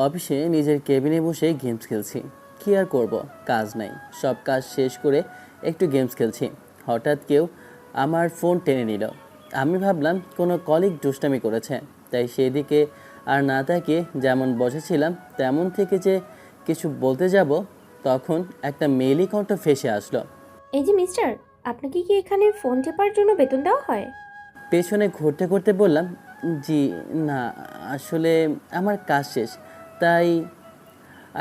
অফিসে নিজের কেবিনে বসে গেমস খেলছি। কী আর করব, কাজ নাই। সব কাজ শেষ করে একটু গেমস খেলছি। হঠাৎ কেউ আমার ফোন টেনে নিল। আমি ভাবলাম কোনো কলিগ দুষ্টামি করেছে, তাই সেদিকে আর না তাকিয়ে যেমন বসেছিলাম তেমন থেকে যে কিছু বলতে যাব, তখন একটা মেইলি কণ্ঠ ফেসে আসলো। এই যে মিস্টার, আপনাকে কি এখানে ফোন টেপার জন্য বেতন দেওয়া হয়? পেছনে ঘুরতে ঘুরতে বললাম, জি না, আসলে আমার কাজ শেষ, তাই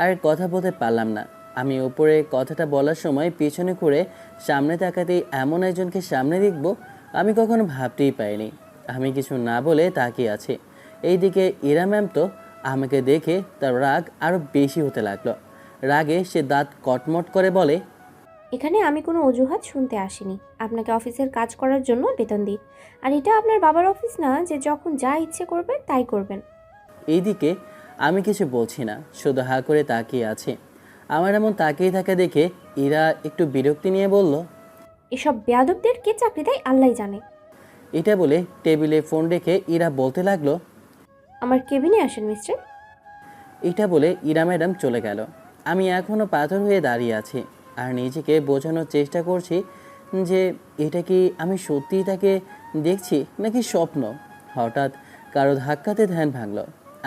আর কথা বলতে পারলাম না। আমি ওপরে কথাটা বলার সময় পিছনে ঘুরে সামনে তাকাতেই এমন একজনকে সামনে দেখব আমি কখনো ভাবতেই পারিনি। আমি কিছু না বলে তাকিয়ে আছি। এইদিকে ইরা ম্যাম তো আমাকে দেখে তার রাগ আরও বেশি হতে লাগলো। রাগে সে দাঁত কটমট করে বলে, এখানে আমি কোনো অজুহাত শুনতে আসিনি। আপনাকে অফিসের কাজ করার জন্য বেতন দিই। আর এটা আপনার বাবার অফিস না যে যখন যা ইচ্ছে করবেন তাই করবেন। এইদিকে আমি কিছু বলছি না, শুধু হা করে তাকিয়ে আছি। আমার এমন তাকিয়ে থাকা দেখে ইরা একটু বিরক্তি নিয়ে বলল, এসব বেয়াদবদের কে চাকরি দেয় আল্লাহ জানে। এটা বলে টেবিলে ফোন রেখে ইরা বলতে লাগলো, আমার কেবিনে আসেন মিস্টার। এটা বলে ইরা ম্যাডাম চলে গেল। আমি এখনও পাথর হয়ে দাঁড়িয়ে আছি আর নিজেকে বোঝানোর চেষ্টা করছি যে এটা কি আমি সত্যিই তাকে দেখছি নাকি স্বপ্ন। হঠাৎ কারো ধাক্কাতে ধ্যান ভাঙল।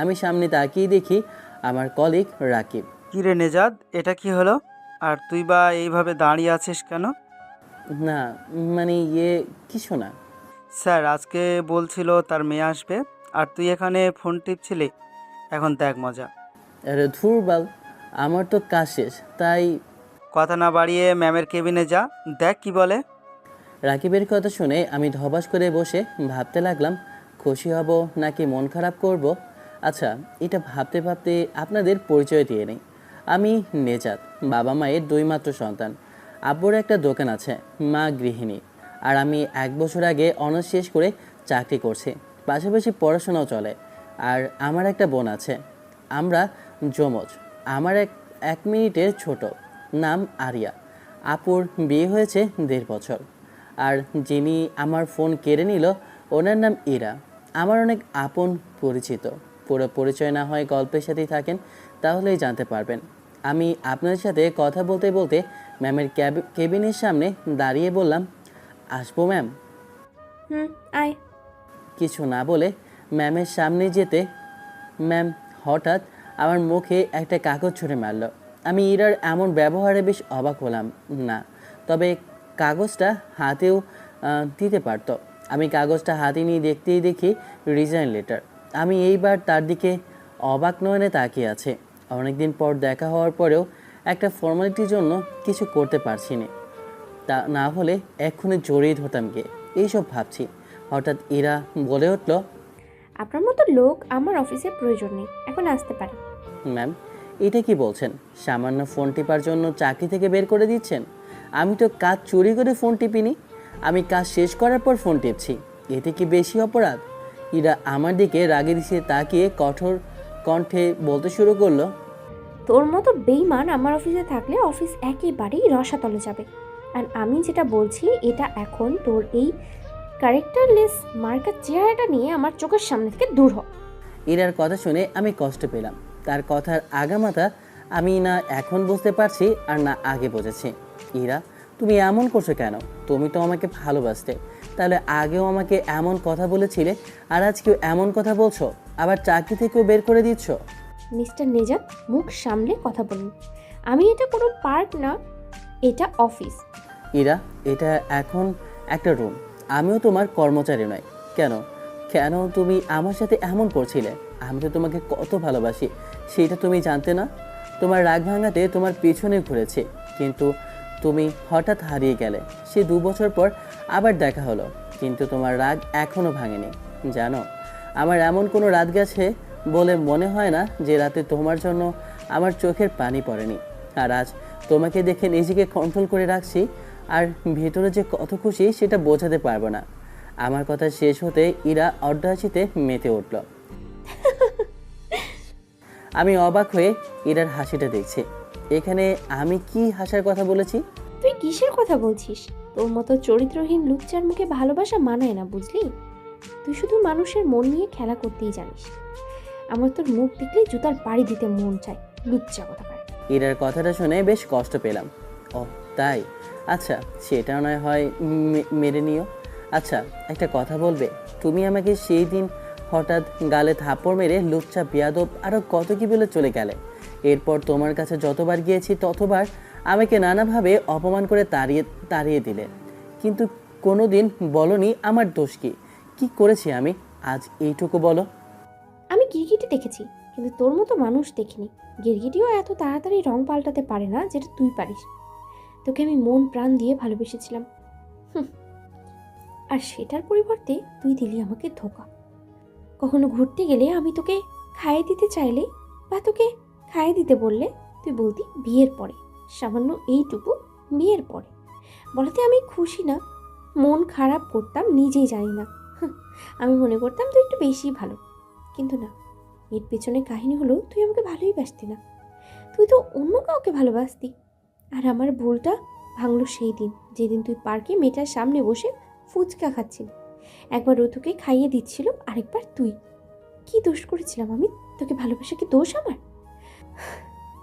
আমি সামনে তাকিয়ে দেখি আমার কলিগ রাকিব। কি রে নেজাদ, এটা কি হলো? আর তুই বা এইভাবে দাঁড়িয়ে আছিস কেন? না, মানে কিছু না। স্যার আজকে বলছিল তার মেয়ে আসবে, আর তুই এখানে ফোন টিপছিলি। এখন দেখ মজা। আরে ধুর বাল, আমার তো কাজ শেষ, তাই। কথা না বাড়িয়ে ম্যামের কেবিনে যা, দেখ কি বলে। রাকিবের কথা শুনে আমি ধবাস করে বসে ভাবতে লাগলাম, খুশি হব নাকি মন খারাপ করব। আচ্ছা, এটা ভাবতে ভাবতে আপনাদের পরিচয় দিয়ে নেই। আমি নেজাত, বাবা মায়ের দুই মাত্র সন্তান। আব্বুর একটা দোকান আছে, মা গৃহিণী। আর আমি 1 বছর আগে অনার্স শেষ করে চাকরি করছি, পাশাপাশি পড়াশোনাও চলে। আর আমার একটা বোন আছে, আমরা যমজ। আমার এক মিনিটের ছোট, নাম আরিয়া। আপুর বিয়ে হয়েছে 1.5 বছর। আর যিনি আমার ফোন কেড়ে নিল, ওনার নাম ইরা, আমার অনেক আপন পরিচিত। পুরো পরিচয় না হয় গল্পের সাথেই থাকেন, তাহলেই জানতে পারবেন। আমি আপনাদের সাথে কথা বলতে বলতে ম্যামের কেবিনের সামনে দাঁড়িয়ে বললাম, আসবো ম্যাম? হুম, আয়। কিছু না বলে ম্যামের সামনে যেতে ম্যাম হঠাৎ আমার মুখে একটা কাগজ ছুঁড়ে মারল। আমি ইরার এমন ব্যবহারে বেশ অবাক হলাম না, তবে কাগজটা হাতেও দিতে পারত। আমি কাগজটা হাতে নিয়ে দেখতেই দেখি রিজাইন লেটার। আমি এইবার তার দিকে অবাক নয়নে তাকিয়ে আছে। অনেকদিন পর দেখা হওয়ার পরেও একটা ফর্মালিটির জন্য কিছু করতে পারছি না, তা না হলে এক্ষুনি জড়িয়ে ধরতাম গিয়ে। এইসব ভাবছি, হঠাৎ ইরা বলে উঠল, আপনার মতো লোক আমার অফিসে প্রয়োজন নেই, এখন আসতে পারেন। ম্যাম, এটা কি বলছেন? সামান্য ফোন টিপার জন্য চাকরি থেকে বের করে দিচ্ছেন? আমি তো কাজ চুরি করে ফোন টিপিনি, আমি কাজ শেষ করার পর ফোন টিপছি। এতে কি বেশি অপরাধ? ইরা আমার দিকে রাগে দিছে তাকিয়ে কঠোর কণ্ঠে বলতে শুরু করলো, তোর মতো বেইমান আমার অফিসে থাকলে অফিস একেবারেই রসাতলে যাবে। আর আমি যেটা বলছি এটা এখন তোর এই ক্যারেক্টারলেস মার্কার চেহারাটা নিয়ে আমার চোখের সামনে থেকে দূর হ। ইরার কথা শুনে আমি কষ্ট পেলাম। তার কথার আগামাথা আমি না এখন বুঝতে পারছি আর না আগে বুঝেছি। ইরা, তুমি এমন করছো কেন? তুমি তো আমাকে ভালোবাসতে, তাহলে আগেও আমাকে এমন কথা বলেছিলে, আর আজকেও এমন কথা বলছো, আবার চাকরি থেকেও বের করে দিচ্ছ। মিস্টার নেজাত, মুখ সামলে কথা বলুন। আমি এটা কোনো পার্ক না, এটা অফিস। ইরা, এটা এখন একটা রুম, আমিও তোমার কর্মচারী নয়। কেন কেন তুমি আমার সাথে এমন করছিলে? আমি তো তোমাকে কত ভালোবাসি, সেটা তুমি জানতে না? তোমার রাগ ভাঙাতে তোমার পিছনে ঘুরেছে, কিন্তু তুমি হঠাৎ হারিয়ে গেলে। সে 2 বছর পর আবার দেখা হলো, কিন্তু তোমার রাগ এখনও ভাঙেনি। জানো, আমার এমন কোনো রাত গেছে বলে মনে হয় না যে রাতে তোমার জন্য আমার চোখের পানি পড়েনি। আর আজ তোমাকে দেখে নিজেকে কন্ট্রোল করে রাখছি, আর ভেতরে যে কত খুশি সেটা বোঝাতে পারবো না। আমার কথা শেষ হতে ইরা অর্ধহাসিতে মেতে উঠল। আমি অবাক হয়ে ইরার হাসিটা দেখছি। এখানে আমি কি হাসার কথা বলেছি? তুই কিসের কথা বলছিস? তোর মতো চরিত্রহীন লুচ্চার মুখে ভালোবাসা মানায় না, বুঝলি? তুই শুধু মানুষের মন নিয়ে খেলা করতেই জানিস। আমার তোর মুখ দেখলেই জুতার বাড়ি দিতে মন চায়, লুচ্চা কোথাকার। ইরার কথাটা শুনে বেশ কষ্ট পেলাম। ও তাই, আচ্ছা সেটা নয় হয় মেনে নিও। আচ্ছা একটা কথা বলবে, তুমি আমাকে সেই দিন হঠাৎ গালে থাপ্পড় মেরে লুচ্চা বেয়াদব আরও কত কি বলে চলে গেলে। এরপর তোমার কাছে যতবার গিয়েছি ততবার আমাকে নানাভাবে অপমান করে তাড়িয়ে তাড়িয়ে দিলে, কিন্তু কোনো দিন বলনি আমার দোষ কি, কি করেছি আমি, আজ এইটুকু বলো। আমি গিরগিটি দেখেছি, কিন্তু তোর মতো মানুষ দেখিনি। গিরগিটিও এত তাড়াতাড়ি রং পাল্টাতে পারে না যেটা তুই পারিস। তোকে আমি মন প্রাণ দিয়ে ভালোবেসেছিলাম, আর সেটার পরিবর্তে তুই দিলি আমাকে ধোঁকা। কখনো ঘুরতে গেলে আমি তোকে খাইয়ে দিতে চাইলে বা তোকে খাইয়ে দিতে বললে তুই বলতি বিয়ের পরে, সামান্য এইটুকু বিয়ের পরে। বলাতে আমি খুশি না, মন খারাপ করতাম নিজেই জানি না। আমি মনে করতাম তুই একটু বেশি ভালো, কিন্তু না, এর পেছনে কাহিনী হলো তুই আমাকে ভালোই বাসতি না, তুই তো অন্য কাউকে ভালোবাসতি। আর আমার ভুলটা ভাঙলো সেই দিন, যেদিন তুই পার্কে মেয়েটার সামনে বসে ফুচকা খাচ্ছিলি। একবার ও তোকে খাইয়ে দিচ্ছিল, আরেকবার তুই। কি দোষ করেছিলাম আমি? তোকে ভালোবাসা কি দোষ আমার?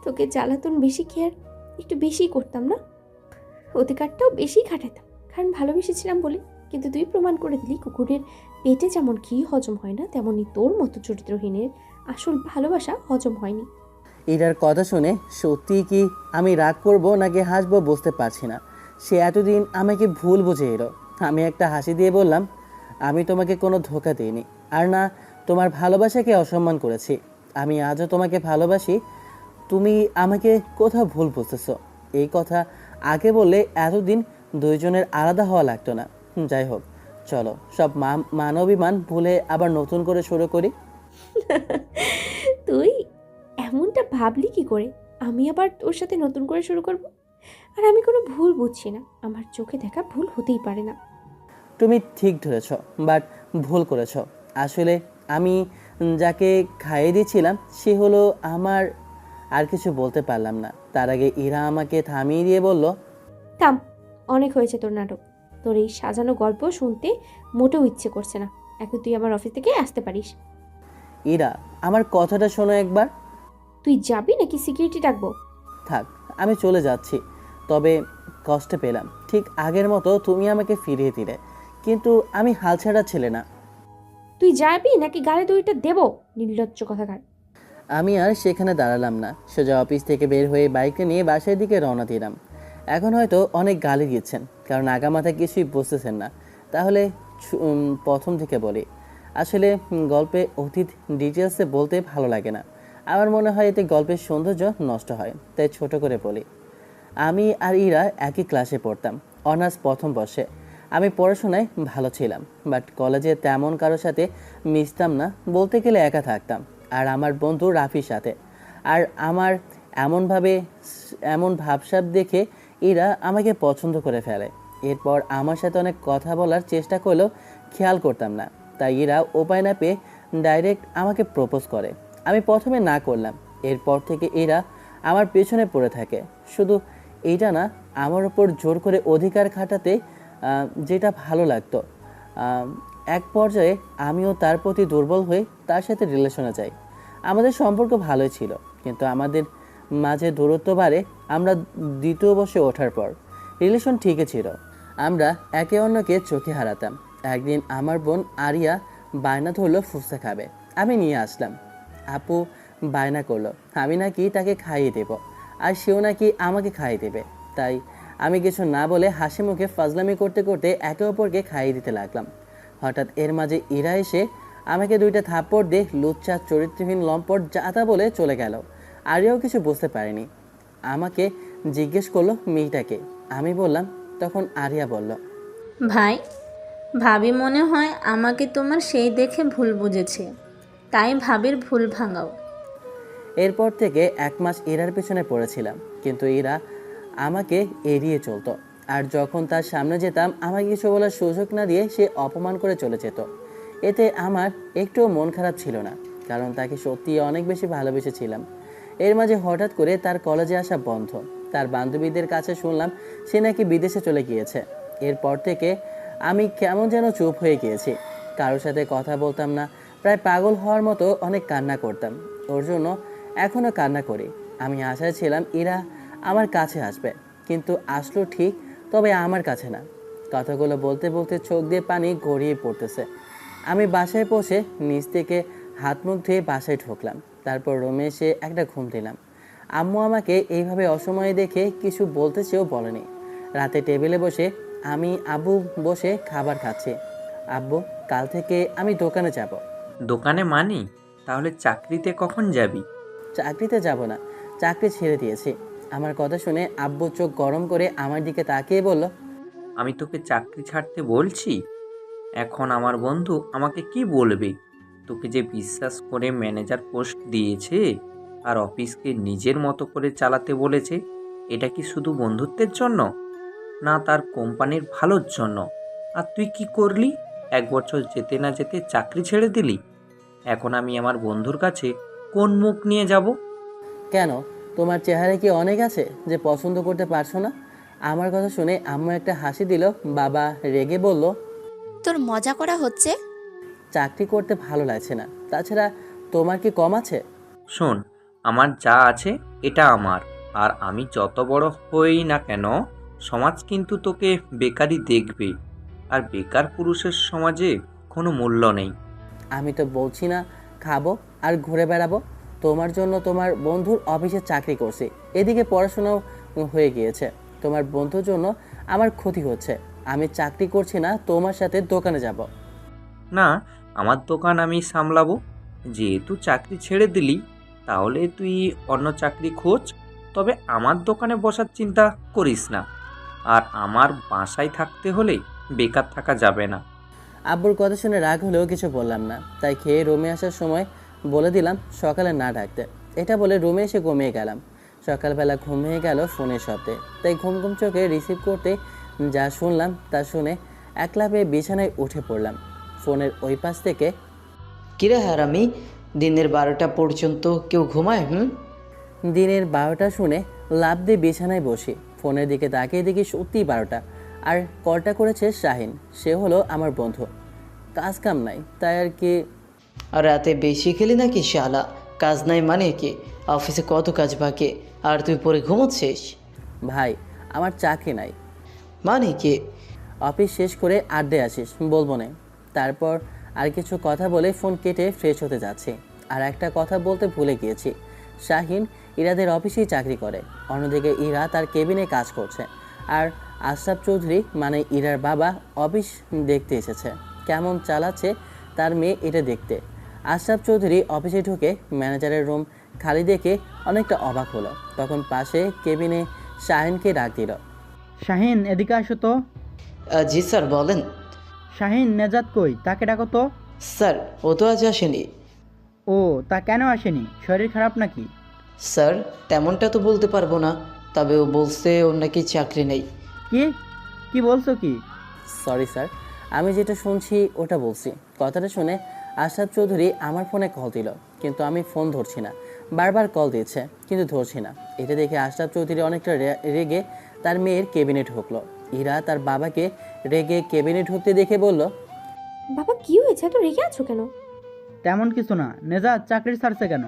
তোকে জ্বালাতন বেশি খেয়ার একটু বেশি করতাম না, অধিকারটাও বেশি খাটাতাম, কারণ ভালোবেসেছিলাম বলে। কিন্তু তুই প্রমাণ করে দিলি কুকুরের পেটে যেমন ঘি হজম হয় না, তেমনি তোর মতো চরিত্রহীনের আসল ভালোবাসা হজম হয়নি। ইরার কথা শুনে সত্যিই কি আমি রাগ করব নাকি হাসবো বুঝতে পারছি না। সে এতদিন আমাকে ভুল বুঝে এলো। আমি একটা হাসি দিয়ে বললাম, আমি তোমাকে কোনো ধোঁকা দিইনি, আর না তোমার ভালোবাসাকে অসম্মান করেছি। আমি আজও তোমাকে ভালোবাসি। তুমি আমাকে কোথাও ভুল বুঝতেছো। এই কথা আগে বললে এতদিন দুইজনের আলাদা হওয়া লাগতো না। যাই হোক, চলো সব মান অভিমান ভুলে আবার নতুন করে শুরু করি। তুই এমনটা ভাবলি কি করে আমি আবার তোর সাথে নতুন করে শুরু করব? আর আমি কোনো ভুল বুঝছি না, আমার চোখে দেখা ভুল হতেই পারে না। তুমি ঠিক ধরেছ, বাট ভুল করেছ। আসলে আমি যাকে খাইয়ে দিয়েছিলাম সে হলো আমার। আর কিছু বলতে পারলাম না, তার আগে ইরা আমাকে থামিয়ে দিয়ে বলল, থাম, অনেক হয়েছে তোর নাটক। তোর এই সাজানো গল্প শুনতে মোটেও ইচ্ছে করছে না। এখন তুই আমার অফিস থেকে আসতে পারিস। ইরা আমার কথাটা শোনো একবার। তুই যাবি নাকি সিকিউরিটি ডাকবো? থাক, আমি চলে যাচ্ছি। তবে কষ্ট পেলাম, ঠিক আগের মতো তুমি আমাকে ফিরিয়ে দিলে, কিন্তু আমি হালছাড়া ছেলে না। তুই যাবি নাকি গালে দড়িটা দেবো, নির্লজ্জ কথাকার। আমি আর সেখানে দাঁড়ালাম না, সোজা অফিস থেকে বের হয়ে বাইকটা নিয়ে বাসার দিকে রওনা দিলাম। এখন হয়তো অনেক গালি দিচ্ছেন, কারণ আগামাথা কিছুই বুঝতেছেন না। তাহলে প্রথম থেকে বলি। আসলে গল্পে অতীত ডিটেলসে বলতে ভালো লাগে না। আমার মনে হয় এতে গল্পের সৌন্দর্য নষ্ট হয়, তাই ছোট করে বলি। আমি আর ইরা একই ক্লাসে পড়তাম, অনার্স প্রথম বর্ষে। আমি পড়াশোনায় ভালো ছিলাম, বাট কলেজে তেমন কারোর সাথে মিশতাম না, বলতে গেলে একা থাকতাম। আর আমার বন্ধু রাফির সাথে। আর আমার এমন ভাবসাব দেখে এরা আমাকে পছন্দ করে ফেলে। এরপর আমার সাথে অনেক কথা বলার চেষ্টা করলেও খেয়াল করতাম না, তাই এরা উপায় না পেয়ে ডাইরেক্ট আমাকে প্রপোজ করে। আমি প্রথমে না করলাম। এরপর থেকে এরা আমার পেছনে পড়ে থাকে। শুধু এইটা না, আমার ওপর জোর করে অধিকার খাটাতে যেটা ভালো লাগতো। এক পর্যায়ে আমিও তার প্রতি দুর্বল হয়ে তার সাথে রিলেশনে যাই। আমাদের সম্পর্ক ভালোই ছিল, কিন্তু আমাদের মাঝে দূরত্ব বাড়ে আমরা দ্বিতীয় বর্ষে ওঠার পর। রিলেশন ঠিকই ছিল, আমরা একে অন্যকে চোখে হারাতাম। একদিন আমার বোন আরিয়া বায়না ধরলো ফুচকা খাবে, আমি নিয়ে আসলাম। আপু বায়না করলো আমি নাকি তাকে খাইয়ে দেব, আর সেও নাকি আমাকে খাইয়ে দেবে। তাই আমি কিছু না বলে হাসি মুখে ফাজলামি করতে করতে একে অপরকে খাইয়ে দিতে লাগলাম। হঠাৎ এর মাঝে ইরা এসে আমাকে দুইটা থাপ্পড় দিয়ে লুচ্চা চরিত্রহীন লম্পট যা বলে চলে গেল। আরিয়াও কিছু বুঝতে পারেনি, আমাকে জিজ্ঞেস করলো মেয়েটাকে। আমি বললাম, তখন আরিয়া বলল, ভাই, ভাবি মনে হয় আমাকে তোমার সেই দেখে ভুল বুঝেছে, তাই ভাবির ভুল ভাঙাও। এরপর থেকে 1 মাস ইরার পেছনে পড়েছিলাম, কিন্তু ইরা আমাকে এড়িয়ে চলতো। আর যখন তার সামনে যেতাম আমাকে কিছু বলার সুযোগ না দিয়ে সে অপমান করে চলে যেত। এতে আমার একটুও মন খারাপ ছিল না, কারণ তাকে সত্যি অনেক বেশি ভালোবেসেছিলাম। এর মাঝে হঠাৎ করে তার কলেজে আসা বন্ধ। তার বান্ধবীদের কাছে শুনলাম সে নাকি বিদেশে চলে গিয়েছে। এরপর থেকে আমি কেমন যেন চুপ হয়ে গিয়েছি, কারোর সাথে কথা বলতাম না। প্রায় পাগল হওয়ার মতো অনেক কান্না করতাম ওর জন্য। এখনও কান্না করি। আমি আশায় ছিলাম ইরা আমার কাছে আসবে, কিন্তু আসলো ঠিক, তবে আমার কাছে না। কথাগুলো বলতে বলতে চোখ দিয়ে পানি গড়িয়ে পড়তেছে। আমি বাসায় পৌঁছে নিচ থেকে হাত মুখ ধুয়ে বাসায় ঢুকলাম। তারপর রুমে এসে একটা ঘুম দিলাম। আম্মু আমাকে এইভাবে অসময়ে দেখে কিছু বলতে চেয়েও বলেনি। রাতে টেবিলে বসে আমি আব্বু বসে খাবার খাচ্ছি। আব্বু, কাল থেকে আমি দোকানে যাব। দোকানে মানি? তাহলে চাকরিতে কখন যাবি? চাকরিতে যাব না, চাকরি ছেড়ে দিয়েছি। আমার কথা শুনে আব্বু চোখ গরম করে আমার দিকে তাকিয়ে বলল, আমি তোকে চাকরি ছাড়তে বলছি? এখন আমার বন্ধু আমাকে কি বলবে? তোকে যে বিশ্বাস করে ম্যানেজার পোস্ট দিয়েছে আর অফিসকে নিজের মতো করে চালাতে বলেছে, এটা কি শুধু বন্ধুত্বের জন্য, না তার কোম্পানির ভালোর জন্য? আর তুই কি করলি? 1 বছর যেতে না যেতে চাকরি ছেড়ে দিলি। এখন আমি আমার বন্ধুর কাছে কোন মুখ নিয়ে যাব? কেন, তোমার চেহারায় কি অনেক আছে যে পছন্দ করতে পারছো না? আমার কথা শুনে আম্মু একটা হাসি দিল। বাবা রেগে বলল, তোর মজা করা হচ্ছে? চাকরি করতে ভালো লাগছে না, তাছাড়া তোমার কি কম আছে? শোন, আমার যা আছে এটা আমার, আর আমি যত বড় হই না কেন সমাজ কিন্তু তোকে বেকারই দেখবে, আর বেকার পুরুষের সমাজে কোনো মূল্য নেই। আমি তো বলছি না খাবো আর ঘুরে বেড়াবো। তোমার জন্য তোমার বন্ধুর অফিসে চাকরি করছি, এদিকে পড়াশোনাও হয়ে গিয়েছে। তোমার বন্ধুর জন্য আমার ক্ষতি হচ্ছে। আমি চাকরি করছি না, তোমার সাথে দোকানে যাব। না, আমার দোকান আমি সামলাবো। যেহেতু চাকরি ছেড়ে দিলি, তাহলে তুই অন্য চাকরি খোঁজ, তবে আমার দোকানে বসার চিন্তা করিস না। আর আমার বাসায় থাকতে হলে বেকার থাকা যাবে না। আব্বুর কথা শুনে রাগ হলেও কিছু বললাম না, তাই খেয়ে রুমে আসার সময় বলে দিলাম সকালে না ডাকতে। এটা বলে রুমে এসে ঘুমিয়ে গেলাম। সকালবেলা ঘুমিয়ে গেল ফোনের শব্দে, তাই ঘুম ঘুম চোখে রিসিভ করতে যা শুনলাম তা শুনে একলা পেয়ে বিছানায় উঠে পড়লাম। ফোনের ওই পাশ থেকে, কিরে হারামি, দিনের 12টা পর্যন্ত কেউ ঘুমায়? দিনের 12টা শুনে লাফ দিয়ে বিছানায় বসি। ফোনের দিকে তাকিয়ে দেখি সত্যিই 12টা। আর কলটা করেছে শাহিন, সে হলো আমার বন্ধু। কাজ কাম নাই, তাই আর কি। আর রাতে বেশি খেলি নাকি শালা? কাজ নাই মানে কি? অফিসে কত কাজ বাকি, আর তুই পরে ঘুমোচ্ছিস? ভাই, আমার চাকরি নাই। মানে কি? অফিস শেষ করে আড্ডায় আসিস, বলবো না। তারপর আর কিছু কথা বলে ফোন কেটে ফ্রেশ হতে যাচ্ছি। আর একটা কথা বলতে ভুলে গিয়েছি, শাহিন ইরাদের অফিসেই চাকরি করে। অন্যদিকে ইরা তার কেবিনে কাজ করছে। আর আশরাফ চৌধুরী মানে ইরার বাবা অফিস দেখতে এসেছে কেমন চালাচ্ছে তার মেয়ে, এটা দেখতে। আশরাফ চৌধুরী অফিসে ঢুকে ম্যানেজারের রুম খালি দেখে অনেকটা অবাক হলো। তখন পাশে কেবিনে শাহিনকে ডাক দিল। শাহিন, এদিকে আসো তো। জি স্যার, বলেন। শাহিন, নেজাত কই? তাকে ডাকো তো। স্যার, ও তো আজ আসেনি। ও, তা কেন আসেনি? শরীর খারাপ নাকি? স্যার, তেমনটা তো বলতে পারবো না, তবে ও বলছে ওর নাকি চাকরি নেই। কি কি বলছো কি? সরি স্যার, আমি যেটা শুনছি ওটা বলছি। কথাটা শুনে আশরাফ চৌধুরী আমার ফোনে কল দিল, কিন্তু আমি ফোন ধরছি না। বারবার কল দিয়েছে কিন্তু ধরছি না। এটা দেখে আশরাফ চৌধুরী অনেকটা রেগে তার মেয়ের কেবিনে ঢুকলো। ইরা তার বাবাকে রেগে কেবিনে ঢুকতে দেখে বলল, বাবা কি হয়েছে, এত রেগে আছো কেন? তেমন কিছু না। নেজাত চাকরি ছাড়ছে কেন?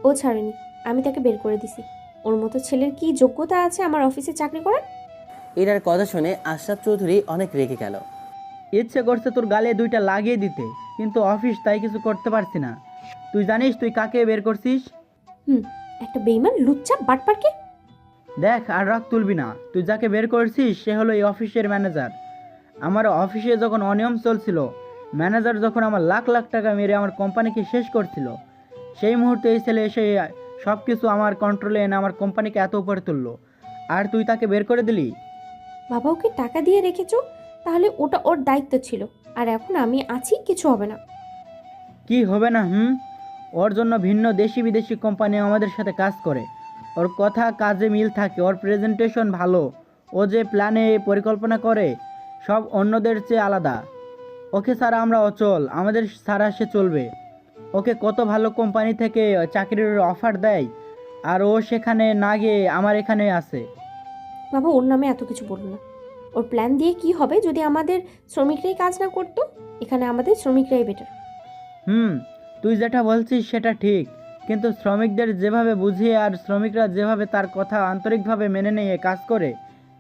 ও ছাড়েনি, আমি তাকে বের করে দিছি। ওর মতো ছেলের কি যোগ্যতা আছে আমার অফিসে চাকরি করার? ইরার কথা শুনে আশরাফ চৌধুরী অনেক রেগে গেল। ইচ্ছে করছে তোর গালে 2টা লাগিয়ে দিতে, কিন্তু অফিস তাই কিছু করতে পারছি না। তুই জানিস তুই কাকে বের করছিস? একটা বেইমান লুচ্চা বাটপারকে। দেখ, আর রাগ তুলবি না। তুই যাকে বের করছিস সে হলো এই অফিসের ম্যানেজার। আমার অফিসে যখন অনিয়ম চলছিল, ম্যানেজার যখন আমার লাখ লাখ টাকা মেরে আমার কোম্পানিকে শেষ করছিল, সেই মুহূর্তে এই ছেলে এসে সব কিছু আমার কন্ট্রোলে এনে আমার কোম্পানিকে এত উপরে তুললো, আর তুই তাকে বের করে দিলি। বাবা ওকে টাকা দিয়ে রেখেছো, তাহলে ওটা ওর দায়িত্ব ছিল। আর এখন আমি আছি, কিছু হবে না। কি হবে না? ওর জন্য ভিন্ন দেশি বিদেশি কোম্পানি আমাদের সাথে কাজ করে। ওর কথা কাজে মিল থাকে, ওর প্রেজেন্টেশন ভালো, ও যে প্ল্যানে পরিকল্পনা করে সব অন্যদের চেয়ে আলাদা। ওকে ছাড়া আমরা অচল, আমাদের ছাড়া সে চলবে। ওকে কত ভালো কোম্পানি থেকে চাকরির অফার দেয়, আর ও সেখানে না গিয়ে আমার এখানে আসে। বাবা ওর নামে এত কিছু বলো না। ওর প্ল্যান দিয়ে কি হবে যদি আমাদের শ্রমিকরাই কাজ না করতো? এখানে আমাদের শ্রমিকরাই বেটার। তুই যেটা বলছিস সেটা ঠিক, কিন্তু শ্রমিকদের যেভাবে বুঝিয়ে আর শ্রমিকরা যেভাবে তার কথা আন্তরিকভাবে মেনে নিয়ে কাজ করে,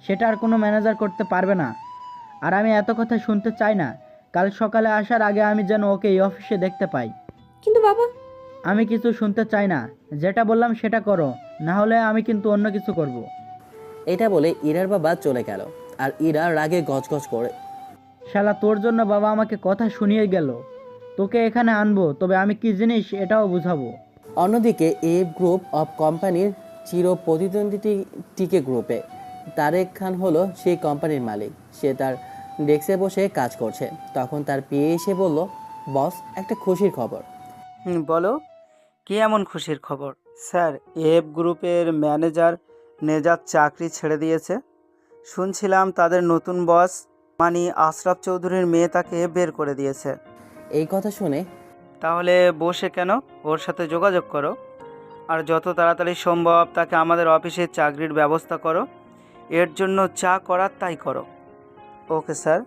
সেটা আর কোনো ম্যানেজার করতে পারবে না। আর আমি এত কথা শুনতে চাই না। কাল সকালে আসার আগে আমি যেন ওকে এই অফিসে দেখতে পাই। কিন্তু বাবা, আমি কিছু শুনতে চাই না, যেটা বললাম সেটা করো, না হলে আমি কিন্তু অন্য কিছু করব। এটা বলে ইরার বাবা চলে গেল আর ইরা রাগে গজগজ করে। শালা তোর জন্য বাবা আমাকে কথা শুনিয়ে গেল, তোকে এখানে আনবো, তবে আমি কি জিনিস এটাও বুঝাবো। অন্যদিকে এ গ্রুপ অফ কোম্পানির চির প্রতিদ্বন্দ্বী টিকে গ্রুপে তারেক খান হলো সেই কোম্পানির মালিক। সে তার ডেস্কে বসে কাজ করছে, তখন তার পিএ এসে বলল, বস, একটা খুশির খবর। বলো, কী এমন খুশির খবর? স্যার, এফ গ্রুপের ম্যানেজার নেজাত চাকরি ছেড়ে দিয়েছে। শুনছিলাম তাদের নতুন বস মানে আশরাফ চৌধুরীর মেয়ে তাকে বের করে দিয়েছে। এই কথা শুনে তাহলে বসে কেন, ওর সাথে যোগাযোগ করো, আর যত তাড়াতাড়ি সম্ভব তাকে আমাদের অফিসে চাকরির ব্যবস্থা করো। এর জন্য যা করার তাই করো। Okay sir.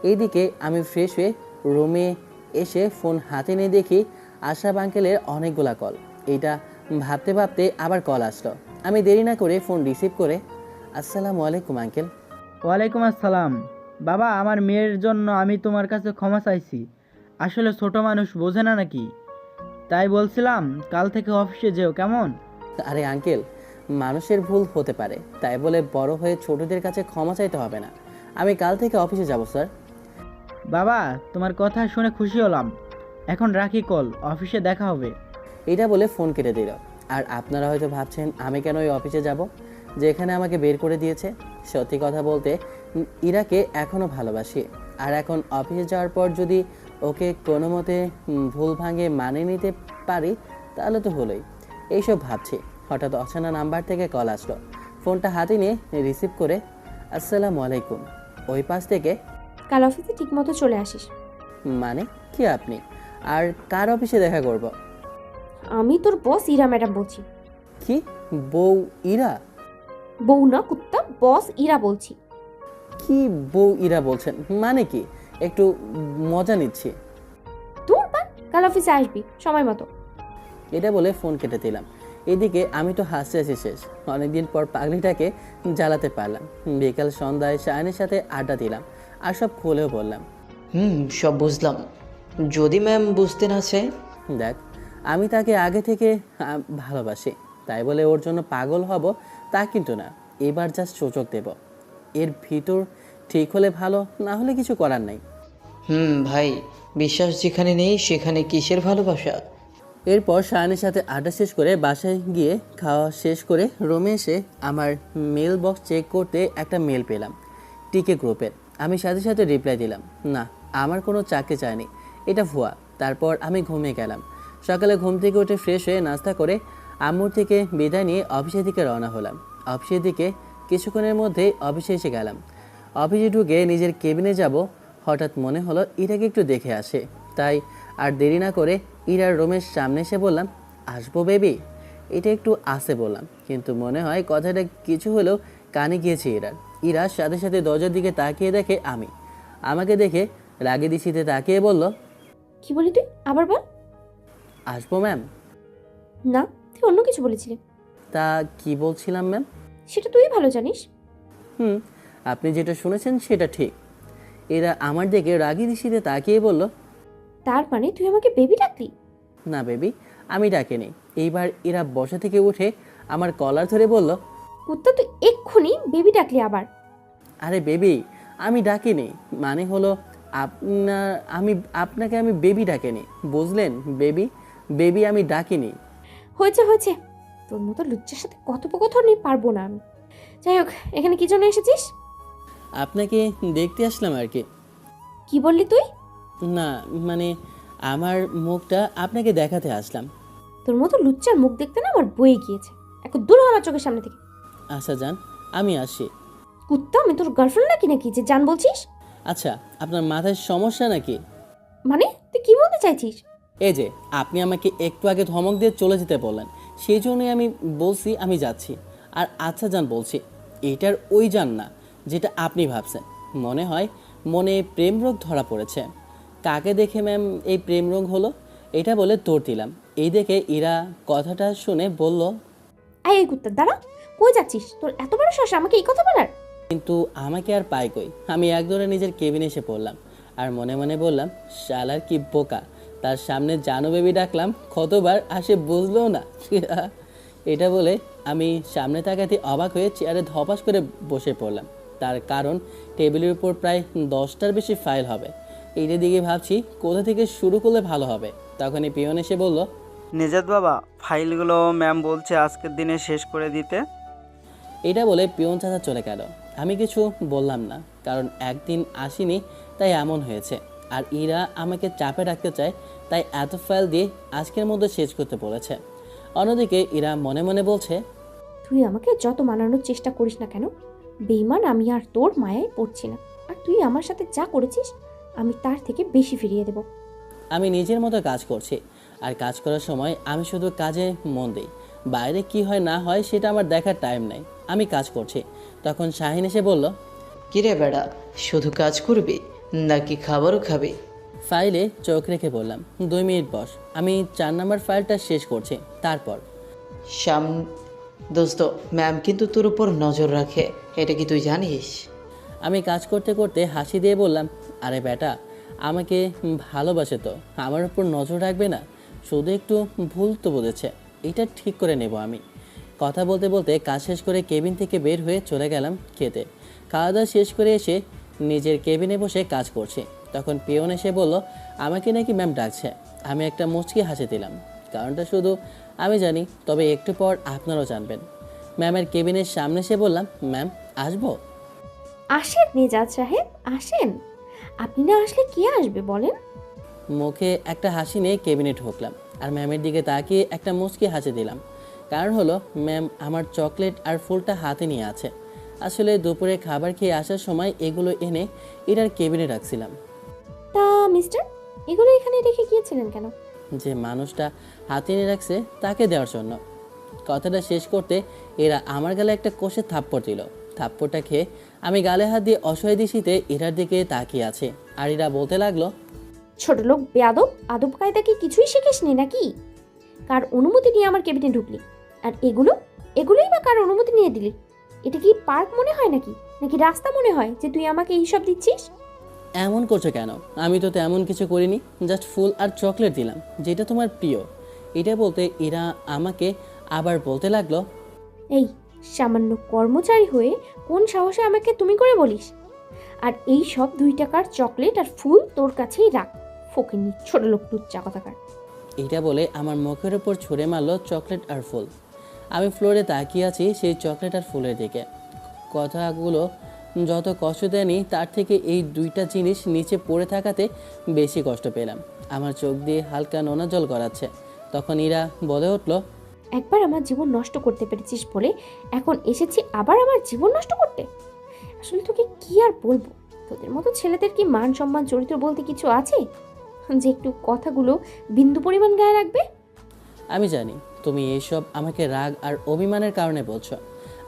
এইদিকে আমি ফ্রেশ হয়ে রুমে এসে ফোন হাতে নিয়ে দেখি আশরাফ আঙ্কেলের অনেকগুলা কল। এইটা ভাবতে ভাবতে আবার কল আসলো। আমি দেরি না করে ফোন রিসিভ করে, আসসালামু আলাইকুম আঙ্কেল। ওয়ালাইকুম আসসালাম। বাবা, আমার মেয়ের জন্য আমি তোমার কাছে ক্ষমা চাইছি। আসলে ছোট মানুষ বোঝে না নাকি, তাই বলছিলাম কাল থেকে অফিসে যেও, কেমন? আরে আঙ্কেল, মানুষের ভুল হতে পারে, তাই বলে বড় হয়ে ছোটদের কাছে ক্ষমা চাইতে হবে না। আমি কাল থেকে অফিসে যাব স্যার। বাবা, তোমার কথা শুনে খুশি হলাম। এখন রাখি কল, অফিসে দেখা হবে। এটা বলে ফোন কেটে দিল। আর আপনারা হয়তো ভাবছেন আমি কেন ওই অফিসে যাব যেখানে আমাকে বের করে দিয়েছে। সত্যি কথা বলতে ইরাকে এখনও ভালোবাসি। আর এখন অফিসে যাওয়ার পর যদি ওকে কোনো মতে ভুল ভাঙে মানে নিতে পারি তাহলে তো হলোই। এইসব ভাবছি, হঠাৎ অচেনা নাম্বার থেকে কল আসলো। ফোনটা হাতে নিয়ে রিসিভ করে, আসসালামু আলাইকুম। ওই পাশ থেকে, কাল অফিসে ঠিকমতো চলে আসিস। মানে কি আপনি? আর কার অফিসে দেখা করব? আমি তোর বস ইরা ম্যাডাম বলছি। কি বউ ইরা? বউ না কুত্তা, বস ইরা বলছি। কি বউ ইরা বলছেন, মানে কি? একটু মজা নিচ্ছি। তোর বা কাল অফিসে আসবি সময় মতো। এটা বলে ফোন কেটে দিলাম। এদিকে আমি তো হাসতে হাসি শেষ। অনেকদিন পর পাগলিটাকে জ্বালাতে পারলাম। বিকাল সন্ধ্যায় শায়নের সাথে আড্ডা দিলাম আর সব খুলেও বললাম। সব বুঝলাম। যদি ম্যাম বুঝতে না চায়? দেখ, আমি তাকে আগে থেকে ভালোবাসি, তাই বলে ওর জন্য পাগল হব তা কিন্তু না। এবার জাস্ট সুযোগ দেব। এর ভিতর ঠিক হলে ভালো, না হলে কিছু করার নাই। ভাই, বিশ্বাস যেখানে নেই সেখানে কিসের ভালোবাসা? এরপর শায়নের সাথে আড্ডা শেষ করে বাসায় গিয়ে খাওয়া শেষ করে রুমে এসে আমার মেল বক্স চেক করতে একটা মেল পেলাম টিকে গ্রুপের। আমি সাথে সাথে রিপ্লাই দিলাম, না, আমার কোনো চাকরি চায়নি, এটা ভুয়া। তারপর আমি ঘুমিয়ে গেলাম। সকালে ঘুম থেকে উঠে ফ্রেশ হয়ে নাস্তা করে আম্মুর থেকে বিদায় নিয়ে অফিসের দিকে রওনা হলাম। অফিসের দিকে কিছুক্ষণের মধ্যেই অফিসে এসে গেলাম। অফিসে ঢুকে নিজের কেবিনে যাব, হঠাৎ মনে হলো ইরাকে একটু দেখে আসে। তাই আর দেরি না করে ইরার রুমের সামনে এসে বললাম, আসবো বেবি? এটা একটু আসে বললাম, কিন্তু মনে হয় কথাটা কিছু হলেও কানে গিয়েছে ইরার। ইরার সাথে সাথে দরজার দিকে তাকিয়ে দেখে আমি। আমাকে দেখে রাগে দিশিতে তাকিয়ে বলল, কি বলি তুই? আবার বল। আসবো ম্যাম? না, তুই অন্য কিছু বলেছিলি। তা কি বলছিলাম ম্যাম? সেটা তুই ভালো জানিস। আপনি যেটা শুনেছেন সেটা ঠিক। এরা আমার দিকে রাগি দিশিতে তাকিয়ে বলল, তার মানে তুই আমাকে বেবি ডাকলি? না বেবি, আমি ডাকিনি। এইবার এরা বসা থেকে উঠে আমার কলার ধরে বলল, কুত্তা, তুই এক্ষুনি বেবি ডাকলি আবার। আরে বেবি, আমি ডাকিনি, মানে হলো আপনাকে আমি বেবি ডাকিনি, বুঝলেন? বেবি বেবি আমি ডাকিনি। হয়েছে হয়েছে, তোর মতো লুচ্চার সাথে কথোপকথনই পারবো না আমি। যাই হোক, এখানে কি জন্য এসেছিস? আপনাকে দেখতে আসলাম আর কি। কি বললি তুই? না মানে আমার মুখটা আপনাকে দেখাতে আসলাম। তোর মতো লুচ্চার মুখ দেখতে না আমার বয়ে গিয়েছে। এখন দূর হ আমার চোখের সামনে থেকে। আচ্ছা যান, আমি আসি। কুত্তা, আমি তোর গার্লফ্রেন্ড নাকি যে জান বলছিস? আচ্ছা, আপনার মাথায় সমস্যা নাকি? মানে তুই কি বলতে চাইছিস? এই যে আপনি আমাকে একটু আগে ধমক দিয়ে চলে যেতে বললেন, সেই জন্যই আমি বলছি আমি যাচ্ছি। আর আচ্ছা যান বলছি, এটার ওই যান না যেটা আপনি ভাবছেন। মনে হয় মনে প্রেম রোগ ধরা পড়েছে। কাকে দেখে ম্যাম এই প্রেম রোগ হলো? এটা বলে তোর দিলাম। এই দেখে ইরা কথাটা শুনে বলল, এই কুত্তার দাঁড়া, কই যাচ্ছিস? তোর এত বড় সাহস আমাকে এই কথা বলার? কিন্তু আমাকে আর পাই কই। আমি একদৌড়ে নিজের কেবিনে এসে পড়লাম আর মনে মনে বললাম, শালার কি বোকা, তার সামনে জানু বেবি ডাকলাম কতবার আর সে বুঝলো না। এটা বলে আমি সামনে তাকাতে অবাক হয়ে চেয়ারে ধপাস করে বসে পড়লাম। তার কারণ টেবিলের উপর প্রায় 10টার বেশি ফাইল হবে। এইটার দিকে ভাবছি কোথা থেকে শুরু করলে ভালো হবে। তখনই পিয়ন এসে বলল, নেজাত বাবা, ফাইলগুলো ম্যাম বলছে আজকের দিনে শেষ করে দিতে। এটা বলে পিয়ন চাচা চলে গেল। আমি কিছু বললাম না, কারণ একদিন আসিনি তাই এমন হয়েছে। আর ইরা আমাকে চাপে রাখতে চায়, তাই এত ফাইল দিয়ে আজকের মধ্যে শেষ করতে বলেছে। অন্যদিকে ইরা মনে মনে বলছে, তুই আমাকে যত মানানোর চেষ্টা করিস না কেন, বেইমান আমি আর তোর মায়ায় পড়ছি না। আর তুই আমার সাথে যা করেছিস আমি তার থেকে বেশি ফিরিয়ে দেব। আমি নিজের মতো কাজ করছি, আর কাজ করার সময় আমি শুধু কাজে মন দিই। বাইরে কি হয় না হয় সেটা আমার দেখার টাইম নেই, আমি কাজ করছি। তখন শাহিন এসে বলল, কিরে বেড়া, শুধু কাজ করবি নাকি খাবারও খাবি? ফাইলে চোখ রেখে বললাম, 2 মিনিট বস, আমি 4 নম্বর ফাইলটা শেষ করছি, তারপর। শাম দোস্ত, ম্যাম কিন্তু তোর উপর নজর রাখে, এটা কি তুই জানিস? আমি কাজ করতে করতে হাসি দিয়ে বললাম, আরে বেটা, আমাকে ভালোবাসে তো আমার উপর নজর রাখবে না? শুধু একটু ভুল তো বলেছে, এটা ঠিক করে নেব আমি। কথা বলতে বলতে কাজ শেষ করে কেবিন থেকে বের হয়ে চলে গেলাম খেতে। খাওয়া দাওয়া শেষ করে এসে নিজের কেবিনে বসে কাজ করছি। তখন পিয়ন এসে বলল, আমাকে নাকি ম্যাম ডাকছে। আমি একটা মুচকি হাসি দিলাম, কারণটা শুধু আমি জানি, তবে একটু পর আপনারাও জানবেন। ম্যামের কেবিনের সামনে এসে বললাম, ম্যাম আসবো? আসেন নেজাত সাহেব, আসেন। আপনি না আসলে কে আসবে বলেন? মুখে একটা হাসি নিয়ে কেবিনে ঢুকলাম আর ম্যামের দিকে তাকিয়ে একটা মুচকি হাসি দিলাম। কারণ হলো ম্যাম আমার চকলেট আর ফুলটা হাতে নিয়ে আছে। আসলে দুপুরে খাবার খেয়ে আসার সময় এগুলো এনে এটার কেবিনে রাখছিলাম। তা মিস্টার, এগুলো এখানে রেখে গিয়েছিলেন কেন? যে মানুষটা হাতে নিয়ে রাখছে তাকে দেওয়ার জন্য। কথাটা শেষ করতে এরা আমার গালে একটা কষে থাপ্পড় দিল। থাপ্পড়টা খেয়ে আমি গালে হাত দিয়ে অসহায় দৃষ্টিতে এরার দিকে তাকিয়ে আছে। আর এরা বলতে লাগলো, ছোট লোক বেয়াদব, আদব কায়দা কি কিছুই শিখিসনি নাকি? কার অনুমতি নিয়ে আমার কেবিনে ঢুকলি? আর এগুলোই বা কার অনুমতি নিয়ে দিলি? এটা কি পার্ক মনে হয় নাকি, নাকি রাস্তা মনে হয় যে তুই আমাকে এইসব দিচ্ছিস? এমন করছো কেন? আমি তো তেমন কিছু করিনি, জাস্ট ফুল আর চকলেট দিলাম, যেটা তোমার প্রিয়। এটা বলতে এরা আমাকে আবার বলতে লাগলো, এই সামান্য কর্মচারী হয়ে কোন সাহসে আমাকে তুমি করে বলিস? আর এই সব 2 টাকার চকলেট আর ফুল তোর কাছেই রাখ, ফকিন্নি ছোট লোক লুচ্চা কথাকার। এটা বলে আমার মুখের উপর ছুঁড়ে মারলো চকলেট আর ফুল। আমি ফ্লোরে তাকিয়ে আছি সেই চকলেট আর ফুলের দিকে। কথাগুলো যত কষ্ট দেয়নি তার থেকে এই 2টা জিনিস নিচে পড়ে থাকাতে বেশি কষ্ট পেলাম। আমার চোখ দিয়ে হালকা নোনা জল গড়াচ্ছে। তখন ইরা বলে উঠল, একবার আমার জীবন নষ্ট করতে পেরেছিস বলে এখন এসেছি আবার আমার জীবন নষ্ট করতে? আসলে তোকে কি আর বলবো, তোদের মতো ছেলেদের কি মান সম্মান চরিত্র বলতে কিছু আছে যে একটু কথাগুলো বিন্দু পরিমাণ গায়ে রাখবে? আমি জানি তুমি এইসব আমাকে রাগ আর অভিমানের কারণে বলছো।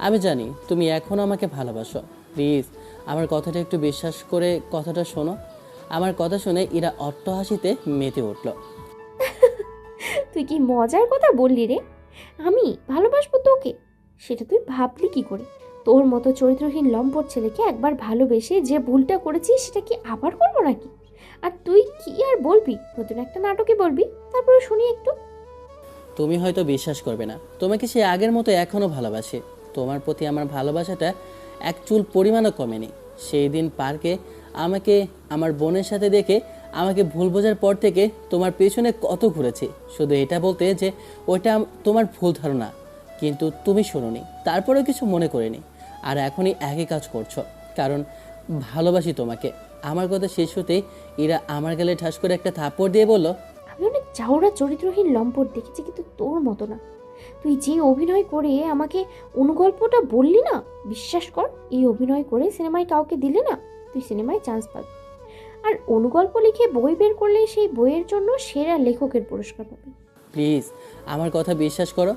আমি জানি তুমি এখনও আমাকে ভালোবাসো। প্লিজ আমার কথাটা একটু বিশ্বাস করে কথাটা শোনো। আমার কথা শুনে ইরা অট্টহাসিতে মেতে উঠল। তুই কি মজার কথা বললি রে? আমি ভালোবাসবো তোকে? সেটা তুই ভাবলি কি করে? তোর মতো চরিত্রহীন লম্পট ছেলেকে একবার ভালোবেসে যে ভুলটা করেছিস সেটা কি আবার করবো নাকি? আর তুই কি আর বলবি? নতুন একটা নাটকে বলবি, তারপরে শুনি একটু। তুমি হয়তো বিশ্বাস করবে না, তোমাকে সে আগের মতো এখনও ভালোবাসে। তোমার প্রতি আমার ভালোবাসাটা এক চুল পরিমাণও কমেনি। সেই দিন পার্কে আমাকে আমার বোনের সাথে দেখে আমাকে ভুল বোঝার পর থেকে তোমার পেছনে কত ঘুরেছি, শুধু এটা বলতে যে ওইটা তোমার ভুল ধারণা, কিন্তু তুমি শোনোনি, তারপরেও কিছু মনে করিনি। আর এখনই একই কাজ করছো, কারণ ভালোবাসি তোমাকে। আমার কথা শেষ হতেই এরা আমার গালে ঠাস করে একটা থাপ্পড় দিয়ে বলল, আমি অনেক চাওড়া চরিত্রহীন লম্পট দেখেছি, কিন্তু তোর মতো না। তুই যে অভিনয় করে আমাকে অনুগল্পটা বললি না, বিশ্বাস কর এই অভিনয় করে সিনেমায় কাউকে দিলে না তুই সিনেমায় চান্স পাবি। আর অনুগল্প লিখে বই বের করলে সেই বইয়ের জন্য সেরা লেখকের পুরস্কার পাবি। প্লিজ আমার কথা বিশ্বাস করো।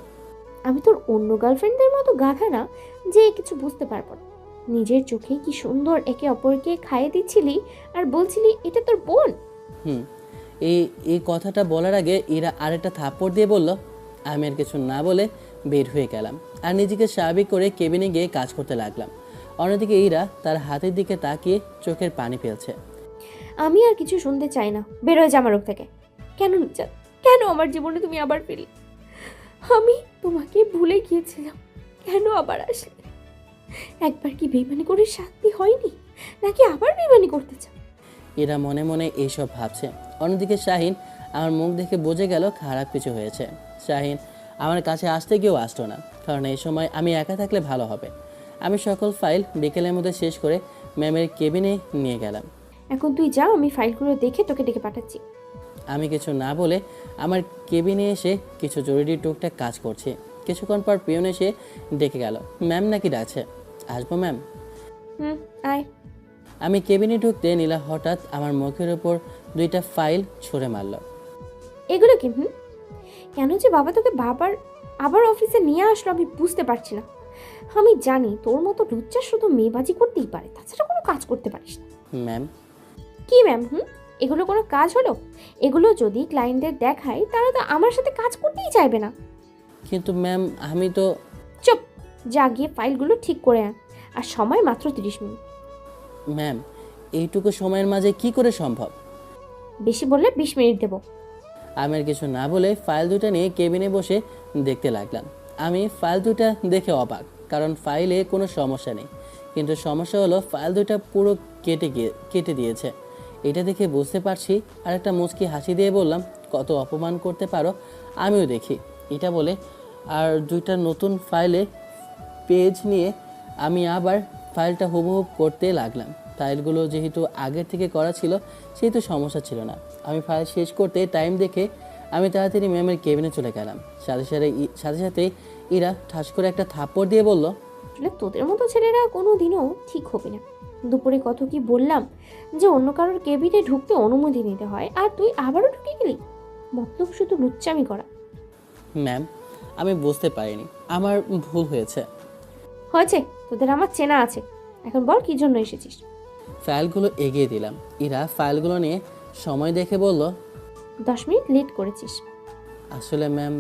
আমি তোর অন্য গার্লফ্রেন্ডদের মতো গাধা না যে কিছু বুঝতে পারবো না। নিজের চোখে কি সুন্দর একে অপরকে খাইয়ে দিচ্ছিলি আর বলছিলি এটা তোর বোন। হুম এই এই কথাটা বলার আগে ইরা আরেকটা থাপ্পড় দিয়ে বলল। আমি আর কিছু না বলে বের হয়ে গেলাম আর নিজেকে স্বাভাবিক করে কেবিনে গিয়ে কাজ করতে লাগলাম। অন্যদিকে ইরা তার হাতের দিকে তাকিয়ে চোখের পানি ফেলছে। আমি আর কিছু শুনতে চাই না, বেরোয় যা আমার রূপ থেকে। কেন নির্জাত, কেন আমার জীবনে তুমি আবার ফিরলে? আমি তোমাকে ভুলে গিয়েছিলাম, কেন আবার আসলে? একবার কি বেইমানি করে শান্তি হয়নি, নাকি আবার বেইমানি করতে চাও? এরা মনে মনে এইসব ভাবছে। অন্যদিকে শাহিন আমার মুখ দেখে বুঝে গেল খারাপ কিছু হয়েছে। শাহিন আমার কাছে আসতে গিয়েও আসতো না, কারণ এই সময় আমি একা থাকলে ভালো হবে। আমি সকল ফাইল বিকেলের মধ্যে শেষ করে ম্যামের কেবিনে নিয়ে গেলাম। এখন তুই যা, আমি ফাইলগুলো দেখে তোকে ডেকে পাঠাচ্ছি। আমি কিছু না বলে আমার কেবিনে এসে কিছু জরুরি টুকটাক কাজ করছি। কিছুক্ষণ পর পিয়ন এসে ডেকে গেল। ম্যাম নাকি ডাকছে? আসবো ম্যাম? আয়। আমি কেবিনে ঢুকতে নীলা হঠাৎ আমার মুখের ওপর 2টা ফাইল ছুঁড়ে মারল। এগুলো কি? কেন যে বাবা তোকে আবার অফিসে নিয়ে আসলো আমি বুঝতে পারছি না। আমি জানি তোর মতো লুচ্চা শুধু মেয়েবাজি করতেই পারে, তাছাড়া কোনো কাজ করতে পারিস না। ম্যাম? কি ম্যাম? এগুলো কোনো কাজ হলো? এগুলো যদি ক্লায়েন্টদের দেখায় তারা তো আমার সাথে কাজ করতেই চাইবে না। কিন্তু ম্যাম আমি তো। চুপ, যা গিয়ে ফাইলগুলো ঠিক করে আন, আর সময় মাত্র 30 মিনিট। ম্যাম এইটুকু সময়ের মাঝে কি করে সম্ভব? বেশি বললে 20 মিনিট দেবো। আমি আর কিছু না বলে ফাইল 2টা নিয়ে কেবিনে বসে দেখতে লাগলাম। আমি ফাইল 2টা দেখে অবাক, কারণ ফাইলে কোনো সমস্যা নেই, কিন্তু সমস্যা হলো ফাইল 2টা পুরো কেটে দিয়েছে। এটা দেখে বুঝতে পারছি। আর একটা মুচকি হাসি দিয়ে বললাম, কত অপমান করতে পারো আমিও দেখি। এটা বলে আর 2টা নতুন ফাইলে পেজ নিয়ে আমি আবার ফাইলটা হুবহু করতে লাগলাম। ফাইলগুলো যেহেতু আগের থেকে করা ছিল সেহেতু সমস্যা ছিল না। আমি ফাইল শেষ করতে টাইম দেখে আমি তাড়াতাড়ি ম্যামের কেবিনে চলে গেলাম। সাথে সাথে ইরা ঠাস করে একটা থাপ্পড় দিয়ে বলল, আসলে তোদের মতো ছেলেরা কোনো দিনও ঠিক হবে না। দুপুরে কত কি বললাম যে অন্য কারোর কেবিনে ঢুকতে অনুমতি নিতে হয়, আর তুই আবারও ঢুকে গেলি। মতলব শুধু লুচ্চামি করা। ম্যাম আমি বুঝতে পারিনি, আমার ভুল হয়েছে। হয়েছে, তোদের আমার চেনা আছে। এখন বল কি জন্য এসেছিস? ফাইলগুলো এগিয়ে দিলাম। ইরা ফাইলগুলো নিয়ে সময় দেখে বলল, 10 মিনিট লেট করেছিস। আসলে ম্যাম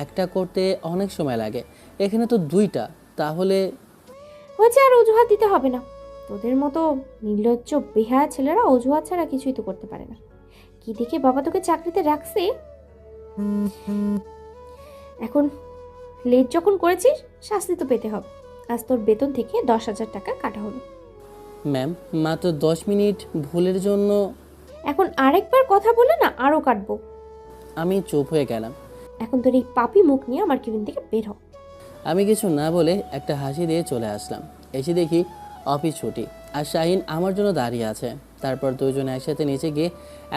একটা করতে অনেক সময় লাগে, এখানে তো 2টা। তাহলে হয়েছে, আর অজুহাত দিতে হবে না। তোদের মতো নির্লজ্জ বেহায়া ছেলেরা অজুহাত ছাড়া কিছুই তো করতে পারে না। কি দেখে বাবা তোকে চাকরিতে রাখছে? এখন লেট যখন করেছিস শাস্তি তো পেতে হবে। আজ তোর বেতন থেকে 10,000 টাকা কাটা হলো। ম্যাম মাত্র 10 মিনিট ভুলের জন্য। এখন আরেকবার কথা বলে না আরও কাটবো। আমি চুপ হয়ে গেলাম। এখন তোর এই পাপি মুখ নিয়ে আমার কেবিন থেকে বের হ। আমি কিছু না বলে একটা হাসি দিয়ে চলে আসলাম। এসে দেখি অফিস ছুটি আর শাহিন আমার জন্য দাঁড়িয়ে আছে। তারপর দুজন একসাথে নিচে গিয়ে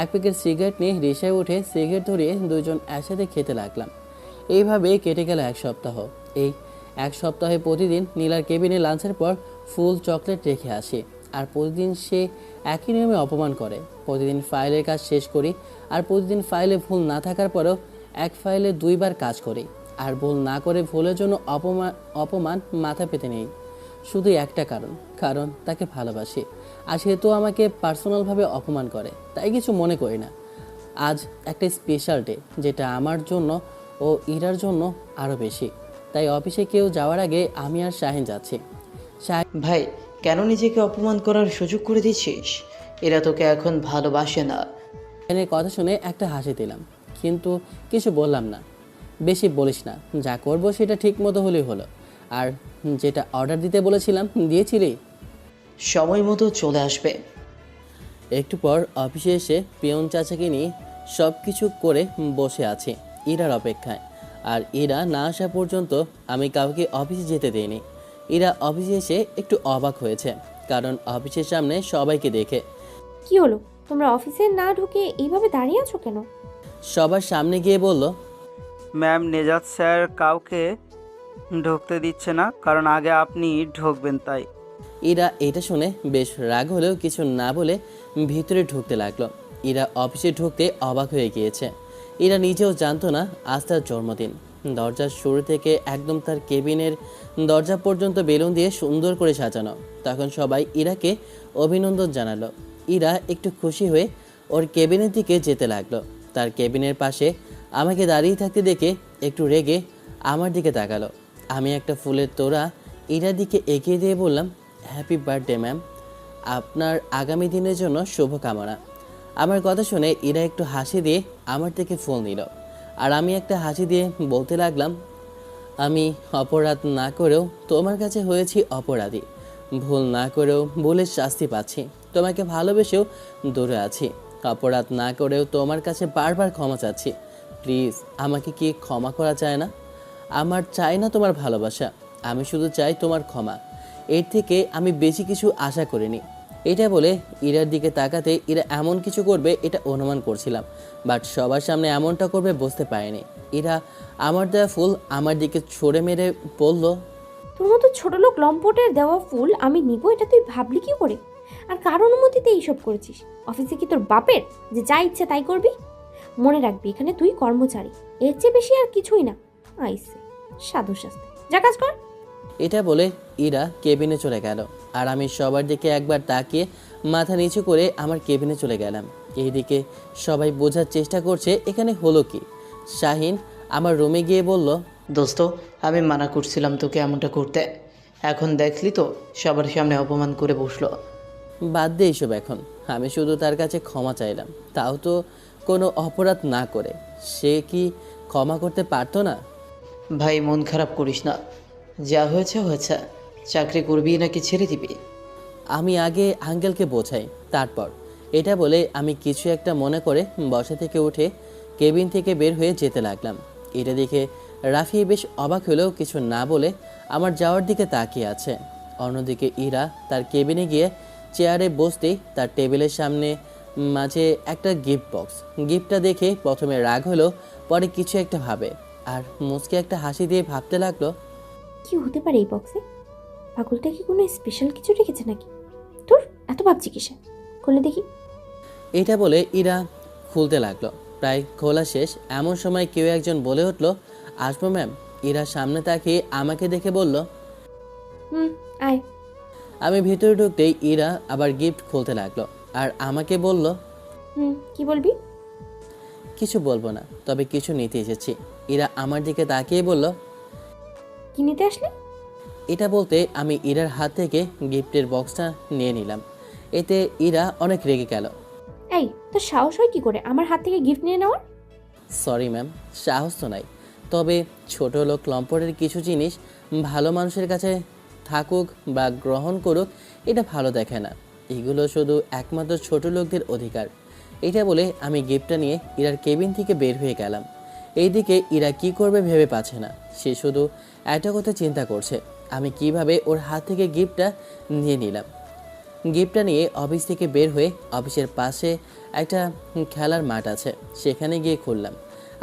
1 প্যাকেট সিগারেট নিয়ে রিক্সায় উঠে সিগারেট ধরিয়ে দুজন একসাথে খেতে লাগলাম। এইভাবে কেটে গেল 1 সপ্তাহ। এই 1 সপ্তাহে প্রতিদিন নীলার কেবিনে লাঞ্চের পর ফুল চকলেট রেখে আসি, আর প্রতিদিন সে একই নিয়মে অপমান করে। প্রতিদিন ফাইলের কাজ শেষ করি, আর প্রতিদিন ফাইলে ভুল না থাকার পরেও এক ফাইলে 2বার কাজ করি, আর ভুল না করে ভুলের জন্য অপমান মাথা পেতে নেই। শুধু একটা কারণ তাকে ভালোবাসি, আর সে তো আমাকে পার্সোনালভাবে অপমান করে, তাই কিছু মনে করি না। আজ একটা স্পেশাল ডে, যেটা আমার জন্য ও ইরার জন্য আরও বেশি। তাই অফিসে কেউ যাওয়ার আগে আমি আর শাহিন যাচ্ছি। ভাই, কেন নিজেকে অপমান করার সুযোগ করে দিচ্ছিস? এরা তোকে এখন ভালোবাসে না। শাহিনের কথা শুনে একটা হাসি দিলাম, কিন্তু কিছু বললাম না। বেশি বলিস না, যা করব সেটা ঠিক মতো হলেই হলো। আর যেটা অর্ডার দিতে বলেছিলাম দিয়েছিলি? সময় মতো চলে আসবে। একটু পর অফিসে এসে পিয়ন চাচাকে নিয়ে সব কিছু করে বসে আছি ইরার অপেক্ষায়। আর ইরা না আসা পর্যন্ত আমি কাউকে অফিসে যেতে দিইনি। ইরা অফিসে এসে একটু অবাক হয়েছে, কারণ অফিসের সামনে সবাইকে দেখে। কি হলো, তোমরা অফিসে না ঢুকে এইভাবে দাঁড়িয়ে আছো কেন? সবার সামনে গিয়ে বলল, ম্যাম নেজাত স্যার কাউকে ঢুকতে দিচ্ছে না, কারণ আগে আপনি ঢুকবেন তাই। ইরা এটা শুনে বেশ রাগ হলেও কিছু না বলে ভিতরে ঢুকতে লাগলো। ইরা অফিসে ঢুকতে অবাক হয়ে গিয়েছে। ইরা নিজেও জানতো না আজ তার জন্মদিন। দরজার শুরু থেকে একদম তার কেবিনের দরজা পর্যন্ত বেলুন দিয়ে সুন্দর করে সাজানো। তখন সবাই ইরাকে অভিনন্দন জানালো। ইরা একটু খুশি হয়ে ওর কেবিনের দিকে যেতে লাগলো। তার কেবিনের পাশে আমাকে দাঁড়িয়ে থাকতে দেখে একটু রেগে আমার দিকে তাকালো। আমি একটা ফুলের তোড়া ইরার দিকে এগিয়ে দিয়ে বললাম, হ্যাপি বার্থডে ম্যাম, আপনার আগামী দিনের জন্য শুভকামনা। আমার কথা শুনে ইরা একটু হাসি দিয়ে আমার থেকে ফুল নিল, আর আমি একটা হাসি দিয়ে বলতে লাগলাম, আমি অপরাধ না করেও তোমার কাছে হয়েছি অপরাধী, ভুল না করেও ভুলের শাস্তি পাচ্ছি, তোমাকে ভালোবেসেও দূরে আছি, অপরাধ না করেও তোমার কাছে বারবার ক্ষমা চাচ্ছি। প্লিজ আমাকে কি ক্ষমা করা যায় না? আমার চাই না তোমার ভালোবাসা, আমি শুধু চাই তোমার ক্ষমা। এর থেকে আমি বেশি কিছু আশা করিনি। এটা বলে ইরার দিকে তাকাতে ইরা এমন কিছু করবে এটা অনুমান করছিলাম, বাট সবার সামনে এমনটা করবে বুঝতে পারিনি। ইরা আমার দেওয়া ফুল আমার দিকে ছুঁড়ে মেরে বলল, তোর মতো ছোট লোক লম্পটের দেওয়া ফুল আমি নিব এটা তুই ভাবলি কি করে? আর কার অনুমতিতে এইসব করেছিস? অফিসে কি তোর বাপের যে যা ইচ্ছে তাই করবি? মনে রাখবি এখানে তুই কর্মচারী, এর চেয়ে বেশি আর কিছুই না। আইসে সাধু শাস্তি, যা কাজ কর। এটা বলে ইরা কেবিনে চলে গেল, আর আমি সবার দিকে একবার তাকিয়ে মাথা নিচু করে আমার কেবিনে চলে গেলাম। এইদিকে সবাই বোঝার চেষ্টা করছে এখানে হলো কি। শাহিন আমার রুমে গিয়ে বলল, দোস্ত, আমি মানা করছিলাম তোকে এমনটা করতে, এখন দেখলি তো সবার সামনে অপমান করে বসলো। বাদ দে এইসব এখন, আমি শুধু তার কাছে ক্ষমা চাইলাম, তাও তো কোনো অপরাধ না করে। সে কি ক্ষমা করতে পারতো না? ভাই মন খারাপ করিস না, যা হয়েছে হয়েছে, চাকরি করবি নাকি ছেড়ে দিবি? আমি আগে আঙ্কেলকে বোঝাই তারপর। এটা বলে আমি কিছু একটা মনে করে বসা থেকে উঠে কেবিন থেকে বের হয়ে যেতে লাগলাম। এটা দেখে রাফি বেশ অবাক হলেও কিছু না বলে আমার যাওয়ার দিকে তাকিয়ে আছে। অন্যদিকে ইরা তার কেবিনে গিয়ে চেয়ারে বসতেই তার টেবিলের সামনে মাঝে একটা গিফট বক্স। গিফটটা দেখে প্রথমে রাগ হলো, পরে কিছু একটা ভাবে আর মুচকে একটা হাসি দিয়ে ভাবতে লাগলো, কি হতে পারে এই বক্সে? পাগলটা কি কোনো স্পেশাল কিছু রেখেছে নাকি? তোর এত ভাবছি কিসে? খুলে দেখি। এটা বলে ইরা খুলতে লাগলো। প্রায় খোলা শেষ এমন সময় কেউ একজন বলে উঠলো, আসবো ম্যাম? ইরা সামনে তাকিয়ে আমাকে দেখে বলল, আয়। আমি ভিতরে ঢুকতেই ইরা আবার গিফট খুলতে লাগলো আর আমাকে বলল, কি বলবি? কিছু বলবো না, তবে কিছু নিতে এসেছি। ইরা আমার দিকে তাকিয়ে বলল, কি নিতে আসলে? এটা বলতে আমি ইরার হাত থেকে গিফটের বক্সটা নিয়ে নিলাম। এতে ইরা অনেক রেগে গেল। এই তোর সাহস হয় কি করে আমার হাত থেকে গিফট নিয়ে নেওয়ার? সরি ম্যাম, সাহস তো নাই, তবে ছোট লোক লম্পটের কিছু জিনিস ভালো মানুষের কাছে থাকুক বা গ্রহণ করুক এটা ভালো দেখে না, এগুলো শুধু একমাত্র ছোট লোকদের অধিকার। এটা বলে আমি গিফটটা নিয়ে ইরার কেবিন থেকে বের হয়ে গেলাম। এইদিকে ইরা কি করবে ভেবে পাচ্ছে না, সে শুধু একটা কথা চিন্তা করছে, আমি কিভাবে ওর হাত থেকে গিফটটা নিয়ে নিলাম। গিফটটা নিয়ে অফিস থেকে বের হয়ে অফিসের পাশে একটা খেলার মাঠ আছে, সেখানে গিয়ে খুললাম।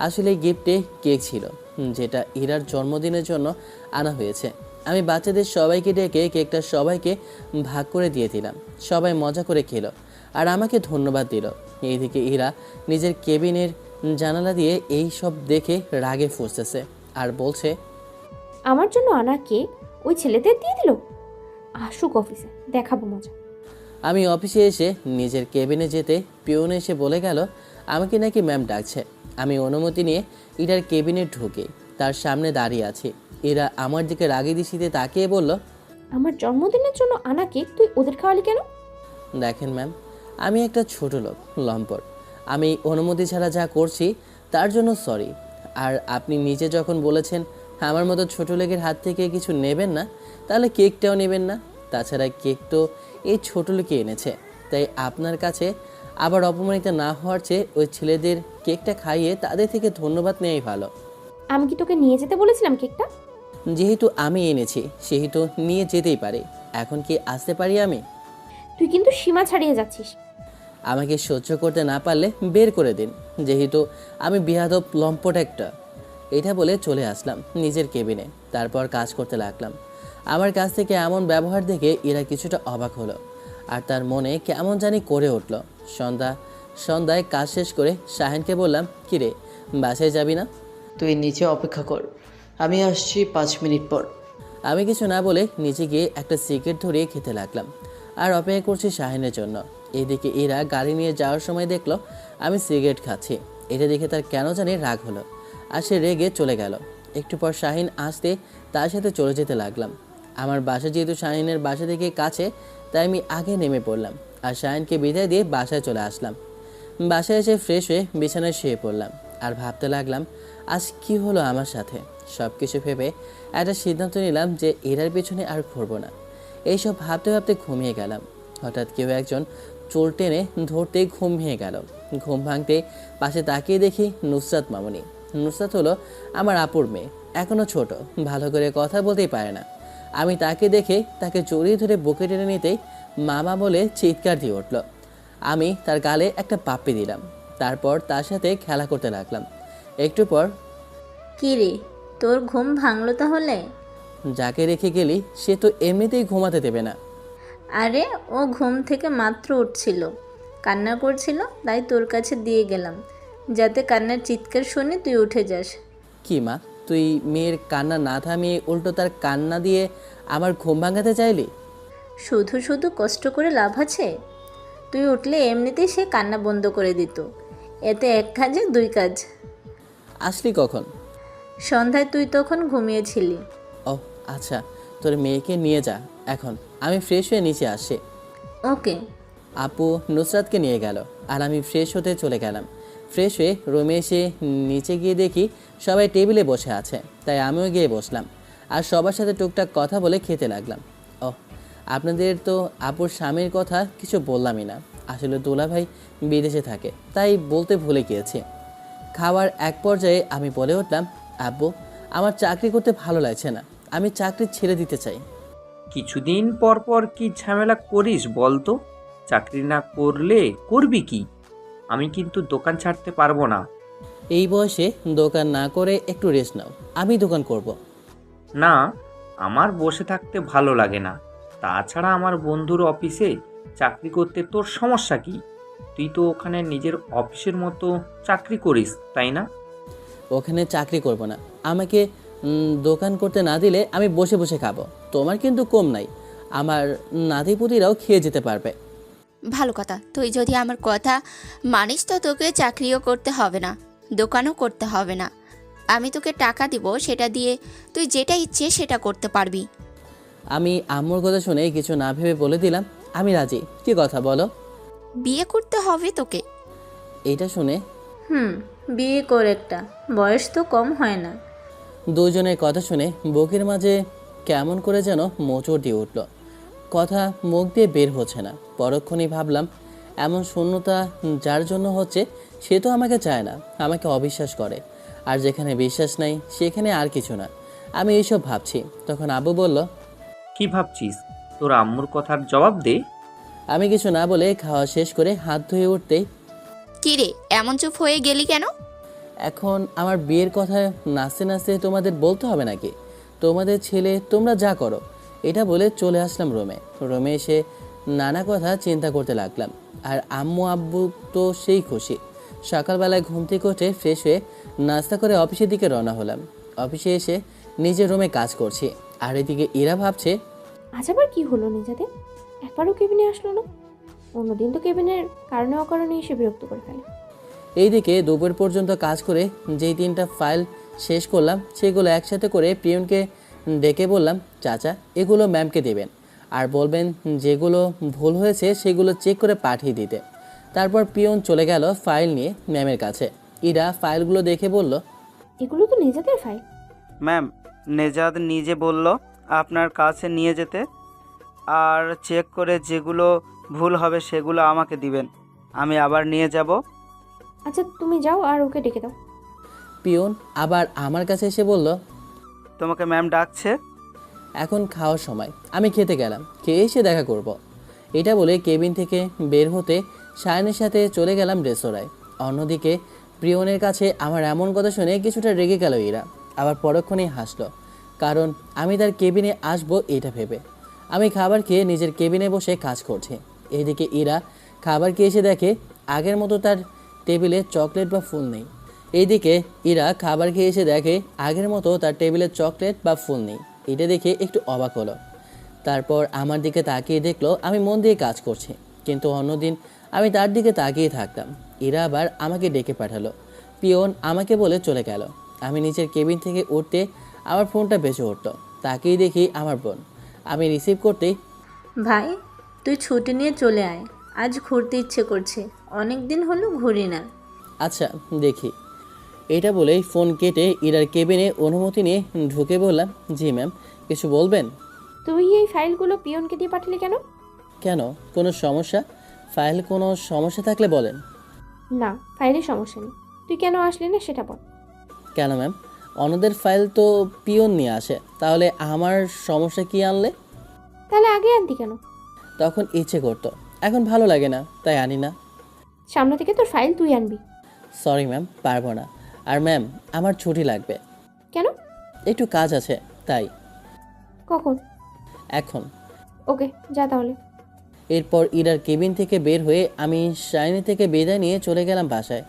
আসলে গিফটে কেক ছিল, যেটা ইরার জন্মদিনের জন্য আনা হয়েছে। আমি বাচ্চাদের সবাইকে ডেকে কেকটা সবাইকে ভাগ করে দিয়ে দিলাম। সবাই মজা করে খেলো আর আমাকে ধন্যবাদ দিল। এইদিকে ইরা নিজের কেবিনের জানালা দিয়ে এই সব দেখে রাগে ফুঁসতেছে আর বলছে, আমার জন্য আনা কেক ওই ছেলেদের দিয়ে দিল? আসুক অফিসে, দেখাবো মজা। আমি অফিসে এসে নিজের কেবিনে যেতে পিয়ন এসে বলে গেল আমাকে নাকি ম্যাম ডাকছে। আমি অনুমতি নিয়ে ইরার কেবিনে ঢুকে তার সামনে দাঁড়িয়ে আছি। এরা আমার দিকে রাগে দৃষ্টিতে তাকিয়ে বলল, আমার জন্মদিনের জন্য আনা কেক তুই ওদের খাওয়ালি কেন? দেখেন ম্যাম, আমি একটা ছোট লোক লম্পট, আমি অনুমতি ছাড়া যা করছি তার জন্য সরি। আর আপনি নিজে যখন বলেছেন আমার মতো ছোট লোকের হাত থেকে কিছু নেবেন না, তাহলে কেকটাও নেবেন না। তাছাড়া কেক তো এই ছোট লোকই এনেছে, তাই আপনার কাছে আবার অপমানিত না হওয়ার চেয়ে ওই ছেলেদের কেকটা খাইয়ে তাদের থেকে ধন্যবাদ নেওয়াই ভালো। আমি কি তোকে নিয়ে যেতে বলেছিলাম কেকটা? যেহেতু আমি এনেছি সেহেতু নিয়ে যেতেই পারে, এখন কি আসতে পারি আমি? তুই কিন্তু সীমা ছাড়িয়ে যাচ্ছিস। আমাকে সহ্য করতে না পারলে বের করে দিন, যেহেতু আমি বেয়াদব লম্পট একটা। এটা বলে চলে আসলাম নিজের কেবিনে, তারপর কাজ করতে লাগলাম। আমার কাছ থেকে এমন ব্যবহার দেখে এরা কিছুটা অবাক হলো আর তার মনে কেমন জানি করে উঠল। সন্ধ্যায় কাজ শেষ করে শাহিনকে বললাম, কিরে বাসায় যাবি না? তুই নিচে অপেক্ষা কর, আমি আসছি 5 মিনিট পর। আমি কিছু না বলে নিচে গিয়ে একটা সিগারেট ধরিয়ে খেতে লাগলাম আর অপেক্ষা করছি শাহিনের জন্য। এদিকে ইরা গাড়ি নিয়ে যাওয়ার সময় দেখলো আমি সিগারেট খাচ্ছি। এটা দেখে তার কেন জানি রাগ হলো, আর সে রেগে চলে গেল। একটু পর শাহিন আসতে তার সাথে চলে যেতে লাগলাম। আমার বাসা যেহেতু শাহিনের বাসা থেকে কাছে, তাই আমি আগে নেমে পড়লাম আর শাহিনকে বিদায় দিয়ে বাসায় চলে আসলাম। বাসায় এসে ফ্রেশ হয়ে বিছানায় শুয়ে পড়লাম আর ভাবতে লাগলাম আজ কি হলো আমার সাথে। সব কিছু ভেবে একটা সিদ্ধান্ত নিলাম যে এরার পেছনে আর ঘুরবো না। এইসব ভাবতে ভাবতে ঘুমিয়ে গেলাম। হঠাৎ কেউ একজন চোর টেনে ধরতেই ঘুম ভেঙে গেল। ঘুম ভাঙতে পাশে তাকিয়ে দেখি নুসরাত মামুনি। নুসরাত হলো আমার আপুর মেয়ে, এখনও ছোট, ভালো করে কথা বলতেই পারে না। আমি তাকে দেখে তাকে জড়িয়ে ধরে বুকে টেনে নিতেই মামা বলে চিৎকার দিয়ে উঠল। আমি তার গালে একটা পাপ্পি দিলাম, তারপর তার সাথে খেলা করতে লাগলাম। একটু পর, কী রে, তোর ঘুম ভাঙলো তাহলে? যাকে রেখে গেলি সে তো এমনিতেই ঘুমাতে দেবে না। আরে ও ঘুম থেকে মাত্র উঠছিল, কান্না করছিল, তাই তোর কাছে দিয়ে গেলাম যাতে কান্নার চিৎকার শুনে তুই উঠে যাস। কি মা, তুই মেয়ের কান্না না থামিয়ে উল্টো তার কান্না দিয়ে আমার ঘুম ভাঙাতে চাইলি? শুধু শুধু কষ্ট করে লাভ আছে? তুই উঠলে এমনিতেই সে কান্না বন্ধ করে দিত। এতে এক কাজে দুই কাজ। আসলি কখন? সন্ধ্যায় তুই তখন ঘুমিয়েছিলি। ও আচ্ছা, তোর মেয়েকে নিয়ে যা এখন, আমি ফ্রেশ হয়ে নিচে আসছি। ওকে। আপু নুসরাতকে নিয়ে গেল আর আমি ফ্রেশ হতে চলে গেলাম। ফ্রেশ হয়ে রুমে এসে নিচে গিয়ে দেখি সবাই টেবিলে বসে আছে, তাই আমিও গিয়ে বসলাম আর সবার সাথে টুকটাক কথা বলে খেতে লাগলাম। ও, আপনাদের তো আপুর স্বামীর কথা কিছু বললামই না। আসলে দুলাভাই বিদেশে থাকে, তাই বলতে ভুলে গিয়েছি। খাওয়ার এক পর্যায়ে আমি বলে উঠলাম, আব্বু আমার চাকরি করতে ভালো লাগছে না, আমি চাকরি ছেড়ে দিতে চাই। কিছুদিন পর পর কি ঝামেলা করিস বলতো? চাকরি না করলে করবি কি? আমি কিন্তু দোকান ছাড়তে পারবো না। এই বয়সে দোকান না করে একটু রেস্ট নাও, আমি দোকান করব। না, আমার বসে থাকতে ভালো লাগে না। তাছাড়া আমার বন্ধুর অফিসে চাকরি করতে তোর সমস্যা কি? তুই তো ওখানে নিজের অফিসের মতো চাকরি করিস, তাই না? ওখানে চাকরি করব না, আমাকে দোকান করতে না দিলে আমি বসে বসে খাবো। তোমার কিন্তু কম নাই, আমার নাতিপুতিরাও খেয়ে যেতে পারবে। ভালো কথা, তুই যদি আমার কথা মানিস তো তোকে চাকরিও করতে হবে না, দোকানও করতে হবে না। আমি তোকে টাকা দিব, সেটা দিয়ে তুই যেটা ইচ্ছে সেটা করতে পারবি। আমি আম্মুর কথা শুনে কিছু না ভেবে বলে দিলাম, আমি রাজি। কি কথা বলো? বিয়ে করতে হবে তোকে। এইটা শুনে বিয়ে কর একটা, বয়স তো কম হয় না। দুজনের কথা শুনে বুকের মাঝে কেমন করে যেন মোচড় দিয়ে উঠল। কথা মুখ দিয়ে বের হচ্ছে না। পরক্ষণেই ভাবলাম, এমন শূন্যতা যার জন্য হচ্ছে সে তো আমাকে চায় না, আমাকে অবিশ্বাস করে। আর যেখানে বিশ্বাস নাই সেখানে আর কিছু না। আমি এইসব ভাবছি, তখন আব্বু বলল, কি ভাবছিস? তোর আম্মুর কথার জবাব দে। আমি কিছু না বলে খাওয়া শেষ করে হাত ধুয়ে উঠতেই, কি রে, এমন চুপ হয়ে গেলি কেন? এখন আমার বিয়ের কথা নাচতে নাচতে তোমাদের বলতে হবে নাকি? তোমাদের ছেলে, তোমরা যা করো। এটা বলে চলে আসলাম রুমে। রুমে এসে নানা কথা চিন্তা করতে লাগলাম। আর আম্মু আব্বু তো সেই খুশি। সকালবেলায় ঘুম থেকে উঠে ফ্রেশ হয়ে নাস্তা করে অফিসের দিকে রওনা হলাম। অফিসে এসে নিজের রুমে কাজ করছি, আর এদিকে এরা ভাবছে আজ আবার কি হলো নিজেদের? একবারও কেবিনে আসলো না। অন্যদিন তো কেবিনের কারণে অকারণে এসে বিরক্ত করে ফেলে। এইদিকে দুপুর পর্যন্ত কাজ করে যেই 3টা ফাইল শেষ করলাম, সেগুলো একসাথে করে পিয়নকে ডেকে বললাম, চাচা এগুলো ম্যামকে দেবেন আর বলবেন যেগুলো ভুল হয়েছে সেগুলো চেক করে পাঠিয়ে দিতে। তারপর পিয়ন চলে গেল ফাইল নিয়ে ম্যামের কাছে। ইরা ফাইলগুলো দেখে বলল, এগুলো তো নিজেদের ফাইল। ম্যাম, নেজাদ নিজে বলল আপনার কাছে নিয়ে যেতে, আর চেক করে যেগুলো ভুল হবে সেগুলো আমাকে দিবেন, আমি আবার নিয়ে যাব। আচ্ছা তুমি যাও আর ওকে ডেকে দাও। পিয়ন আবার আমার কাছে এসে বলল, তোমাকে ম্যাম ডাকছে। এখন খাওয়ার সময়, আমি খেতে গেলাম, খেয়ে এসে দেখা করব। এটা বলে কেবিন থেকে বের হতে সায়নের সাথে চলে গেলাম রেস্তোরাঁয়। অন্যদিকে প্রিয়নের কাছে আমার এমন কথা শুনে কিছুটা রেগে গেল ইরা, আবার পরক্ষণেই হাসলো, কারণ আমি তার কেবিনে আসবো এটা ভেবে। আমি খাবার খেয়ে নিজের কেবিনে বসে কাজ করছি। এদিকে ইরা খাবার খেয়ে এসে দেখে আগের মতো তার টেবিলে চকলেট বা ফুল নেই। এইদিকে ইরা খাবার খেয়ে এসে দেখে আগের মতো তার টেবিলে চকলেট বা ফুল নেই। এটা দেখে একটু অবাক হলো। তারপর আমার দিকে তাকিয়ে দেখলো আমি মন দিয়ে কাজ করছি। কিন্তু অন্যদিন আমি তার দিকে তাকিয়ে থাকতাম। ইরা আবার আমাকে ডেকে পাঠালো। পিয়ন আমাকে বলে চলে গেল। আমি নিচের কেবিন থেকে উঠতে আমার ফোনটা বেজে উঠল। তাকিয়ে দেখি আমার বোন। আমি রিসিভ করতেই, ভাই, তুই ছুটি নিয়ে চলে আয়, আজ ঘুরতে ইচ্ছে করছে, অনেক দিন হলো ঘুরি না। আচ্ছা দেখি। এটা বলেই ফোন কেটে ইরার কেবিনে অনুমতি নিয়ে ঢুকে বললাম, জি ম্যাম, কিছু বলবেন? তুই এই ফাইলগুলো পিয়নকে দিয়ে পাঠালি কেন? কেন, কোনো সমস্যা? ফাইল কোনো সমস্যা থাকলে বলেন। না, ফাইলের সমস্যা নেই, তুই কেন আসলি না সেটা বল। কেন ম্যাম, অন্যদের ফাইল তো পিয়ন নিয়ে আসে, তাহলে আমার সমস্যা কি আনলে? তাহলে আগে আনতি কেন? তখন ইচ্ছে করতো, এখন ভালো লাগে না, তাই আনি না। সামনে থেকে তোর ফাইল তুই আনবি। সরি ম্যাম, পারবো না। আর ম্যাম, আমার ছুটি লাগবে। কেন? একটু কাজ আছে তাই। কখন? এখন। ওকে, যা তাহলে। এরপর ইরার কেবিন থেকে বের হয়ে আমি শাইনি থেকে বিদায় নিয়ে চলে গেলাম বাসায়।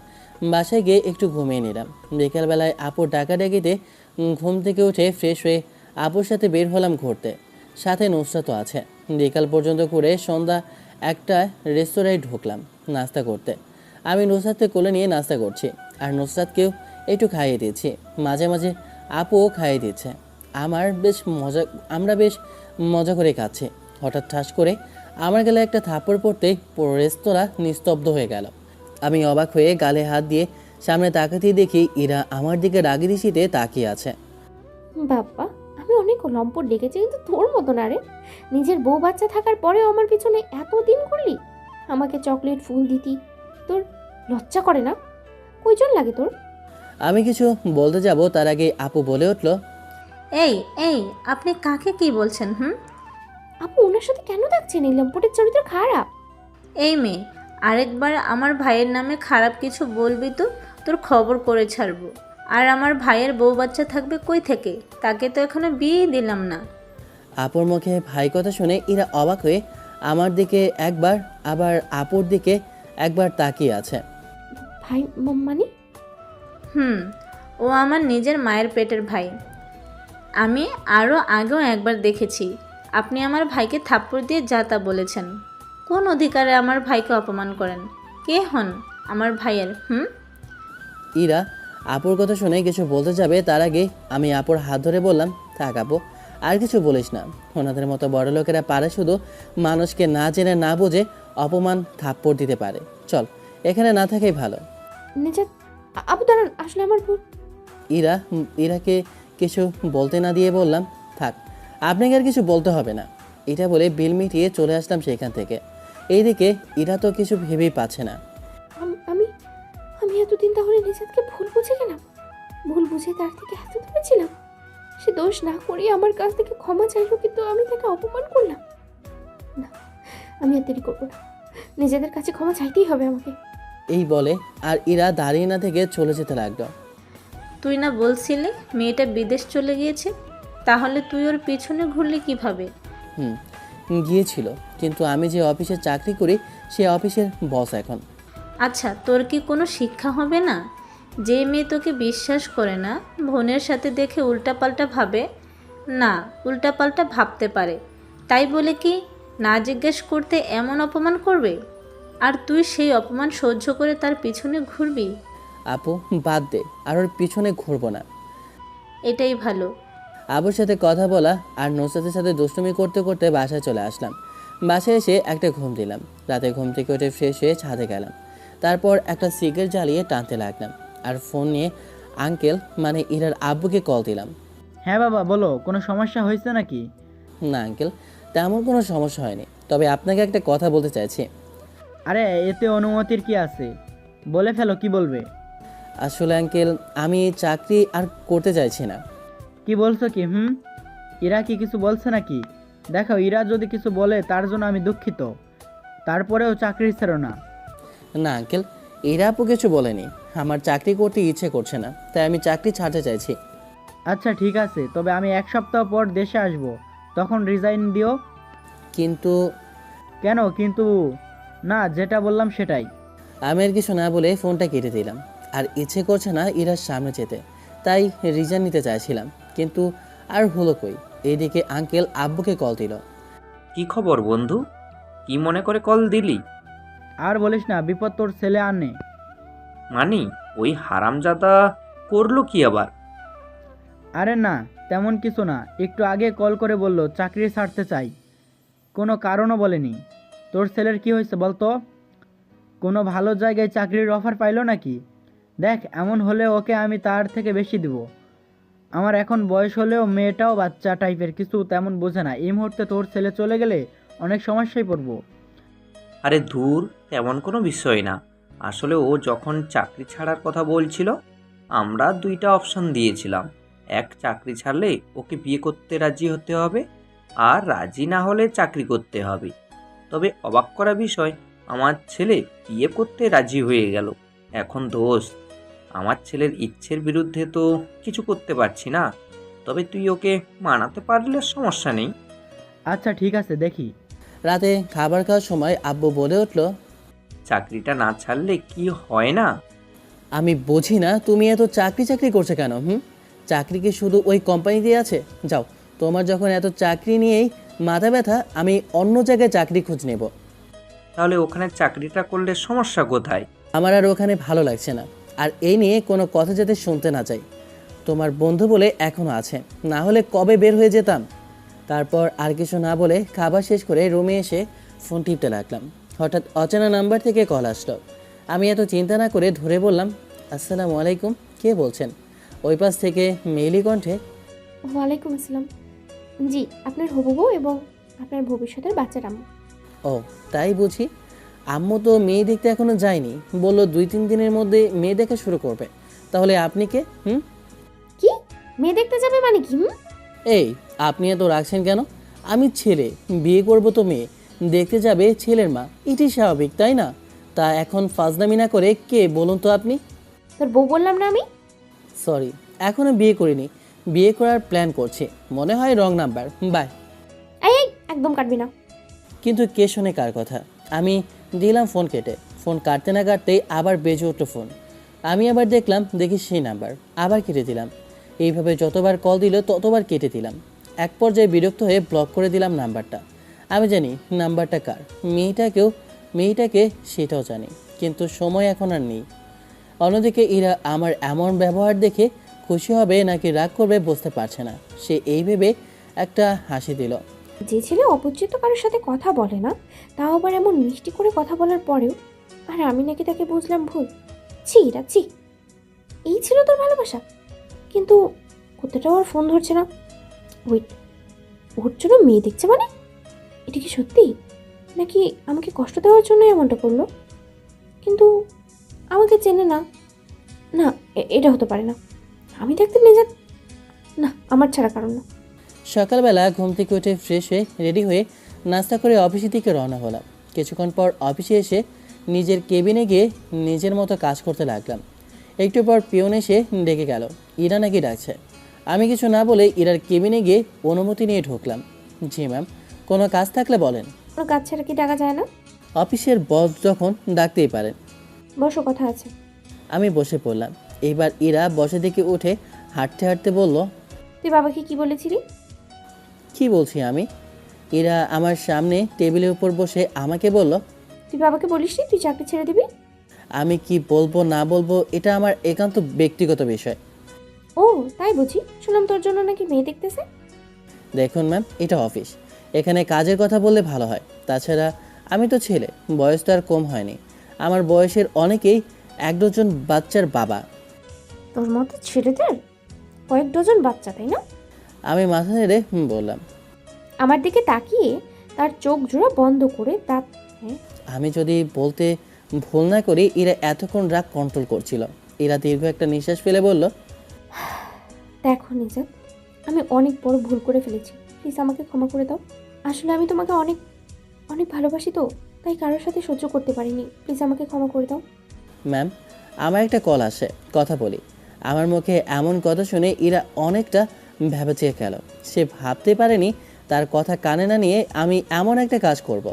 বাসায় গিয়ে একটু ঘুমিয়ে নিলাম। বিকালবেলায় আপুর ডাকাডাকিতে ঘুম থেকে উঠে ফ্রেশ হয়ে আপুর সাথে বের হলাম ঘুরতে। সাথে নুসরাতও আছে। বিকাল পর্যন্ত করে সন্ধ্যা 1টায় রেস্তোরাঁয় ঢুকলাম নাস্তা করতে। আমি নুসরাতকে কোলে নিয়ে নাস্তা করছি, আর নুসরাতকেও একটু খাইয়ে দিচ্ছি। মাঝে মাঝে আপুও খাইয়ে দিচ্ছে। আমরা বেশ মজা করে খাচ্ছি। হঠাৎ ঠাস করে আমার গালে একটা থাপ্পড় পড়তেই পুরো রেস্তোরাঁ নিস্তব্ধ হয়ে গেল। আমি অবাক হয়ে গালে হাত দিয়ে সামনে তাকাতেই দেখি ইরা আমার দিকে রাগি দৃষ্টিতে তাকিয়ে আছে। বাবা, আমি অনেক লম্পট ডেকেছি, কিন্তু তোর মতো না রে। নিজের বউ বাচ্চা থাকার পরেও আমার পিছনে এতদিন করলি। আমাকে চকলেট ফুল দিতি, তোর লজ্জা করে না? কয়জন লাগে তোর? আমি কিছু বলতে যাব তার আগে আপু বলে উঠল, এই এই আপনি কাকে কি বলছেন? আপু ওনার সাথে কেন থাকছেন? এই লম্পটের চরিত্র খারাপ। এই মেয়ে, আরেকবার আমার ভাইয়ের নামে খারাপ কিছু বলবি তো তোর খবর করে ছাড়বো। আর আমার ভাইয়ের বউ বাচ্চা থাকবে কই থেকে? তাকে তো এখনো বিয়েই দিলাম না। আপুর মুখে ভাই কথা শুনে ইরা অবাক হয়ে আমার দিকে একবার, আবার আপুর দিকে একবার তাকিয়ে আছে। ভাই মানে? ও আমার নিজের মায়ের পেটের ভাই। আমি আরও আগেও একবার দেখেছি আপনি আমার ভাইকে থাপ্পড় দিয়ে যা তা বলেছেন। কোন অধিকারে আমার ভাইকে অপমান করেন? কে হন আমার ভাইয়ের? ইরা আপুর কথা শুনে কিছু বলতে যাবে তার আগে আমি আপুর হাত ধরে বললাম, থাক আপু, আর কিছু বলিস না। ওনাদের মতো বড় লোকেরা পারে শুধু মানুষকে না জেনে না বুঝে অপমান থাপ্পড় দিতে পারে। চল, এখানে না থাকাই ভালো। নিজের আপু দাঁড়ান, আসলে আমার ভুল। ইরাকে কিছু বলতে না দিয়ে বললাম, থাক, আপনাকে আর কিছু বলতে হবে না। এটা বলে বিল মিটিয়ে চলে আসলাম সেখান থেকে। এইদিকে ইরা তো কিছু ভেবেই পাচ্ছে না। আমি আমি এতদিন তাহলে নিজেকে ভুল বুঝে গেলাম। ভুল বুঝে তার থেকে এত দূরে ছিলাম। সে দোষ না করিয়ে আমার কাছ থেকে ক্ষমা চাইলো, কিন্তু আমি তাকে অপমান করলাম। না, আমি আর দেরি করবো না। নিজেদের কাছে ক্ষমা চাইতেই হবে আমাকে। এই বলে আর ইরা দাঁড়িয়ে না থেকে চলে যেতে লাগলো। তুই না বলছিলি মেয়েটা বিদেশ চলে গিয়েছে? তাহলে তুই ওর পিছনে ঘুরলি কিভাবে? গিয়েছিল, কিন্তু আমি যে অফিসে চাকরি করি সে অফিসের বস এখন। আচ্ছা, তোর কি কোনো শিক্ষা হবে না? যে মেয়ে তোকে বিশ্বাস করে না, বোনের সাথে দেখে উল্টাপাল্টা ভাবে, না উল্টাপাল্টা ভাবতে পারে, তাই বলে কি না জিজ্ঞেস করতে এমন অপমান করবে? আর তুই সেই অপমান সহ্য করে তার পিছনে ঘুরবি? আপু বাদ দে, আর ওর পিছনে ঘুরবো না। এটাই ভালো। আবুর সাথে কথা বলা আর নুসরাতের সাথে দুষ্টুমি করতে করতে বাসায় চলে আসলাম। বাসায় এসে একটা ঘুম দিলাম। রাতে ঘুম থেকে উঠে ফ্রেশ হয়ে ছাদে গেলাম। তারপর একটা সিগারেট জ্বালিয়ে টানতে লাগলাম আর ফোন নিয়ে আঙ্কেল মানে ইরার আব্বুকে কল দিলাম। হ্যাঁ বাবা বলো, কোনো সমস্যা হয়েছে নাকি? না আঙ্কেল, তেমন কোনো সমস্যা হয়নি, তবে আপনাকে একটা কথা বলতে চাইছি। আরে এতে অনুমতির কি আছে? বলে ফেলো, কি বলবে? আসলে আঙ্কেল, আমি চাকরি আর করতে চাইছি না। কি বলছো কি? ইরা কি কিছু বলছে নাকি? দেখো, ইরা যদি কিছু বলে তার জন্য আমি দুঃখিত, তারপরেও চাকরি ছেড়ো না। না আঙ্কেল, এরা আপু কিছু বলেনি। আমার চাকরি করতে ইচ্ছে করছে না, তাই আমি চাকরি ছাড়তে চাইছি। আচ্ছা ঠিক আছে, তবে আমি 1 সপ্তাহ পর দেশে আসব, তখন রিজাইন দিও। কিন্তু কেন কিন্তু? না, যেটা বললাম সেটাই। আমি আর কিছু না বলে ফোনটা কেটে দিলাম। আর ইচ্ছে করছে না ইরার সামনে যেতে, তাই রিজাইন নিতে চাইছিলাম, কিন্তু আর হলো কই। এইদিকে আঙ্কেল আব্বুকে কল দিল। কি খবর বন্ধু? কি মনে করে কল দিলি? আর বলিস না, বিপদ তোর ছেলে আনে। মানি ওই হারামজাদা করলো কি আবার? আরে না, তেমন কিছু না। একটু আগে কল করে বলল চাকরি ছাড়তে চাই, কোনো কারণও বলেনি। তোর ছেলের কি হয়েছে বলতো? কোনো ভালো জায়গায় চাকরির অফার পাইলো নাকি? দেখ, এমন হলে ওকে আমি তার থেকে বেশি দিব। আমার এখন বয়স হলেও মেয়েটাও বাচ্চা টাইপের, কিছু তেমন বোঝে না। এই মুহূর্তে তোর ছেলে চলে গেলে অনেক সমস্যায় পড়বো। আরে ধুর, তেমন কোনো বিষয় না। আসলে ও যখন চাকরি ছাড়ার কথা বলছিল, আমরা দুইটা অপশন দিয়েছিলাম। এক, চাকরি ছাড়লে ওকে বিয়ে করতে রাজি হতে হবে, আর রাজি না হলে চাকরি করতে হবে। তবে অবাক করা বিষয়, আমার ছেলে বিয়ে করতে রাজি হয়ে গেল। এখন দোস্ত, আমার ছেলের ইচ্ছের বিরুদ্ধে তো কিছু করতে পারছি না। তবে তুই ওকে মানাতে পারলে সমস্যা নেই। আচ্ছা ঠিক আছে, দেখি। রাতে খাবার খাওয়ার সময় আব্বু বলে উঠল, চাকরিটা না ছাড়লে কি হয় না? আমি বুঝি না তুমি এত চাকরি চাকরি করছো কেন? চাকরি কি শুধু ওই কোম্পানিতেই আছে? যাও, তোমার যখন এত চাকরি নিয়েই মাথা ব্যথা, আমি অন্য জায়গায় চাকরি খোঁজ নেব। তাহলে ওখানে চাকরিটা করলে সমস্যা কোথায়? আমার আর ওখানে ভালো লাগছে না, আর এই নিয়ে কোনো কথা যাতে শুনতে না চাই। তোমার বন্ধু বলে এখনও আছে, না হলে কবে বের হয়ে যেতাম। তারপর আর কিছু না বলে খাবার শেষ করে রুমে এসে ফোন টিপতে লাগলাম। হঠাৎ অচেনা নাম্বার থেকে কল আসলো। আমি এত চিন্তা না করে ধরে বললাম, আসসালামু আলাইকুম, কে বলছেন? ওই পাশ থেকে মেইলি কণ্ঠে, ওয়ালাইকুম আসসালাম। জি, আপনার হবু বউ এবং আপনার ভবিষ্যতের বাচ্চার আম্মু। ও তাই বুঝি। আম্মু তো মেয়ে দেখতে এখনো যায়নি, বললো 2-3 দিনের মধ্যে মেয়ে দেখা শুরু করবে। তাহলে আপনি কে? কি? মেয়ে দেখতে যাবে মানে কি? এই, আপনি এত রাখছেন কেন? আমি ছেলে, বিয়ে করব তো মেয়ে দেখতে যাবে ছেলের মা, এটি স্বাভাবিক তাই না? তা এখন ফাজলামি না করে কে বলুন তো আপনি? তোর বউ বললাম না আমি। সরি, এখনও বিয়ে করিনি, বিয়ে করার প্ল্যান করছি। মনে হয় রং নাম্বার, বাই। এই একদম কাটবি না। কিন্তু কে শোনে কার কথা? আমি দিলাম ফোন কেটে। ফোন কাটতে না কাটতেই আবার বেজে উঠল ফোন। আমি আবার দেখি সেই নাম্বার, আবার কেটে দিলাম। এইভাবে যতবার কল দিল ততবার কেটে দিলাম। এক পর্যায়ে বিরক্ত হয়ে ব্লক করে দিলাম নাম্বারটা। আমি জানি নাম্বারটা কার, মেয়েটাকে সেটাও জানি, কিন্তু সময় এখন আর নেই। অন্যদিকে ইরা আমার এমন ব্যবহার দেখে খুশি হবে নাকি রাগ করবে বুঝতে পারছে না। সে এই ভেবে একটা হাসি দিল। যে ছেলে অপরিচিত কারোর সাথে কথা বলে না, তাও আবার এমন মিষ্টি করে কথা বলার পরেও, আর আমি নাকি তাকে বুঝলাম ভুল। ছি রা ছি, এই ছিল তোর ভালোবাসা? কিন্তু কতটাও আর ফোন ধরছে না। ওয়েট, ওর জন্য মেয়ে দেখছে মানে? এটা কি সত্যি, নাকি আমাকে কষ্ট দেওয়ার জন্য এমনটা করলো? কিন্তু আমাকে চেনে না। না, এটা হতে পারে না। আমি দেখতে নেজাত না, আমার ছাড়া কারণ না। সকালবেলা ঘুম থেকে উঠে ফ্রেশ হয়ে রেডি হয়ে নাস্তা করে অফিসের দিকে রওনা হলাম। কিছুক্ষণ পর অফিসে এসে নিজের কেবিনে গিয়ে নিজের মতো কাজ করতে লাগলাম। একটু পর পিয়ন এসে ডেকে গেল, ইরা নাকি ডাকছে। আমি কিছু না বলে ইরার কেবিনে গিয়ে অনুমতি নিয়ে ঢুকলাম। জি ম্যাম, কোনো কাজ থাকলে বলেন। কোনো কাজ ছাড়া কি ডাকা যায় না? অফিসের বস যখন ডাকতেই পারেন। বসো, কথা আছে। আমি বসে পড়লাম। এবার ইরা বসে থেকে উঠে হাঁটতে হাঁটতে বলল, তুই বাবাকে কি বলেছিলি? কি বলছি আমি? ইরা আমার সামনে টেবিলের উপর বসে আমাকে বলল, তুই বাবাকে বলিসনি তুই চাকরি ছেড়ে দিবি? আমি কি বলবো না বলবো এটা আমার একান্ত ব্যক্তিগত বিষয়। ও তাই বুঝি, শুনলাম তোর জন্য নাকি মেয়ে দেখতেছে। দেখুন ম্যাম, এটা অফিস, এখানে কাজের কথা বললে ভালো হয়। তাছাড়া আমি তো ছেলে, বয়স তো আর কম হয়নি। আমার বয়সের অনেকেই 1 ডজন বাচ্চার বাবা। তোর মতো ছেলেদের কয়েক ডজন বাচ্চা, তাই না? আমি মাথা নেড়ে বললাম। আমার দিকে তাকিয়ে তার চোখ জোড়া বন্ধ করে দাঁত, হ্যাঁ। আমি যদি বলতে ভুল না করি, এরা এতক্ষণ রাগ কন্ট্রোল করছিল। এরা দীর্ঘ একটা নিঃশ্বাস ফেলে বলল, দেখো নিজাত, আমি অনেক বড় ভুল করে ফেলেছি, প্লিজ আমাকে ক্ষমা করে দাও। আসলে আমি তোমাকে অনেক অনেক ভালোবাসি, তো তাই কারোর সাথে সহ্য করতে পারিনি। প্লিজ আমাকে ক্ষমা করে দাও। ম্যাম, আমার একটা কল আসে, কথা বলি। আমার মুখে এমন কথা শুনে ইরা অনেকটা ভেবেচেয়ে গেল। সে ভাবতে পারেনি তার কথা কানে না নিয়ে আমি এমন একটা কাজ করব।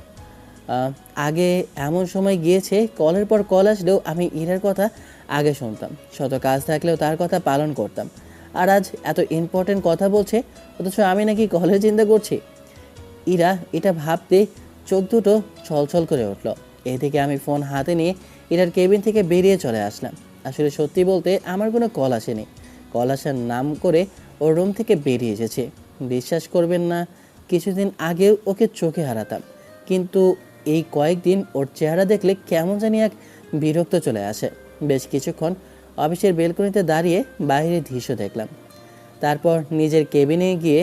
আগে এমন সময় গিয়েছে, কলের পর কল আসলেও আমি ইরার কথা আগে শুনতাম, শত কাজ থাকলেও তার কথা পালন করতাম। আর আজ এত ইম্পর্টেন্ট কথা বলছে, অথচ আমি নাকি কলের চিন্তা করছি। ইরা এটা ভাবতে চোখ দুটো ছলছল করে উঠল। এদিকে আমি ফোন হাতে নিয়ে ইরার কেবিন থেকে বেরিয়ে চলে আসলাম। আসলে সত্যি বলতে আমার কোনো কল আসেনি। কল আসার নাম করে ওর রুম থেকে বেরিয়ে এসেছি। বিশ্বাস করবেন না, কিছুদিন আগেও ওকে চোখে হারাতাম, কিন্তু এই কয়েকদিন ওর চেহারা দেখলে কেমন জানি এক বিরক্ত চলে আসে। বেশ কিছুক্ষণ অফিসের বেলকনিতে দাঁড়িয়ে বাইরে দৃশ্য দেখলাম, তারপর নিজের কেবিনে গিয়ে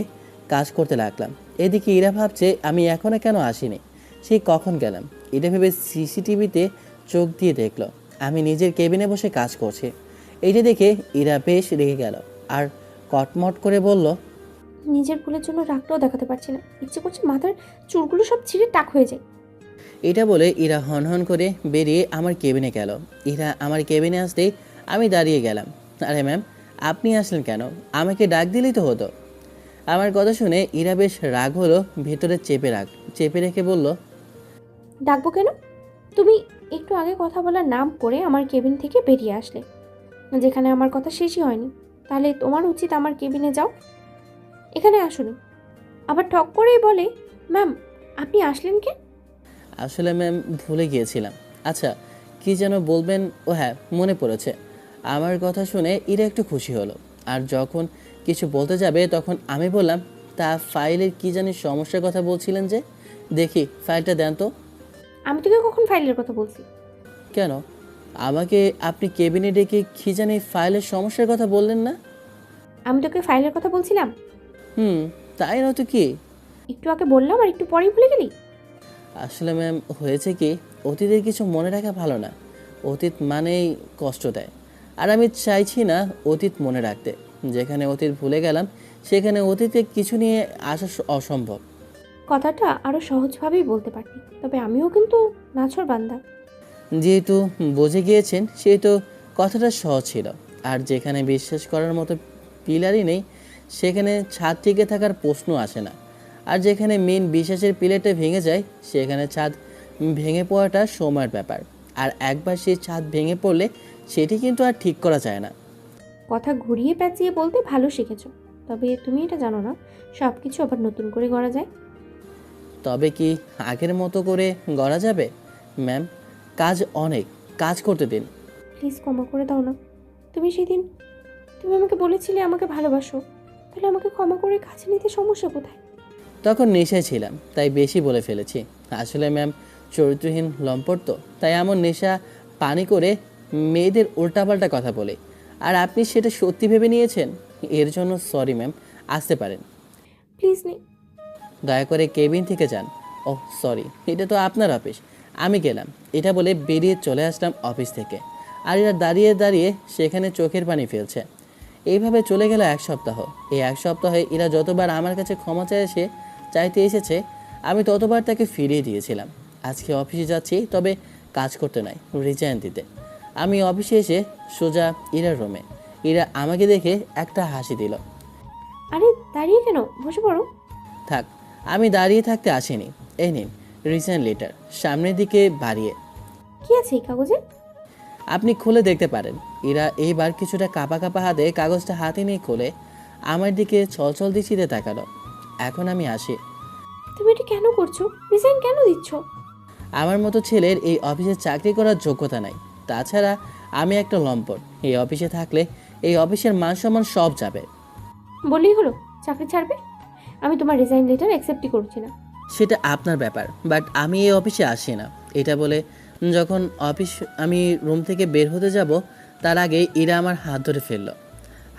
কাজ করতে লাগলাম। এদিকে ইরা ভাবছে আমি এখনও কেন আসিনি, সেই কখন গেলাম। এটা ভেবে সিসিটিভিতে চোখ দিয়ে দেখলো আমি নিজের কেবিনে বসে কাজ করছি। এইটা দেখে ইরা বেশ রেগে গেল আর কটমট করে বলল, নিজের ভুলের জন্য রাগটাও দেখাতে পারছি না, ইচ্ছে করছে মাথার চুলগুলো সব ছিঁড়ে টাক হয়ে যায়। এটা বলে ইরা হনহন করে বেরিয়ে আমার কেবিনে গেল। ইরা আমার কেবিনে আসতেই আমি দাঁড়িয়ে গেলাম। আরে ম্যাম, আপনি আসলেন কেন? আমাকে ডাক দিলেই তো হতো। আমার কথা শুনে ইরা বেশ রাগ হলো, ভেতরে চেপে রেখে বলল, ডাকবো কেন? তুমি একটু আগে কথা বলার নাম করে আমার কেবিন থেকে বেরিয়ে আসলে, যেখানে আমার কথা শেষই হয়নি। তাহলে তোমার উচিত আমার কেবিনে যাও, এখানে আসুনি। আবার ঠক করেই বলে, ম্যাম আপনি আসলেন কে? আসলে ম্যাম ভুলে গিয়েছিলাম। আচ্ছা, কি যেন বলবেন? ও হ্যাঁ, মনে পড়েছে। আমার কথা শুনে ইরা একটু খুশি হলো, আর যখন কিছু বলতে যাবে তখন আমি বললাম, তা ফাইলের কি জানি সমস্যার কথা বলছিলেন যে? দেখি ফাইলটা দেন তো। আমি তোকে কখন ফাইলের কথা বলছি? কেন, আমাকে আপনি কেবিনে ডেকে কি জানি ফাইলের সমস্যার কথা বললেন না? আমি তোকে ফাইলের কথা বলছিলাম? তাই নয়তো কি? একটু আগে বললাম আর একটু পরেই ভুলে গেলি? আসলে ম্যাম হয়েছে কি, অতীতের কিছু মনে রাখা ভালো না। অতীত মানেই কষ্ট দেয়, আর আমি চাইছি না অতীত মনে রাখতে। যেখানে অতীত ভুলে গেলাম সেখানে অতীতে কিছু নিয়ে আসা অসম্ভব। কথাটা আরো সহজভাবেই বলতে পারতি, তবে আমিও কিন্তু নাছর বান্দা। যেহেতু বুঝে গিয়েছেন সেহেতু কথাটা সহজ ছিল। আর যেখানে বিশ্বাস করার মতো পিলারই নেই সেখানে ছাদ টিকে থাকার প্রশ্ন আসে না। আর যেখানে মেন বিশ্বাসের পিলারটা ভেঙে যায় সেখানে ছাদ ভেঙে পড়াটা সময়ের ব্যাপার। আর একবার সেই ছাদ ভেঙে পড়লে সেটি কিন্তু আর ঠিক করা যায় না। কথা ঘুরিয়ে পেঁচিয়ে বলতে ভালো শিখেছ, তবে তুমি এটা জানো না সব কিছু আবার নতুন করে গড়া যায়। তবে কি আগের মতো করে গড়া যাবে? ম্যাম, কাজ অনেক, কাজ করতে দিন। প্লিজ ক্ষমা করে দাও না। তুমি আমাকে বলেছিলে আমাকে ভালোবাসো, তাহলে আমাকে ক্ষমা করে কাছে নিতে সমস্যা কোথায়? তখন নেশায় ছিলাম তাই বেশি বলে ফেলেছি। আসলে ম্যাম চরিত্রহীন লম্পট তো, তাই এমন নেশা পানি করে মেয়েদের উল্টাপাল্টা কথা বলে। আর আপনি সেটা সত্যি ভেবে নিয়েছেন, এর জন্য সরি ম্যাম। আসতে পারেন। প্লিজ নে। দয়া করে কেবিন থেকে যান। ও সরি, এটা তো আপনার অফিস, আমি গেলাম। এটা বলে বেরিয়ে চলে আসলাম অফিস থেকে। আর এরা দাঁড়িয়ে দাঁড়িয়ে সেখানে চোখের পানি ফেলছে। এইভাবে চলে গেল এক সপ্তাহ। এই এক সপ্তাহে এরা যতবার আমার কাছে ক্ষমা চাইতে এসেছে আমি ততবার তাকে ফিরিয়ে দিয়েছিলাম। আজকে অফিসে যাচ্ছি, তবে কাজ করতে নয়, রিজাইন দিতে। আমি অফিসে এসে সোজা ইরার রুমে। ইরা আমাকে দেখে একটা হাসি দিল। আরে দাঁড়িয়ে কেন, বসে পড়ো। থাক, আমি দাঁড়িয়ে থাকতে আসিনি। এই নিন রিজাইন লেটার, সামনের দিকে বাড়িয়ে। কি আছে এই কাগজে? আপনি খুলে দেখতে পারেন। ইরা এইবার কিছুটা কাঁপা কাঁপা হাতে কাগজটা হাতে নিয়ে খুলে আমার দিকে ছলছল দৃষ্টিতে তাকালো। এখন আমি আসি। তুমি এটা কেন করছো? রিজাইন কেন দিচ্ছ? আমার মতো ছেলের এই অফিসে চাকরি করার যোগ্যতা নাই। তাছাড়া আমি একটা লম্পট। এই অফিসে থাকলে এই অফিসের মান সম্মান সব যাবে। বললেই হলো চাকরি ছাড়বে? আমি তোমার রিজাইন লেটার অ্যাকসেপ্টই করছি না। সেটা আপনার ব্যাপার, বাট আমি এই অফিসে আসি না। এটা বলে যখন আমি রুম থেকে বের হতে যাব তার আগে ইরা আমার হাত ধরে ফেললো।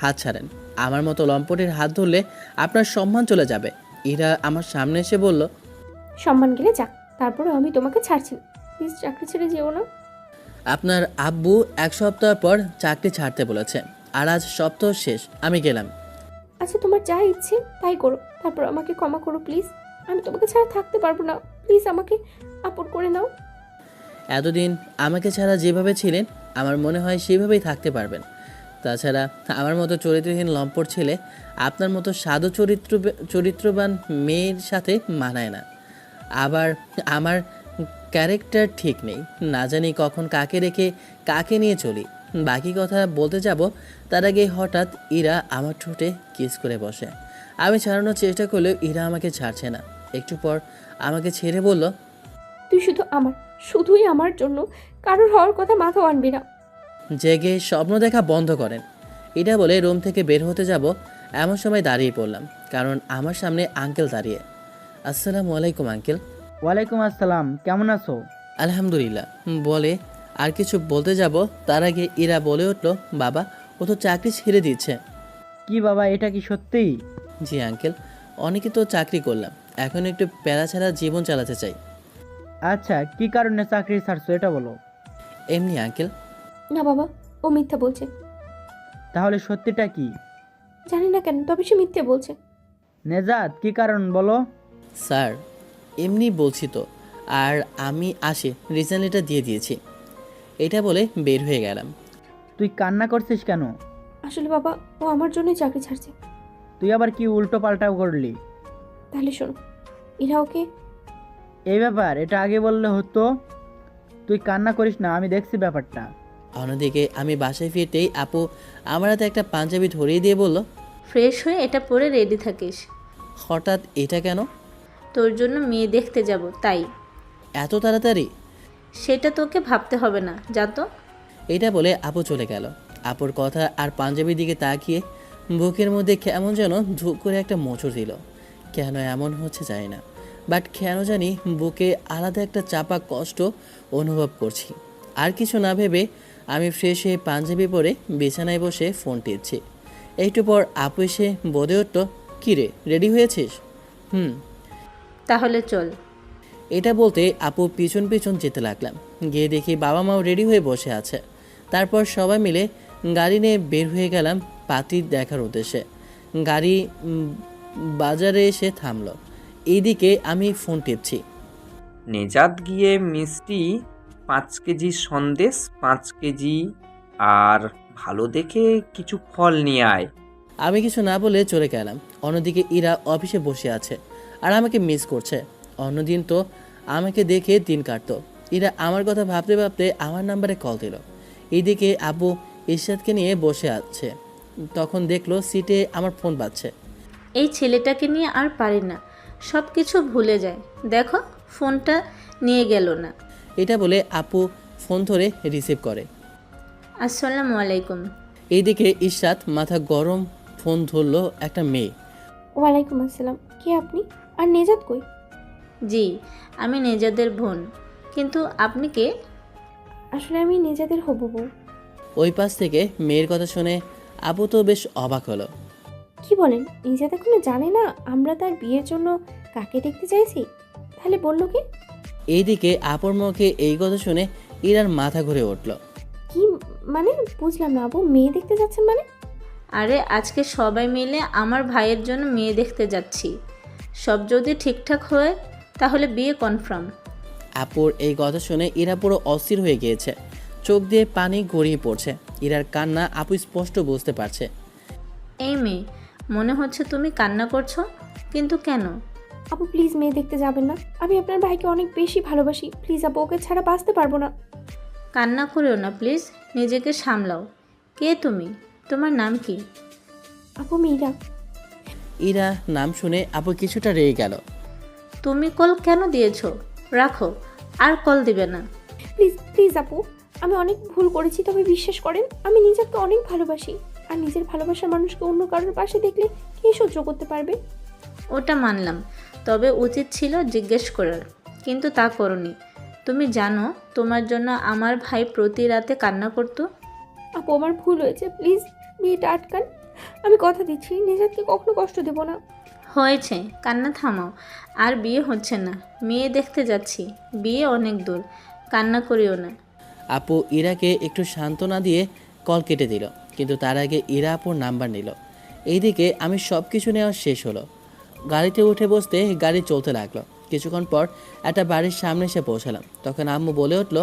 হাত ছাড়েন, আমার মতো লম্পটের হাত ধরলে আপনার সম্মান চলে যাবে। ইরা আমার সামনে এসে বলল, সম্মান গেলে যাক, তারপরেও আমি তোমাকে ছাড়ছি না। প্লিজ চাকরি ছেড়ে যেও না। আপনার আব্বু এক সপ্তাহ পর চাকরি ছাড়তে বলেছে, আর আজ সপ্তাহ শেষ। আমি গেলাম। আচ্ছা তোমার যা ইচ্ছে তাই করো, তারপর আমাকে ক্ষমা করো প্লিজ। আমি তোমাকে ছাড়া থাকতে পারবো না, প্লিজ আমাকে আপন করে নাও। এতদিন আমাকে ছাড়া যেভাবে ছিলেন আমার মনে হয় সেভাবেই থাকতে পারবেন। তাছাড়া আমার মতো চরিত্রহীন লম্পট ছেলে আপনার মতো সাধু চরিত্রবান মেয়ের সাথে মানায় না। আবার আমার ক্যারেক্টার ঠিক নেই, না জানি কখন কাকে রেখে কাকে নিয়ে চলি। বাকি কথা বলতে যাব তার আগে হঠাৎ ইরা আমার ঠোঁটে কিস করে বসে। আমি ছাড়ানোর চেষ্টা করলেও ইরা আমাকে ছাড়ছে না। একটু পর আমাকে ছেড়ে বলল, তুই শুধু আমার, শুধুই আমার জন্য কারোর হওয়ার কথা মাথাও আনবি না। জেগে স্বপ্ন দেখা বন্ধ করেন। এটা বলে রুম থেকে বের হতে যাব, এমন সময় দাঁড়িয়ে পড়লাম, কারণ আমার সামনে আঙ্কেল দাঁড়িয়ে। আসসালামু আলাইকুম আঙ্কেল। ওয়ালাইকুম আসসালাম, কেমন আছো? আলহামদুলিল্লাহ বলে আর কিছু বলতে যাব, তার আগে ইরা বলে উঠল, বাবা ও তো চাকরি ছেড়ে দিচ্ছে। কি বাবা, এটা কি সত্যিই? জি আঙ্কেল, অনেকে তো চাকরি করলাম, এখন একটু প্যারা ছাড়া জীবন চালাতে চাই। আচ্ছা, কি কারণে চাকরি ছাড়ছো এটা বলো। এমনি আঙ্কেল। না বাবা, ও মিথ্যা বলছে। তাহলে সত্যিটা কি? জানি না কেন, তবে সে মিথ্যে বলছে। নেজাত, কি কারণ বলো। স্যার এমনি বলছি তো, আর আমি আসে রিজেন্ট দিয়ে দিয়েছি। এটা বলে বের হয়ে গেলাম। তুই কান্না করছিস কেন? আসলে বাবা, ও আমার জন্যই চাকরি ছাড়ছে। তুই আবার কি উল্টো পাল্টাও করলি? তাহলে শোনো, ইরা ওকে। এই ব্যাপার, এটা আগে বললে হতো। তুই কান্না করিস না, আমি দেখছি ব্যাপারটা। অন্যদিকে আমি বাসায় ফিরতেই আপু আমার হাতে একটা পাঞ্জাবি ধরিয়ে দিয়ে বলল, ফ্রেশ হয়ে এটা পরে রেডি থাকিস। হঠাৎ এটা কেন? তোর জন্য মেয়ে দেখতে যাব তাই। এত তাড়াতাড়ি? সেটা তোকে ভাবতে হবে না, যা তো। এটা বলে আপু চলে গেল। আপুর কথা আর পাঞ্জাবির দিকে তাকিয়ে বুকের মধ্যে কেমন যেন ধুপ করে একটা মোচড় দিল। কেন এমন হচ্ছে জানি না, বাট কেন জানি বুকে আলাদা একটা চাপা কষ্ট অনুভব করছি। আর কিছু না ভেবে আমি ফ্রেশ হয়ে পাঞ্জাবি পরে বিছানায় বসে ফোন টিপছি। একটু পর আপু এসে বলে উঠল, কী রে, রেডি হয়েছিস? তাহলে চল। এটা বলতে আপু পিছন পিছন যেতে লাগলাম। গিয়ে দেখি বাবা মাও রেডি হয়ে বসে আছে। তারপর সবাই মিলে গাড়ি নিয়ে বের হয়ে গেলাম পাত্রীর দেখার উদ্দেশ্যে। গাড়ি বাজারে এসে থামলো। এইদিকে আমি ফোন টিপছি। নেজাত গিয়ে মিষ্টি 5 কেজি সন্দেশ 5 কেজি আর ভালো দেখে কিছু ফল নিয়ে আয়। আমি কিছু না বলে চলে গেলাম। অন্যদিকে ইরা অফিসে বসে আছে আর আমাকে মিস করছে। অন্যদিন তো আমাকে দেখে দিন কাটতো। ইরা আমার কথা ভাবতে ভাবতে আমার নাম্বারে কল দিল। এইদিকে আব্বু ইরশাদকে নিয়ে বসে আছে। তখন দেখলো সিটে আমার ফোন বাজছে। এই ছেলেটাকে নিয়ে আর পারি না, সব কিছু ভুলে যায়। দেখো ফোনটা নিয়ে গেল না। এটা বলে আপু ফোন ধরে রিসিভ করে। আসসালামু আলাইকুম। এইদিকে ইরশাদ মাথা গরম ফোন ধরলো একটা মেয়ে। ওয়ালাইকুম আসসালাম, কে আপনি? আর নেজাত কই? জি, আমি নেজাদের বোন, কিন্তু আপনি কে? আসলে আমি নেজাদের হবু বউ। ওই পাশ থেকে মেয়ের কথা শুনে আপু তো বেশ অবাক হলো। কি বলেন, নেজাত এখনো জানে না আমরা তার বিয়ের জন্য কাকে দেখতে চাইছি? তাহলে বললো কি? এইদিকে আপুর মুখে এই কথা শুনে ইরার মাথা ঘুরে উঠল। কি মানে বুঝলাম না, আবু মেয়ে দেখতে যাচ্ছেন মানে? আরে আজকে সবাই মিলে আমার ভাইয়ের জন্য মেয়ে দেখতে যাচ্ছি। সব যদি ঠিকঠাক হয় তাহলে বিয়ে কনফার্ম। আপুর এই কথা শুনে ইরা পুরো অস্থির হয়ে গিয়েছে। চোখ দিয়ে পানি গড়িয়ে পড়ছে। ইরার কান্না আপু স্পষ্ট বুঝতে পারছে। এই মেয়ে, মনে হচ্ছে তুমি কান্না করছো, কিন্তু কেন? আপু প্লিজ মেয়ে দেখতে যাবেন না, আমি আপনার ভাইকে অনেক বেশি ভালোবাসি। প্লিজ আপু, ওকে ছাড়া বাঁচতে পারবো না। কান্না করিও না প্লিজ, নিজেকে সামলাও। কে তুমি? তোমার নাম কি? আপু মীরা। ইরা নাম শুনে আপু কিছুটা রেগে গেল। তুমি কল কেন দিয়েছো? রাখো, আর কল দিবে না। প্লিজ প্লিজ আপু, আমি অনেক ভুল করেছি, তবে বিশ্বাস করেন আমি নিজেকে অনেক ভালোবাসি। আর নিজের ভালোবাসার মানুষকে অন্য কারোর পাশে দেখলে কে সহ্য করতে পারবে? ওটা মানলাম, তবে উচিত ছিল জিজ্ঞেস করার, কিন্তু তা করনি। তুমি জানো তোমার জন্য আমার ভাই প্রতি রাতে কান্না করতো। আপু আমার ভুল হয়েছে, প্লিজ বিয়েটা আটকান। আমি কথা দিচ্ছি নিজেকে কখনো কষ্ট দেব না। হয়েছে, কান্না থামাও। আর বিয়ে হচ্ছে না, মেয়ে দেখতে যাচ্ছি, বিয়ে অনেক দূর, কান্না করিও না। আপু ইরাকে একটু সান্ত্বনা দিয়ে কল কেটে দিল, কিন্তু তার আগে ইরা আপুর নাম্বার নিল। এইদিকে আমি সব কিছু নেওয়া শেষ হলো। গাড়িতে উঠে বসতে গাড়ি চলতে লাগলো। কিছুক্ষণ পর একটা বাড়ির সামনে এসে পৌঁছালাম। তখন আম্মু বলে উঠলো,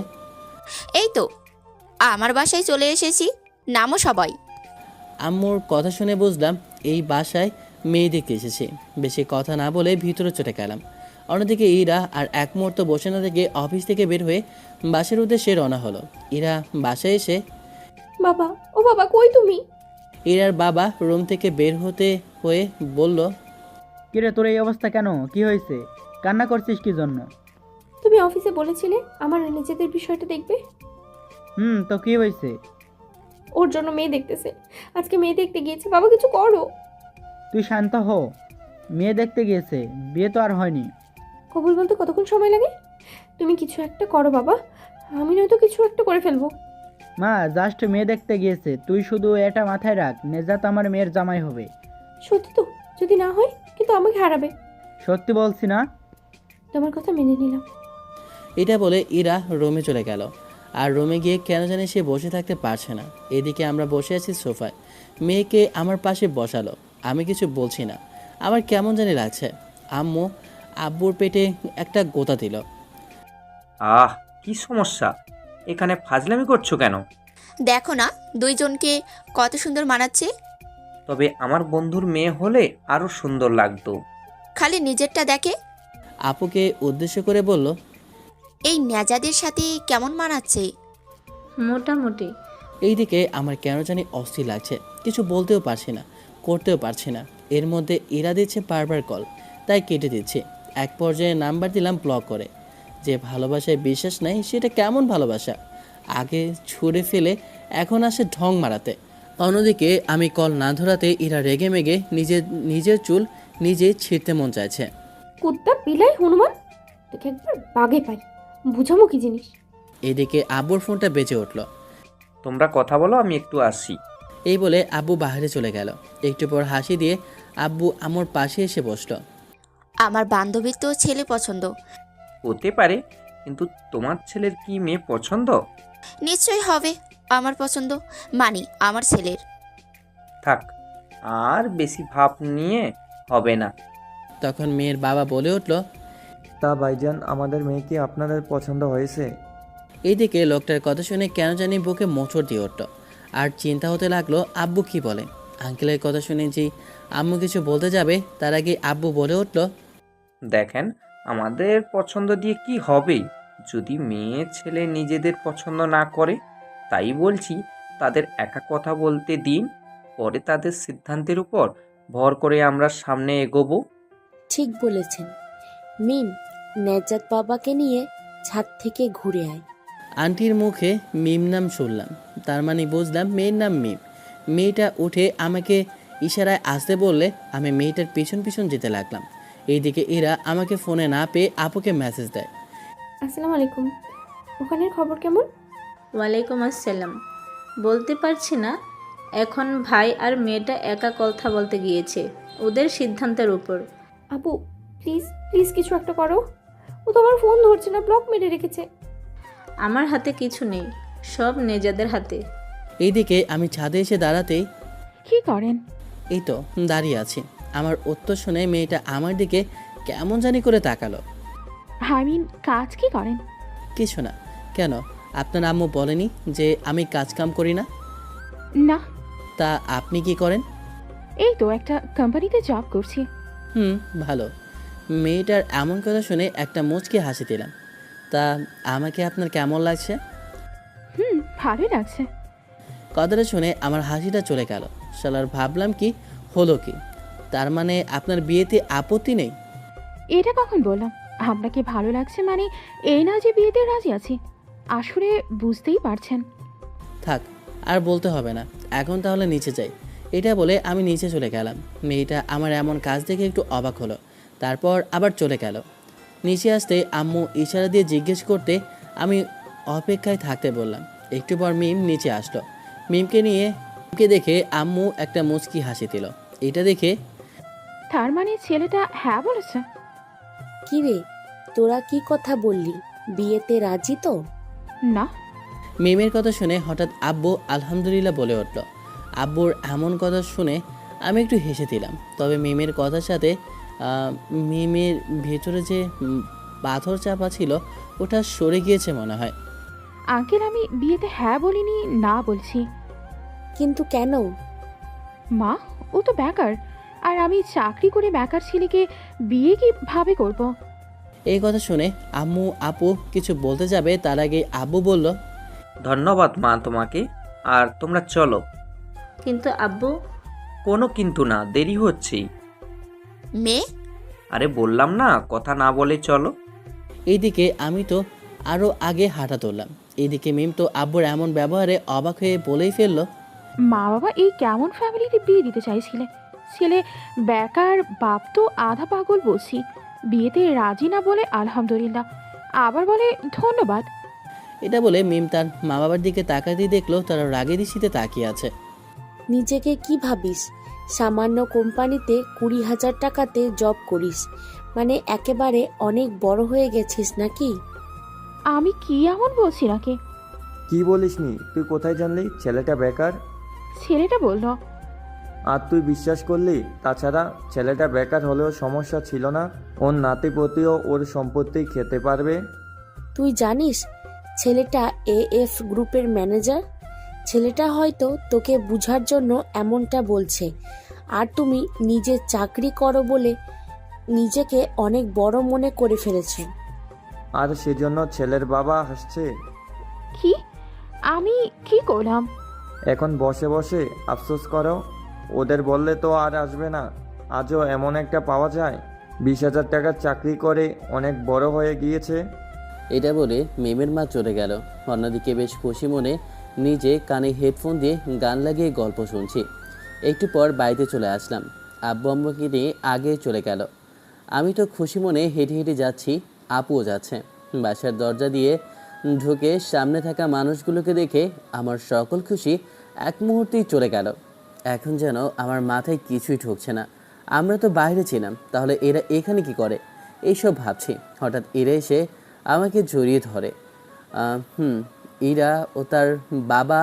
এই তো আমার বাসায় চলে এসেছি, নামও সবাই। আম্মুর কথা শুনে বুঝলাম এই বাসায় মেয়ে দেখতে এসেছি। বেশি কথা না বলে ভিতরে চলে গেলাম। অন্যদিকে ইরা আর এক মুহূর্ত বসে না থেকে অফিস থেকে বের হয়ে বাসের উদ্দেশ্যে রওনা হলো। ইরা বাসায় এসে, বাবা, ও বাবা কই তুমি? ইরার বাবা রুম থেকে বের হতে হয়ে বলল, কিরে, তোর এই অবস্থা কেন? কি হয়েছে? কান্না করছিস কি জন্য? তুমি তুমি অফিসে বলেছিলে আমার নিজেদের বিষয়টা দেখবে। তো কি হয়েছে? ওর জন্য মেয়ে দেখতেছে, আজকে মেয়ে দেখতে গিয়েছে। বাবা কিছু করো। তুই শান্ত হ। মেয়ে দেখতে গিয়েছে, বিয়ে তো আর হয়নি। কবুল বলতে কতক্ষণ সময় লাগে? তুমি কিছু একটা করো বাবা, আমি নয়তো কিছু একটা করে ফেলবো। মা, জাস্ট মেয়ে দেখতে গিয়েছে, তুই শুধু এটা মাথায় রাখ, নেজাত আমার মেয়ের জামাই হবে। সত্যি তো? যদি না হয় কিন্তু আমাকে হারাবে। সত্যি বলছি না? তোমার কথা মেনে নিলাম। এটা বলে ইরা রুমে চলে গেল। আর রুমে গিয়ে কেন জানি সে বসে থাকতে পারছে না। এদিকে আমরা বসে আছি সোফায়, মেয়েকে আমার পাশে বসালো। আমি কিছু বলছি না, আমার কেমন জানি লাগছে। আম্মু আব্বুর পেটে একটা গোতা দিল। আহ, কি সমস্যা? এখানে ফাজলামি করছো কেন? দেখো না দুইজনকে কত সুন্দর মানাচ্ছে। তবে আমার বন্ধুর মেয়ে হলে আরও সুন্দর লাগতো। খালি নিজেরটা দেখে। আপুকে উদ্দেশ্য করে বলল, এই নেজাদের সাথে কেমন মানাচ্ছে? মোটামুটি। এইদিকে আমার কেন জানি অস্থির লাগছে, কিছু বলতেও পারছি না, করতেও পারছি না। এর মধ্যে ইরা দিচ্ছে বারবার কল, তাই কেটে দিচ্ছি। এক পর্যায়ে নাম্বার দিলাম ব্লক করে। যে ভালোবাসায় বিশ্বাস নেই সেটা কেমন ভালোবাসা? আগে ছুঁড়ে ফেলে এখন আসে ঢং মারাতে। অন্যদিকে আমি কল না ধরাতে ইরা রেগে মেগে নিজের চুল নিজে ছিঁড়তে মন চাইছে। কুত্তা বিলাই হনুমান, তোকে একবার বাগে পাই, বুঝামো কি জিনিস। এদিকে আব্বুর ফোনটা বেজে উঠল। তোমরা কথা বলো, আমি একটু আসি। এই বলে আব্বু বাইরে চলে গেল। একটু পর হাসি দিয়ে আব্বু আমার পাশে এসে বসলো। আমার বান্ধবীর তো ছেলে পছন্দ। হতে পারে, কিন্তু তোমার ছেলের কি মেয়ে পছন্দ? নিশ্চয়ই হবে আমার পছন্দ, মানে আমার ছেলের। থাক, আর বেশি ভাব নিয়ে হবে না। তখন মেয়ের বাবা বলে উঠল, তা ভাইজান, আমাদের মেয়ে কি আপনাদের পছন্দ হয়েছে? এইদিকে লোকটার কথা শুনে কেন জানি বুকে মোচড় দিয়ে উঠল। আর চিন্তা হতে লাগলো আব্বু কি বলে। আঙ্কেলের কথা শুনে যে আম্মু কিছু বলতে যাবে তার আগে আব্বু বলে উঠল, দেখেন, আমাদের পছন্দ দিয়ে কি হবে যদি মেয়ে ছেলে নিজেদের পছন্দ না করে? তাই বলছি, তাদের একা কথা বলতে দিন, পরে তাদের সিদ্ধান্তের উপর ভর করে আমরা সামনে এগোবো। ঠিক বলেছেন মিম, নেজাত বাবাকে নিয়ে ছাদ থেকে ঘুরে আয়। আন্টির মুখে মিম নাম শুনলাম, তার মানে বুঝলাম মেয়ের নাম মিম। মেয়েটা উঠে আমাকে ইশারায় আসতে বললে আমি মেয়েটার পিছন পিছন যেতে লাগলাম। এইদিকে এরা আমাকে ফোনে না পেয়ে আপুকে মেসেজ দেয়। আসসালামু আলাইকুম, ওখানের খবর কেমন? ওয়ালাইকুম আসসালাম। বলতে পারছি না, এখন ভাই আর মেয়েটা একা কথা বলতে গিয়েছে ওদের সিদ্ধান্তের উপর। আপু প্লিজ প্লিজ কিছু একটা করো, ও তো আমার ফোন ধরছে না, ব্লক মেরে রেখেছে। আমার হাতে কিছু নেই, সব নেজাদের হাতে। এইদিকে আমি ছাদে এসে দাঁড়াতেই, কি করেন? এই তো দাঁড়িয়ে আছি। আমার উত্তর শুনে মেয়েটা আমার দিকে কেমন জানি করে তাকালো। কাজ কি করেন? কিছু না। কেন, আপনার আম্মু বলেনি যে আমি কাজ কাম করি না? না। তা আপনি কি করেন? এই তো একটা কোম্পানিতে জব করছি। ভালো। মেয়েটার এমন কথা শুনে একটা মুচকি হাসি দিলাম। তা আমাকে আপনার কেমন লাগছে? ভালোই লাগছে। কথাটা শুনে আমার হাসিটা চলে গেল। শালার ভাবলাম কি হলো কি, তার মানে আপনার বিয়েতে আপত্তি নেই? এটা কখন বললাম? আপনাকে ভালো লাগছে মানে এই না যে বিয়েতে রাজি আছি। আসলে বুঝতেই পারছেন। থাক, আর বলতে হবে না, এখন তাহলে নিচে যাই। এটা বলে আমি নিচে চলে গেলাম। মেয়েটা আমার এমন কাজ দেখে একটু অবাক হলো, তারপর আবার চলে গেল। নিচে আসতে আম্মু ইশারা দিয়ে জিজ্ঞেস করতে আমি অপেক্ষায় থাকতে বললাম। একটু পর মিম নিচে আসলো। মিমকে দেখে আম্মু একটা মুচকি হাসি দিল। এটা দেখে, তার মানে ছেলেটা হ্যাঁ বলেছে? কি রে, তোরা কি কথা বললি? বিয়েতে রাজি তো? না। মিমের কথা শুনে হঠাৎ আব্বু আলহামদুলিল্লাহ বলে উঠল। আব্বুর এমন কথা শুনে আমি একটু হেসে দিলাম। তবে মিমের কথার সাথে মিমের ভেতরে যে পাথর চাপা ছিল ওটা সরে গিয়েছে মনে হয়। আঙ্কেল, আমি বিয়েতে হ্যাঁ বলিনি, না বলছি। কিন্তু কেন? মা, ও তো বেকার, আর আমি চাকরি করে বেকার ছেলেকে বিয়ে কিভাবে করব? এই কথা শুনে আম্মু আপু কিছু বলতে যাবে তার আগে আব্বু বলল, ধন্যবাদ মা তোমাকে, আর তোমরা চলো। কিন্তু আব্বু। কোনো কিন্তু না, দেরি হচ্ছে। মেয়ে? আরে বললাম না, কথা না বলে চলো। এইদিকে আমি তো আরও আগে হাঁটা তুললাম। এইদিকে মিম তো আব্বুর এমন ব্যবহারে অবাক হয়ে বলেই ফেললো, মা বাবা এই কেমন ফ্যামিলিতে বিয়ে দিতে চাইছিলে? ছেলে বেকার, বাপ তো আধা পাগল বলছি। বিয়েতে রাজি না বলে আলহামদুলিল্লাহ, আবার বলে ধন্যবাদ। এটা বলে মিম তার মা বাবার দিকে তাকাতেই দেখলো তারা রাগে দৃষ্টিতে তাকিয়ে আছে। নিজেকে কি ভাবিস? সামান্য কোম্পানিতে 20,000 টাকাতে জব করিস, মানে একেবারে অনেক বড় হয়ে গেছিস নাকি? আমি কি এমন বলছি নাকি? কি বলিসনি? তুই কোথায় জানলি ছেলেটা বেকার? ছেলেটা বলল। আর তুই বিশ্বাস করলি? তাছাড়া ছেলেটা বেকার হলেও সমস্যা ছিল না, ওর নাতিপতিও ওর সম্পত্তি খেতে পারবে। তুই জানিস ছেলেটা এএফ গ্রুপের ম্যানেজার? ছেলেটা হয়তো তোকে বুঝার জন্য এমনটা বলছে, আর তুমি নিজে চাকরি করো বলে নিজেকে অনেক বড় মনে করে ফেলেছো। আর সেজন্য ছেলের বাবা হাসছে। কি? আমি কি করলাম? এখন বসে বসে আফসোস করো। ওদের বললে তো আর আসবে না। আজও এমন একটা পাওয়া যায়, 20,000 টাকার চাকরি করে অনেক বড় হয়ে গিয়েছে। এটা বলে মিমের মা চলে গেল। অন্যদিকে বেশ খুশি মনে নিজে কানে হেডফোন দিয়ে গান লাগিয়ে গল্প শুনছি। একটু পর বাড়িতে চলে আসলাম। আব্বু আম্মুকে নিয়ে আগে চলে গেল। আমি তো খুশি মনে হেঁটে হেঁটে যাচ্ছি, আপুও যাচ্ছে। বাসার দরজা দিয়ে ঢুকে সামনে থাকা মানুষগুলোকে দেখে আমার সকল খুশি এক মুহূর্তেই চলে গেল। এখন যেন আমার মাথায় কিছুই ঢুকছে না। আমরা তো বাইরে ছিলাম, তাহলে এরা এখানে কি করে এইসব ভাবছি। হঠাৎ এরা এসে আমাকে জড়িয়ে ধরে। ইরা ও তার বাবা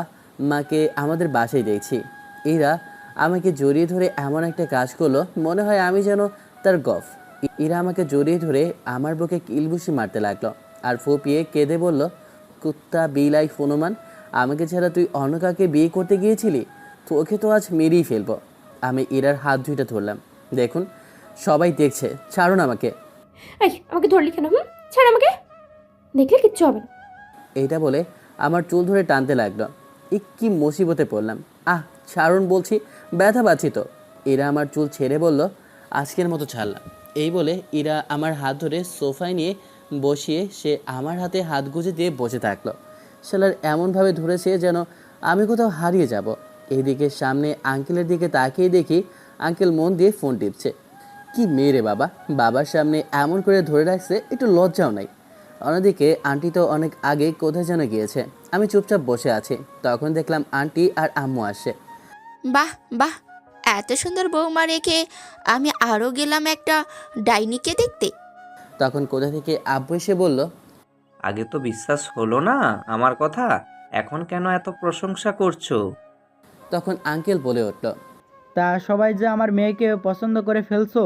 মাকে আমাদের বাসায় দেখছি। ইরা আমাকে জড়িয়ে ধরে এমন একটা কাজ করলো, মনে হয় আমি যেন তার গফ। ইরা আমাকে জড়িয়ে ধরে আমার বুকে কিলবুশি মারতে লাগলো আর ফুপিয়ে কেঁদে বলল, কুত্তা বিলাই ফনুমান, আমাকে ছাড়া তুই অন্য কাকে বিয়ে করতে গিয়েছিলি? তোকে তো আজ মেরেই ফেলবো। আমি ইরার হাত দুইটা ধরলাম। দেখুন সবাই দেখছে, ছাড়ুন আমাকে। এই আমাকে ধরলি কেন? ছাড় আমাকে, দেখলে কিচ্ছু হবে না। এইটা বলে আমার চুল ধরে টানতে লাগলো। কি মুসিবতে পড়লাম। ছাড়ুন বলছি, ব্যথা পাচ্ছি তো। ইরা আমার চুল ছেড়ে বলল, আজকের মতো ছাড়লাম। এই বলে ইরা আমার হাত ধরে সোফায় নিয়ে বসিয়ে সে আমার হাতে হাত গুঁজে দিয়ে বসে থাকলো। শালার এমনভাবে ধরেছে যেন আমি কোথাও হারিয়ে যাব। এইদিকে সামনে আঙ্কেলের দিকে তাকিয়ে দেখি আঙ্কেল মন দিয়ে ফোন টিপছে। কি মেয়ে রে বাবা, বাবার সামনে এমন করে ধরে রাখছে, একটু লজ্জাও নাই। অন্যদিকে আন্টি তো অনেক আগে কোথায় যেন গিয়েছে। আমি চুপচাপ বসে আছি। তখন দেখলাম আন্টি আর আম্মু আসে। বাহ বাহ, এত সুন্দর বৌমা রেখে আমি আরও গেলাম একটা ডাইনিকে দেখতে। তখন কোথা থেকে আব্বু এসে বলল, আগে তো বিশ্বাস হলো না আমার কথা, এখন কেন এত প্রশংসা করছো? তখন আঙ্কেল বলে উঠল, তা সবাই যে আমার মেয়েকে পছন্দ করে ফেলছো,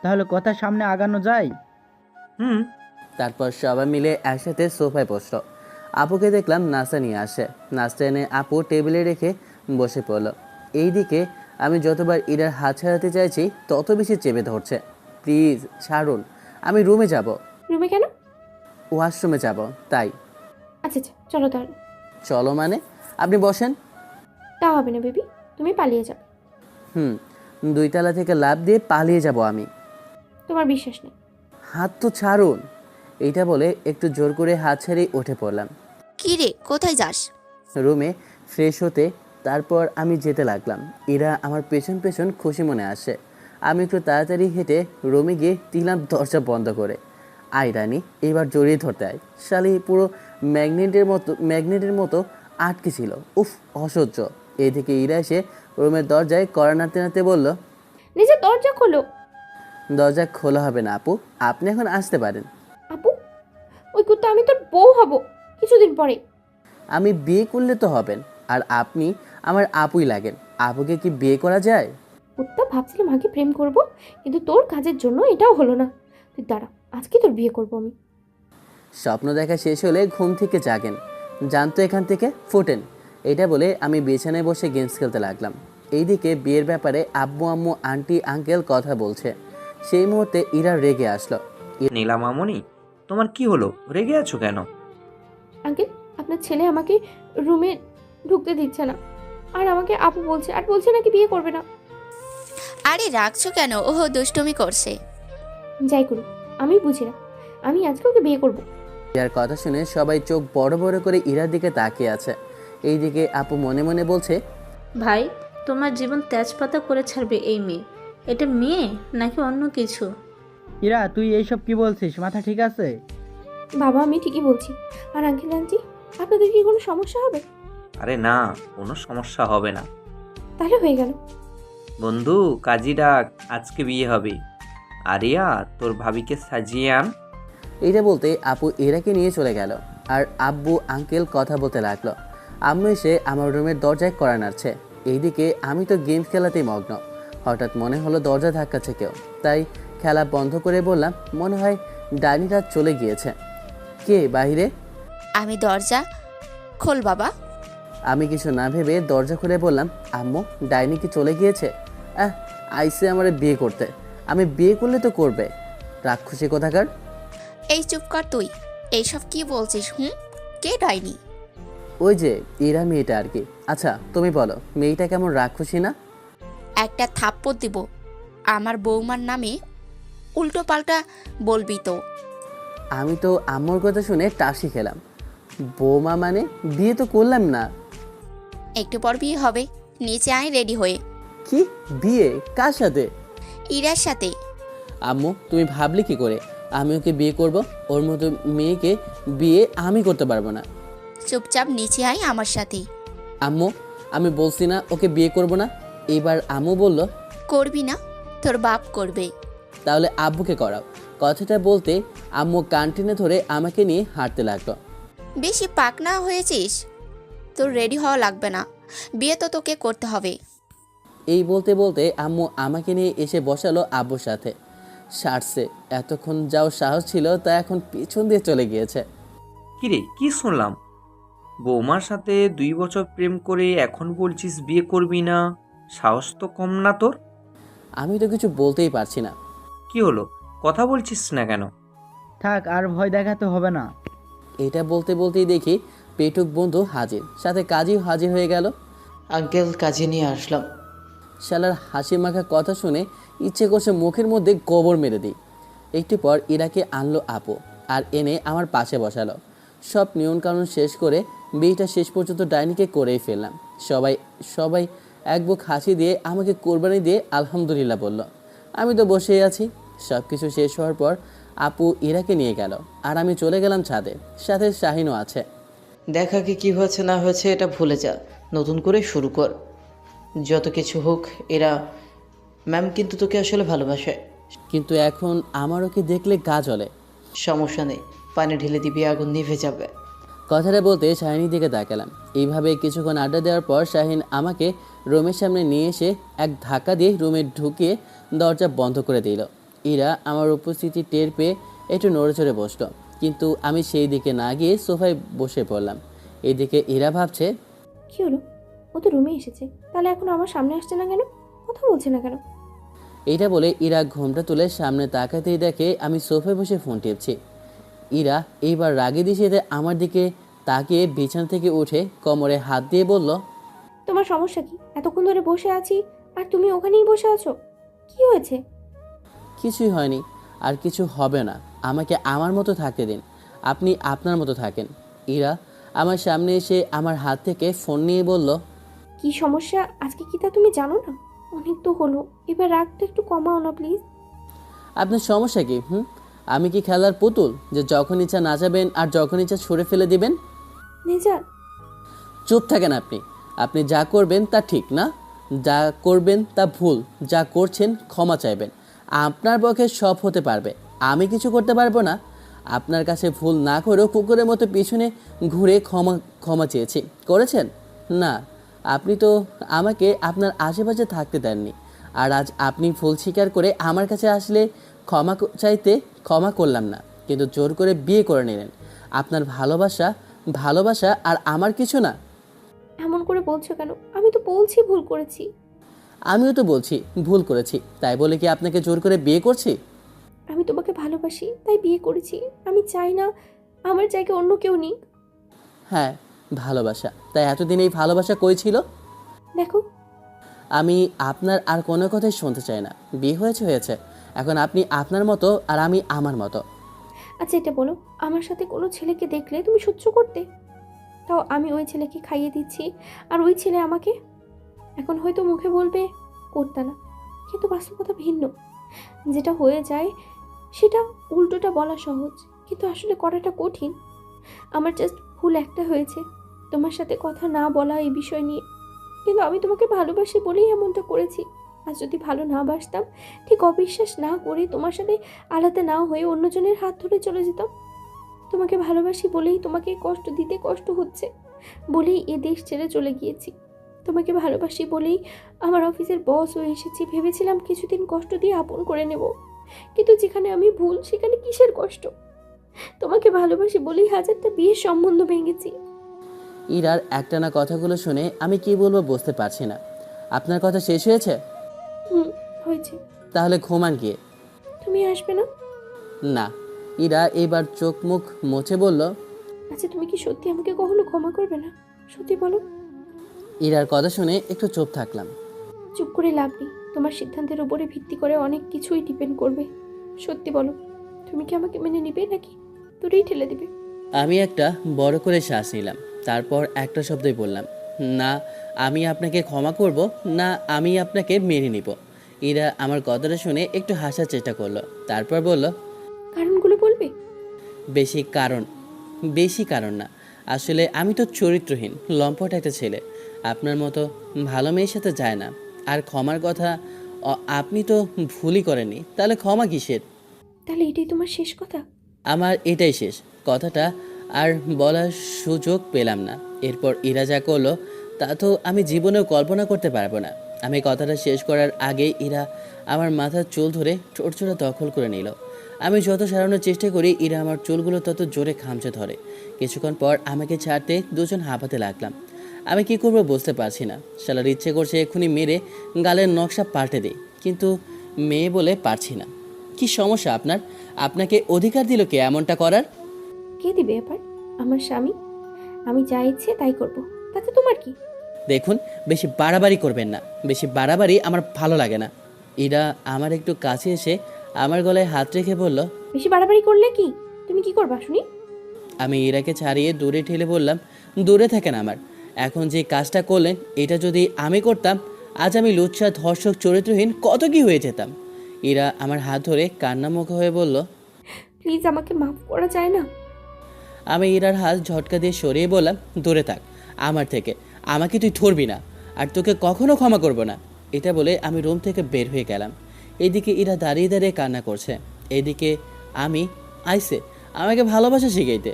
তাহলে কথা সামনে আগানো যায়? হুম। তারপর সবাই মিলে একসাথে সোফায় বসলো। আপুকে দেখলাম নাস্তা নিয়ে আসে। নাস্তা এনে আপু টেবিলে রেখে বসে পড়লো। এইদিকে আমি যতবার ইরার হাত ছাড়াতে চাইছি তত বেশি চেপে ধরছে। প্লিজ ছাড়ুন, আমি রুমে যাব। রুমে কেন? ওয়াশরুমে যাব তাই। আচ্ছা আচ্ছা চলো তাহলে। চলো মানে? আপনি বসেন। তা হবে না বেবি, তুমি পালিয়ে যাও। 2 তলা থেকে লাফ দিয়ে পালিয়ে যাব আমি? তোমার বিশ্বাস নেই। হাত তো ছাড়ুন। এইটা বলে একটু জোর করে হাত ছাড়িয়ে উঠে পড়লাম। কি রে, কোথায় যাস? রুমে ফ্রেশ হতে। তারপর আমি যেতে লাগলাম। এরা আমার পেছন পেছন খুশি মনে আসে। আমি একটু তাড়াতাড়ি হেঁটে রুমে গিয়ে দিলাম দরজা বন্ধ করে। আই রানী, এবার জড়িয়ে ধরতে আয়। শালি পুরো ম্যাগনেটের মতো আটকে ছিল। উফ, অসহ্য। এদিকে ইরা এসে রুমের দরজায় কড়া নাড়তে নাড়তে বলল, নিজে দরজা খোলো। দরজা খোলা হবে না আপু, আপনি এখন আসতে পারেন। আপু? ওই কুত্তা আমি তোর বউ হব কিছুদিন পরে। আমি বিয়ে করলে তো হবেন, আর আপনি আমার আপুই লাগেন। আপুকে কি বিয়ে করা যায়? কুত্তা, ভাবছিলাম আগে প্রেম করব, কিন্তু তোর কাজের জন্য এটাও হলো না। তুই দাঁড়া, আজকে তোর বিয়ে করব আমি। স্বপ্ন দেখা শেষ হলে ঘুম থেকে জাগেন, জানতো এখান থেকে ফোটেন। এটা বলে আমি বিছানায় বসে গেমস খেলতে লাগলাম। এইদিকে বিয়ের ব্যাপারে আব্বু আম্মু আন্টি আঙ্কেল কথা বলছে। সেই মুহূর্তে ইরা রেগে আসলো। নীলা মামনি, তোমার কি হলো? রেগে আছো কেন? আঙ্কেল, আপনার ছেলে আমাকে রুমে ঢুকতে দিচ্ছে না, আর আমাকে আপু বলছে, আর বলছে নাকি বিয়ে করবে না। আরে রাখছো কেন? ওহো দুষ্টুমি করছে। যাই করুক আমি বুঝি না, আমি আজকে ওকে বিয়ে করব। ইরার কথা শুনে সবাই চোখ বড় বড় করে ইরার দিকে তাকিয়ে আছে। এইদিকে আপু মনে মনে বলছে, ভাই, তোমার জীবন তেজপাতা করে ছাড়বে এই মেয়ে। এটা মেয়ে নাকি অন্য কিছু? ইরা, তুই এইসব কি বলছিস? মাথা ঠিক আছে? বাবা, আমি ঠিকই বলছি। আর আঙ্কেল আন্টি, আপনাদের কি কোনো সমস্যা হবে? আরে না, কোনো সমস্যা হবে না। তাহলে হয়ে গেল। বন্ধু, কাজী ডাক, আজকে বিয়ে হবে। আরিয়া, তোর ভাবিকে সাজিয়ে আন। এইটা বলতে আপু ইরাকে নিয়ে চলে গেল। আর আব্বু আঙ্কেল কথা বলতে লাগলো। আম্মু এসে আমার রুমের দরজায় কড়া নাড়ছে। এইদিকে আমি তো গেম খেলাতেই মগ্ন। হঠাৎ মনে হলো দরজা ধাক্কাচ্ছে কেউ, তাই খেলা বন্ধ করে বললাম, মনে হয় ডাইনি রাত চলে গিয়েছে। কে বাইরে? আমি দরজা খোল বাবা। আমি কিছু না ভেবে দরজা খুলে বললাম, আম্মু, ডাইনি কি চলে গিয়েছে? আইসে আমার বিয়ে করতে। আমি বিয়ে করলে তো করবে, রাক্ষসী কোথাকার। এই চুপ কর তুই। এইসব কি বলছিস? কে ডাইনি? ওই যে ইরা মেয়েটা আর কি। আচ্ছা তুমি বলো, মেয়েটা কেমন রাক্ষসী না? একটা থাপ্পড় দিব। আমার বৌমার নামে উল্টো পাল্টা বলবি তো। আমি তো আম্মুর কথা শুনে টাসি খেলাম। বৌমা মানে? বিয়ে তো করলাম না। একটু পর বিয়ে হবে, নিচে আয় রেডি হয়ে। কি বিয়ে? কার সাথে? ইরার সাথে। আম্মু, তুমি ভাবলে কি করে আমি ওকে বিয়ে করব? ওর মতো মেয়েকে বিয়ে আমি করতে পারবো না। চুপচাপ নিচে আয় আমার সাথে। আম্মু, আমি বলছি না ওকে বিয়ে করব না। এবার আম্মু বলল, করবি না? তোর বাপ করবে। তাহলে আব্বুকে করাও। কথাটা বলতে আম্মু কান টেনে ধরে আমাকে নিয়ে হাঁটতে লাগলো। বেশি পাকনা হয়েছিস, তোর রেডি হওয়া লাগবে না, বিয়ে তো তোকে করতে হবে। এই বলতে বলতে আম্মু আমাকে নিয়ে এসে বসালো আব্বুর সাথে। সারছে, এতক্ষণ যাও সাহস ছিল তা এখন পিছন দিয়ে চলে গিয়েছে। কিরে, কি শুনলাম? বৌমার সাথে 2 বছর প্রেম করে এখন বলছিস বিয়ে করবি না? সাহস তো কম না তোর। আমি তো কিছু বলতেই পারছি না। কি হলো, কথা বলছিস না কেন? থাক, আর ভয় দেখাতে হবে না। এটা বলতে বলতেই দেখি পেটুক বন্ধু হাজির, সাথে কাজীও হাজির হয়ে গেল। আঙ্কেল, কাজে নিয়ে আসলাম। শালার হাসি মাখা কথা শুনে ইচ্ছে করছে মুখের মধ্যে গোবর মেরে দিই। একটু পর ইরাকে আনলো আপু, আর এনে আমার পাশে বসালো। সব নিয়মকানুন শেষ করে বিয়েটা শেষ পর্যন্ত ডাইনিকে করেই ফেললাম। সবাই সবাই এক বুক হাসি দিয়ে আমাকে কোরবানি দিয়ে আলহামদুলিল্লাহ বলল। আমি তো বসেই আছি। সব কিছু শেষ হওয়ার পর আপু ইরাকে নিয়ে গেল, আর আমি চলে গেলাম ছাদে। সাথে শাহিনও আছে। দেখাকে কি হয়েছে না হয়েছে এটা ভুলে যা, নতুন করে শুরু কর। যত কিছু হোক, এরা ম্যাম কিন্তু তোকে আসলে ভালোবাসে। কিন্তু এখন আমার ওকে দেখলে গা জ্বলে। সমস্যা নেই, পানি ঢেলে দিবি, আগুন নিভে যাবে। কথাটা বলতে শাহিনীর দিকে তাকালাম। এইভাবে কিছুক্ষণ আড্ডা দেওয়ার পর শাহিন আমাকে রুমের সামনে নিয়ে এসে এক ধাক্কা দিয়ে রুমে ঢুকিয়ে দরজা বন্ধ করে দিল। ইরা আমার উপস্থিতি টের পেয়ে একটু নড়েচড়ে বসলো, কিন্তু আমি সেই দিকে না গিয়ে সোফায় বসে পড়লাম। এইদিকে ইরা ভাবছে, কি হলো? ও তো রুমে এসেছে, তাহলে এখন আমার সামনে আসছে না কেন? কথা বলছে না কেন? এইটা বলে ইরা ঘোমটা তুলে সামনে তাকাতেই দেখে আমি সোফায় বসে ফোন টিপছি। ইরা এইবার রাগে দিশে আমার দিকে তাকিয়ে বিছানা থেকে উঠে কোমরে হাত দিয়ে বলল, তোমার সমস্যা কি? এতক্ষণ ধরে বসে আছি আর তুমি ওখানেই বসে আছো। কি হয়েছে? কিছুই হয়নি, আর কিছু হবে না। আমাকে আমার মতো থাকতে দিন, আপনি আপনার মতো থাকেন। ইরা আমার সামনে এসে আমার হাত থেকে ফোন নিয়ে বলল, কি সমস্যা আজকে কি তা তুমি জানো না? অনেক তো হলো, এবার রাগটা একটু কমাও না প্লিজ। আপনার সমস্যা কি? আমি কি খেলার পুতুল যে যখন ইচ্ছা নাচাবেন আর যখন ইচ্ছা ছুঁড়ে ফেলে দিবেন? নেজার, চুপ থাকেন আপনি। আপনি যা করবেন তা ঠিক না, যা করবেন তা ভুল, যা করছেন ক্ষমা চাইবেন। আপনার পক্ষে সব হতে পারবে, আমি কিছু করতে পারবো না। আপনার কাছে ভুল না করেও কুকুরের মতো পিছনে ঘুরে ক্ষমা চেয়েছি, করেছেন না? আপনি তো আমাকে আপনার আশেপাশে থাকতে দেননি, আর আজ আপনি ভুল স্বীকার করে আমার কাছে আসলে ক্ষমা চাইতে ক্ষমা করলাম না, কিন্তু জোর করে বিয়ে করে নিলেন। আপনার ভালোবাসা আর আমার কিছু না। এমন করে বলছো কেন? আমি তো বলছি ভুল করেছি। আমিও তো বলছি ভুল করেছি, তাই বলে কি আপনাকে জোর করে বিয়ে করছি? আমি তোমাকে ভালোবাসি তাই বিয়ে করেছি। আমি চাই না আমার জায়গায় অন্য কেউ নিক। হ্যাঁ, ভালোবাসা। তাই এতদিন এই ভালোবাসা কই ছিল? দেখো, আমি আপনার আর কোনো কথাই শুনতে চাই না। বিয়ে হয়েছে। এখন আপনি আপনার মতো আর আমি আমার মতো। আচ্ছা এটা বলো, আমার সাথে কোনো ছেলেকে দেখলে তুমি সহ্য করতে? তাও আমি ওই ছেলেকে খাইয়ে দিচ্ছি, আর ওই ছেলে আমাকে। এখন হয়তো মুখে বলবে করতে না, কিন্তু বাস্তবতা ভিন্ন। যেটা হয়ে যায় সেটা উল্টোটা বলা সহজ, কিন্তু আসলে করাটা কঠিন। আমার জাস্ট ভুল একটা হয়েছে, তোমার সাথে কথা না বলা এই বিষয় নিয়ে। কিন্তু আমি তোমাকে ভালোবাসি বলেই এমনটা করেছি। আর যদি ভালো না বাসতাম, ঠিক অবিশ্বাস না করে তোমার সাথে আলাদা না হয়ে অন্যজনের হাত ধরে চলে যেতাম। তোমাকে ভালোবাসি বলেই তোমাকে কষ্ট দিতে কষ্ট হচ্ছে, বলেই এ দেশ ছেড়ে চলে গিয়েছি। তোমাকে ভালোবাসি বলেই আমার অফিসের বস হয়ে এসেছি। ভেবেছিলাম কিছুদিন কষ্ট দিয়ে আপন করে নেব, কিন্তু যেখানে আমি ভুল সেখানে কিসের কষ্ট? তোমাকে ভালোবাসি বলেই হাজারটা বিয়ের সম্বন্ধ ভেঙেছি। ইরার একটানা কথাগুলো শুনে আমি কি বলবো বুঝতে পারছি না। আপনার কথা শেষ হয়েছে? হয়েছে। তাহলে ঘুমান গিয়ে। তুমি আসবে না? না। ইরা এবার চোখ মুখ মুছে বলল, আচ্ছা তুমি কি সত্যি আমাকে কখনো ক্ষমা করবে না? সত্যি বলো। ইরার কথা শুনে একটু চুপ থাকলাম। চুপ করে লাভ নেই, তোমার সিদ্ধান্তের উপরে ভিত্তি করে অনেক কিছুই ডিপেন্ড করবে। সত্যি বলো, তুমি কি আমাকে মেনে নিবে নাকি দূরেই ঠেলে দিবে? আমি একটা বড় করে শ্বাস নিলাম, তারপর একটা শব্দই বললাম, না আমি আপনাকে ক্ষমা করব না, আমি আপনাকে মেনে নিব। ইরা আমার কথাটা শুনে একটু হাসার চেষ্টা করলো, তারপর বলল, কারণগুলো বলবে? বেশি কারণ না, আসলে আমি তো চরিত্রহীন লম্পট একটা ছেলে, আপনার মতো ভালো মেয়ের সাথে যায় না। আর ক্ষমার কথা আপনি তো ভুলই করেননি, তাহলে ক্ষমা কিসের? তাহলে এটাই তোমার শেষ কথা? আমার এটাই শেষ কথাটা, আর বলার সুযোগ পেলাম না। এরপর ইরা যা করলো তা তো আমি জীবনেও কল্পনা করতে পারবো না। আমি কথাটা শেষ করার আগে ইরা আমার মাথার চুল ধরে ঠোঁটচোরা দখল করে নিল। আমি যত সারানোর চেষ্টা করি ইরা আমার চুলগুলো তত জোরে খামচে ধরে। কিছুক্ষণ পর আমাকে ছাড়তে দুজন হাঁপাতে লাগলাম। আমি কি করবো বুঝতে পারছি না। শালার ইচ্ছে করছে এক্ষুনি মেরে গালের নকশা পাল্টে দিই, কিন্তু মেয়ে বলে পারছি না। কি সমস্যা আপনার? আপনাকে অধিকার দিল কে এমনটা করার? কে দিবে এবার? আমার স্বামী। আমি যা ইচ্ছে তাই করব, তাতে তোমার কি? দেখুন, বেশি বাড়াবাড়ি করবেন না, বেশি বাড়াবাড়ি আমার ভালো লাগে না। ইরা আমার একটু কাছে এসে আমার গলায় হাত রেখে বলল, বেশি বাড়াবাড়ি করলে কি তুমি কি করবা শুনি? আমি ইরাকে ছাড়িয়ে দূরে ঠেলে বললাম, দূরে থাকেন আমার। এখন যে কাজটা করলেন এটা যদি আমি করতাম, আজ আমি লুচ্ছা ধর্ষক চরিত্রহীন কত কি হয়ে যেতাম। ইরা আমার হাত ধরে কান্নামুখ হয়ে বলল, প্লিজ আমাকে মাফ করা যায় না? আমি ইরার হাত ঝটকা দিয়ে সরিয়ে বললাম, দূরে থাক আমার থেকে, আমাকে তুই ধরবি না, আর তোকে কখনো ক্ষমা করব না। এটা বলে আমি রুম থেকে বের হয়ে গেলাম। এদিকে ইরা দাঁড়িয়ে দাঁড়িয়ে কান্না করছে, এদিকে আমি আইসে আমাকে ভালোবাসা শিখাইতে।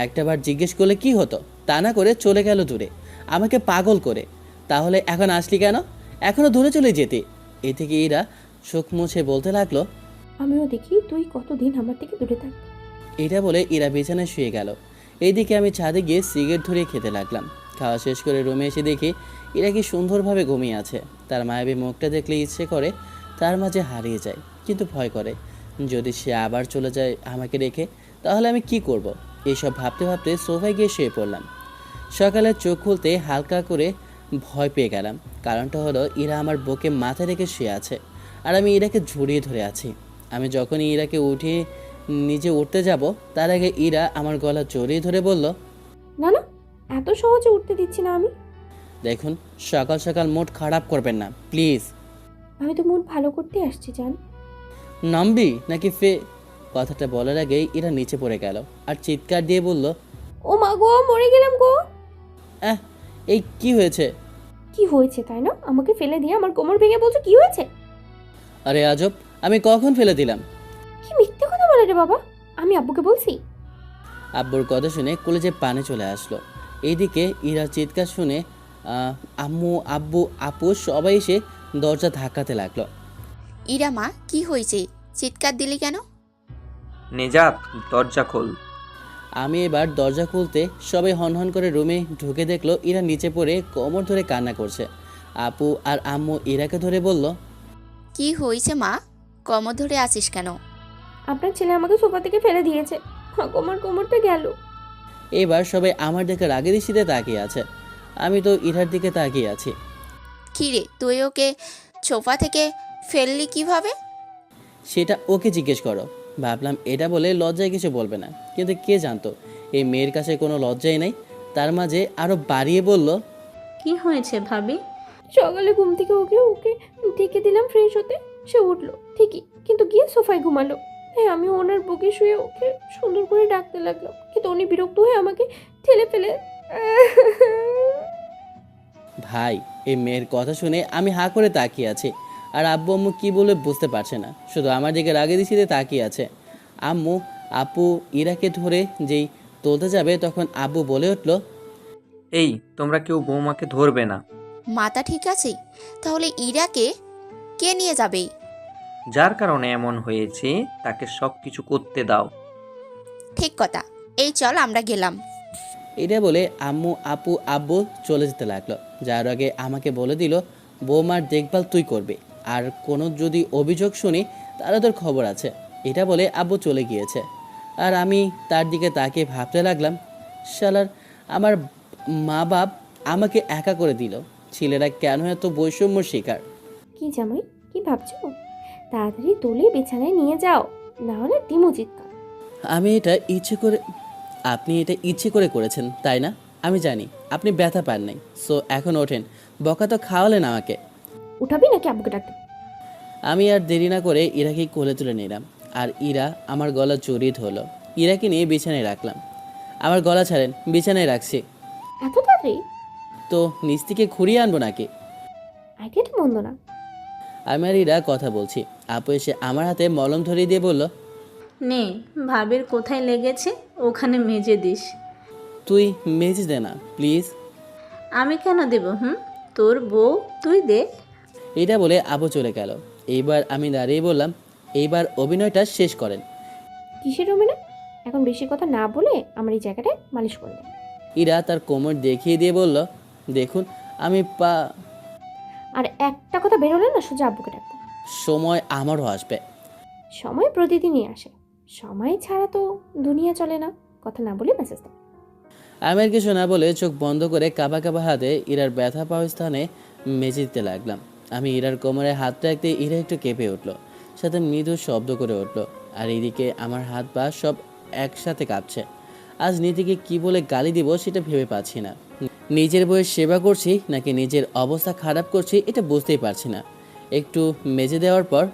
একটাবার জিজ্ঞেস করলে কি হতো, তা না করে চলে গেল দূরে আমাকে পাগল করে। তাহলে এখন আসলি কেন? এখনও দূরে চলে যেতে। এ থেকে ইরা চোখ মুছে বলতে লাগলো, আমিও দেখি তুই কতদিন আমার থেকে দূরে থাক। এটা বলে ইরা বিছানায় শুয়ে গেল। এইদিকে আমি ছাদে গিয়ে সিগারেট ধরে খেতে লাগলাম। খাওয়া শেষ করে রুমে এসে দেখি ইরা কি সুন্দরভাবে ঘুমিয়ে আছে। তার মায়াবী মুখটা দেখলে ইচ্ছে করে তার মাঝে হারিয়ে যায়, কিন্তু ভয় করে যদি সে আবার চলে যায় আমাকে রেখে, তাহলে আমি কি করব। এইসব ভাবতে ভাবতে সোফায় গিয়ে শুয়ে পড়লাম। সকালে চোখ খুলতে হালকা করে ভয় পেয়ে গেলাম। কারণটা হলো ইরা আমার বুকে মাথা রেখে শুয়ে আছে, আর আমি ইরাকে জড়িয়ে ধরে আছি। আমি যখনই ইরাকে উঠিয়ে নিজে উঠতে যাব, তার আগে ইরা আমার গলা জড়িয়ে ধরে বলল, না না, এত সহজে উঠতে দিচ্ছি না আমি। দেখুন, সকাল সকাল মুড খারাপ করবেন না প্লিজ। আমি তো মুড ভালো করতে আসছি জান। নামবি নাকি কথাটা বলার আগেই ইরা নিচে পড়ে গেল আর চিৎকার দিয়ে বলল, ও মা গো, মরে গেলাম গো। এই কি হয়েছে? কি হয়েছে তাই না? আমাকে ফেলে দিয়ে আমার কোমর ভেঙে বলছো কি হয়েছে? আরে আজব, আমি কখন ফেলে দিলাম? কি মিথ্যে কথা বলে রে বাবা, আমি আব্বুকে বলছি। আব্বুর কথা শুনে কলেজে পানি চলে আসলো। এইদিকে ইরার চিৎকার শুনে আম্মু, আব্বু, আপু সবাই এসে দরজা ধাক্কাতে লাগলো। ইরা মা, কি হয়েছে? চিৎকার দিলি কেন? নেজাত, দরজা খোল। আমি এবার দরজা খুলতে সবাই হনহন করে রুমে ঢুকে দেখলো ইরা নিচে পড়ে কোমর ধরে কান্না করছে। আপু আর আম্মু ইরাকে ধরে বলল, কি হয়েছে মা? কমর ধরে আছিস কেন? আপনার ছেলে আমাকে সোফা থেকে ফেলে দিয়েছে, আমার কোমরটা গেল। এবার সবাই আমার দিকে রাগের দৃষ্টিতে তাকিয়ে আছে। আমি তো ইরার দিকে তাকিয়ে আছি। কি রে, তুই ওকে সোফা থেকে ফেললি কিভাবে? সেটা ওকে জিজ্ঞেস করো। ভাবলাম এটা বলে লজ্জায় কিছু বলবে না, কিন্তু কে জানতো এই মেয়ের কাছে কোনো লজ্জাই নাই। তার মাঝে আরও বাড়িয়ে বলল, কি হয়েছে ভাবি? সকালে ঘুম থেকে ওকে ডেকে দিলাম ফ্রেশ হতে, সে উঠলো ঠিকই, কিন্তু গিয়ে সোফায় ঘুমালো। তাই আমি ওনার বুকে শুয়ে ওকে সুন্দর করে ডাকতে লাগলাম, কিন্তু উনি বিরক্ত হয়ে আমাকে ঠেলে ফেলে ভাই এই মেয়ের কথা শুনে আমি হাঁ করে তাকিয়ে আছি, আর আব্বু আম্মু কী বলে বুঝতে পারছে না, শুধু আমার দিকে রাগে দিছিতে তাকিয়ে আছে। আম্মু আপু ইরাকে ধরে যেই তুলতে যাবে তখন আব্বু বলে উঠল, এই তোমরা কেউ বৌমাকে ধরবে না। মাথা ঠিক আছে? তাহলে ইরাকে কে নিয়ে যাবে? যার কারণে এমন হয়েছে তাকে সব কিছু করতে দাও। ঠিক কথা, এই চল আমরা গেলাম। এটা বলে আম্মু আপু আব্বু চলে যেতে লাগলো। যার আগে আমাকে বলে দিল, বৌমার দেখভাল তুই করবি, আর কোনো যদি অভিযোগ শুনি তাহলে তোর খবর আছে। এটা বলে আব্বু চলে গিয়েছে, আর আমি তার দিকে তাকিয়ে ভাবতে লাগলাম, শালার আমার মা বাপ আমাকে একা করে দিল, ছেলেরা কেন এত বৈষম্য শিকার। কি জামাই, কি ভাবছো? তাড়াতাড়ি তুলে বিছানায় নিয়ে যাও, না হলে দিমু চিৎকার। আমি এটা ইচ্ছে করে আপনি এটা ইচ্ছে করে করেছেন তাই না? আমি জানি আপনি ব্যথা পান নাই, সো এখন ওঠেন, বকা তো খাওয়ালেন আমাকে। উঠাবি নাকি আব্বুকে ডাকতে? আমি আর দেরি না করে ইরাকে কোলে তুলে নিলাম, আর ইরা আমার গলা জড়িয়ে ধরলো। ইরাকে নিয়ে বিছানায় রাখলাম। আমার গলা ছাড়েন, বিছানায় রাখছি। এত তাড়াতাড়ি? তো নিচ থেকে ঘুরিয়ে আনবো নাকি? আইডিয়াটা মন্দ না। আমি আর ইরা কথা বলছি, আপু এসে আমার হাতে মলম ধরিয়ে দিয়ে বলল, নে, ভাবির কোথায় লেগেছে ওখানে মেজে দিস। তুই মেজে দে না প্লিজ। আমি কেন দেব? তোর বউ, তুই দে। এটা বলে আপু চলে গেল। এইবার আমি দাঁড়িয়ে বললাম, এইবার অভিনয়টা শেষ করেন। কিসের অভিনয়? এখন বেশি কথা না বলে আমার এই জায়গাটায় মালিশ করে দেয়। ইরা তার কোমর দেখিয়ে দিয়ে বলল, দেখুন আমি আর একটা কথা বেরোলে না সোজা আব্বুকে ডাকবো। সময় আমারও আসবে। সময় প্রতিদিনই আসে, সময় ছাড়া তো দুনিয়া চলে না। কথা না বলে মেসেজ দাও। আমি আর কিছু না বলে চোখ বন্ধ করে কাবা কাবা হাতে ইরার ব্যথা পাওয়া স্থানে মেজে দিতে লাগলাম। আমি ইরার কোমরে হাত রাখতে ইরা একটু কেঁপে উঠলো, সাথে মৃদু শব্দ করে উঠলো, আর এদিকে আমার হাত পা সব একসাথে কাঁপছে। আজ নীতিকে কি বলে গালি দিব সেটা ভেবে পাচ্ছি না। নিজের বইয়ের সেবা করছি নাকি নিজের অবস্থা খারাপ করছি এটা বুঝতেই পারছি না। একটু মেজে দেওয়ার পর,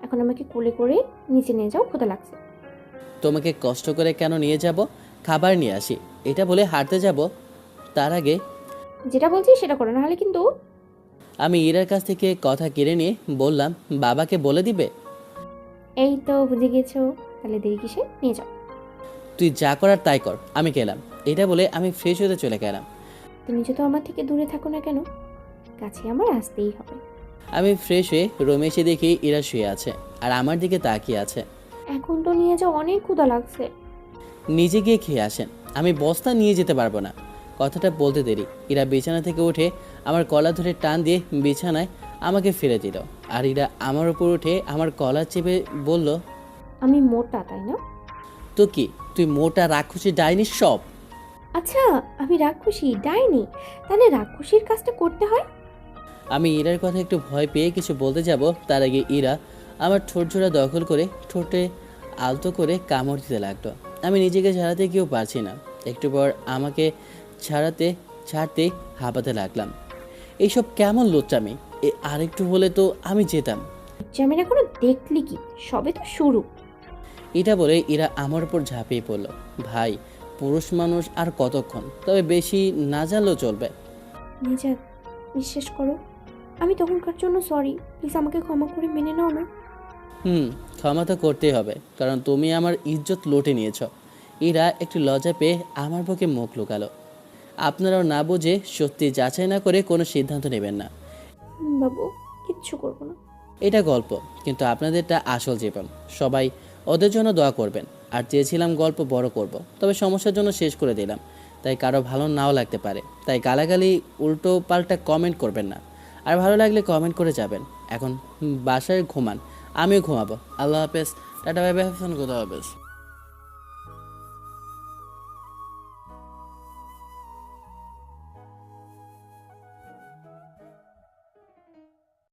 এখন আমাকে কোলে করে নিচে নিয়ে যাও, ক্ষুধা লাগছে। তোমাকে কষ্ট করে কেন নিয়ে যাব, খাবার নিয়ে আসি। এটা বলে হাঁটতে যাব, তার আগে যেটা বলছি সেটা করো, না হলে কিন্তু। আমি ইরার কাছ থেকে কথা কেড়ে নিয়ে বললাম, বাবাকে বলে দিবে? এই তো বুঝে গেছো, তাহলে দেরি কিসে, নিয়ে যাও। তুই যা করার তাই কর, আমি গেলাম। এটা বলে আমি ফ্রেশ হতে চলে গেলাম। তুমি যত আমার থেকে দূরে থাকো না কেন, কাছে আমার আসতেই হবে। আমি ফ্রেশ হয়ে রুমে এসে দেখি ইরা শুয়ে আছে আর আমার দিকে তাকিয়ে আছে। এখন তো নিয়ে যাও, অনেক ক্ষুধা লাগছে। নিজে গিয়ে খেয়ে আসেন, আমি বস্তা নিয়ে যেতে পারবো না। কথাটা বলতে দেরি ইরা বিছানা থেকে উঠে আমার কলা ধরে টান দিয়ে বিছানায় আমাকে ফেলে দিল, আর ইরা আমার উপর উঠে আমার কলা চেপে বলল, আমি মোটা তাই না? তো কি তুই মোটা রাক্ষসী ডাইনি সব? আচ্ছা আমি রাক্ষসী ডাইনি, তাহলে রাক্ষসীর কাজটা করতে হয়। আমি ইরার কথা একটু ভয় পেয়ে কিছু বলতে যাব, তার আগে ইরা আমার ঠোঁট জোড়া দখল করে ঠোঁটে আলতো করে কামড় দিতে লাগলো। আমি নিজেকে ছাড়াতে কেউ পারছি না। একটু পর আমাকে ছাড়তেই হাঁপাতে লাগলাম। এইসব কেমন লোচ্চামি, আরেকটু হলে তো আমি যেতাম। আমি এখনো দেখলি কি, সবে তো শুরু। এটা বলে ইরা আমার উপর ঝাঁপিয়ে পড়ল। ভাই পুরুষ মানুষ আর কতক্ষণ, তবে বেশি না জানলেও চলবে। নিজাত বিশ্বাস করো, আমি তখনকার জন্য সরি, প্লিজ আমাকে ক্ষমা করে মেনে নাও না। ক্ষমা তো করতেই হবে, কারণ তুমি আমার ইজ্জত লুটে নিয়েছ। ইরা একটু লজ্জা পেয়ে আমার বুকে মুখ লুকালো। আপনারাও না বুঝে সত্যি যাচাই না করে কোনো সিদ্ধান্ত নেবেন না। বাবু কিচ্ছু করবো না। এটা গল্প, কিন্তু আপনাদেরটা আসল জীবন। সবাই ওদের জন্য দোয়া করবেন। আর চেয়েছিলাম গল্প বড় করব, তবে সমস্যার জন্য শেষ করে দিলাম, তাই কারো ভালো নাও লাগতে পারে। তাই গালাগালি উল্টো পাল্টা কমেন্ট করবেন না, আর ভালো লাগলে কমেন্ট করে যাবেন। এখন বাসায় ঘুমান, আমিও ঘুমাবো। আল্লাহ হাফেজ, টাটা বাই বাই, কোথাও হাফেজ।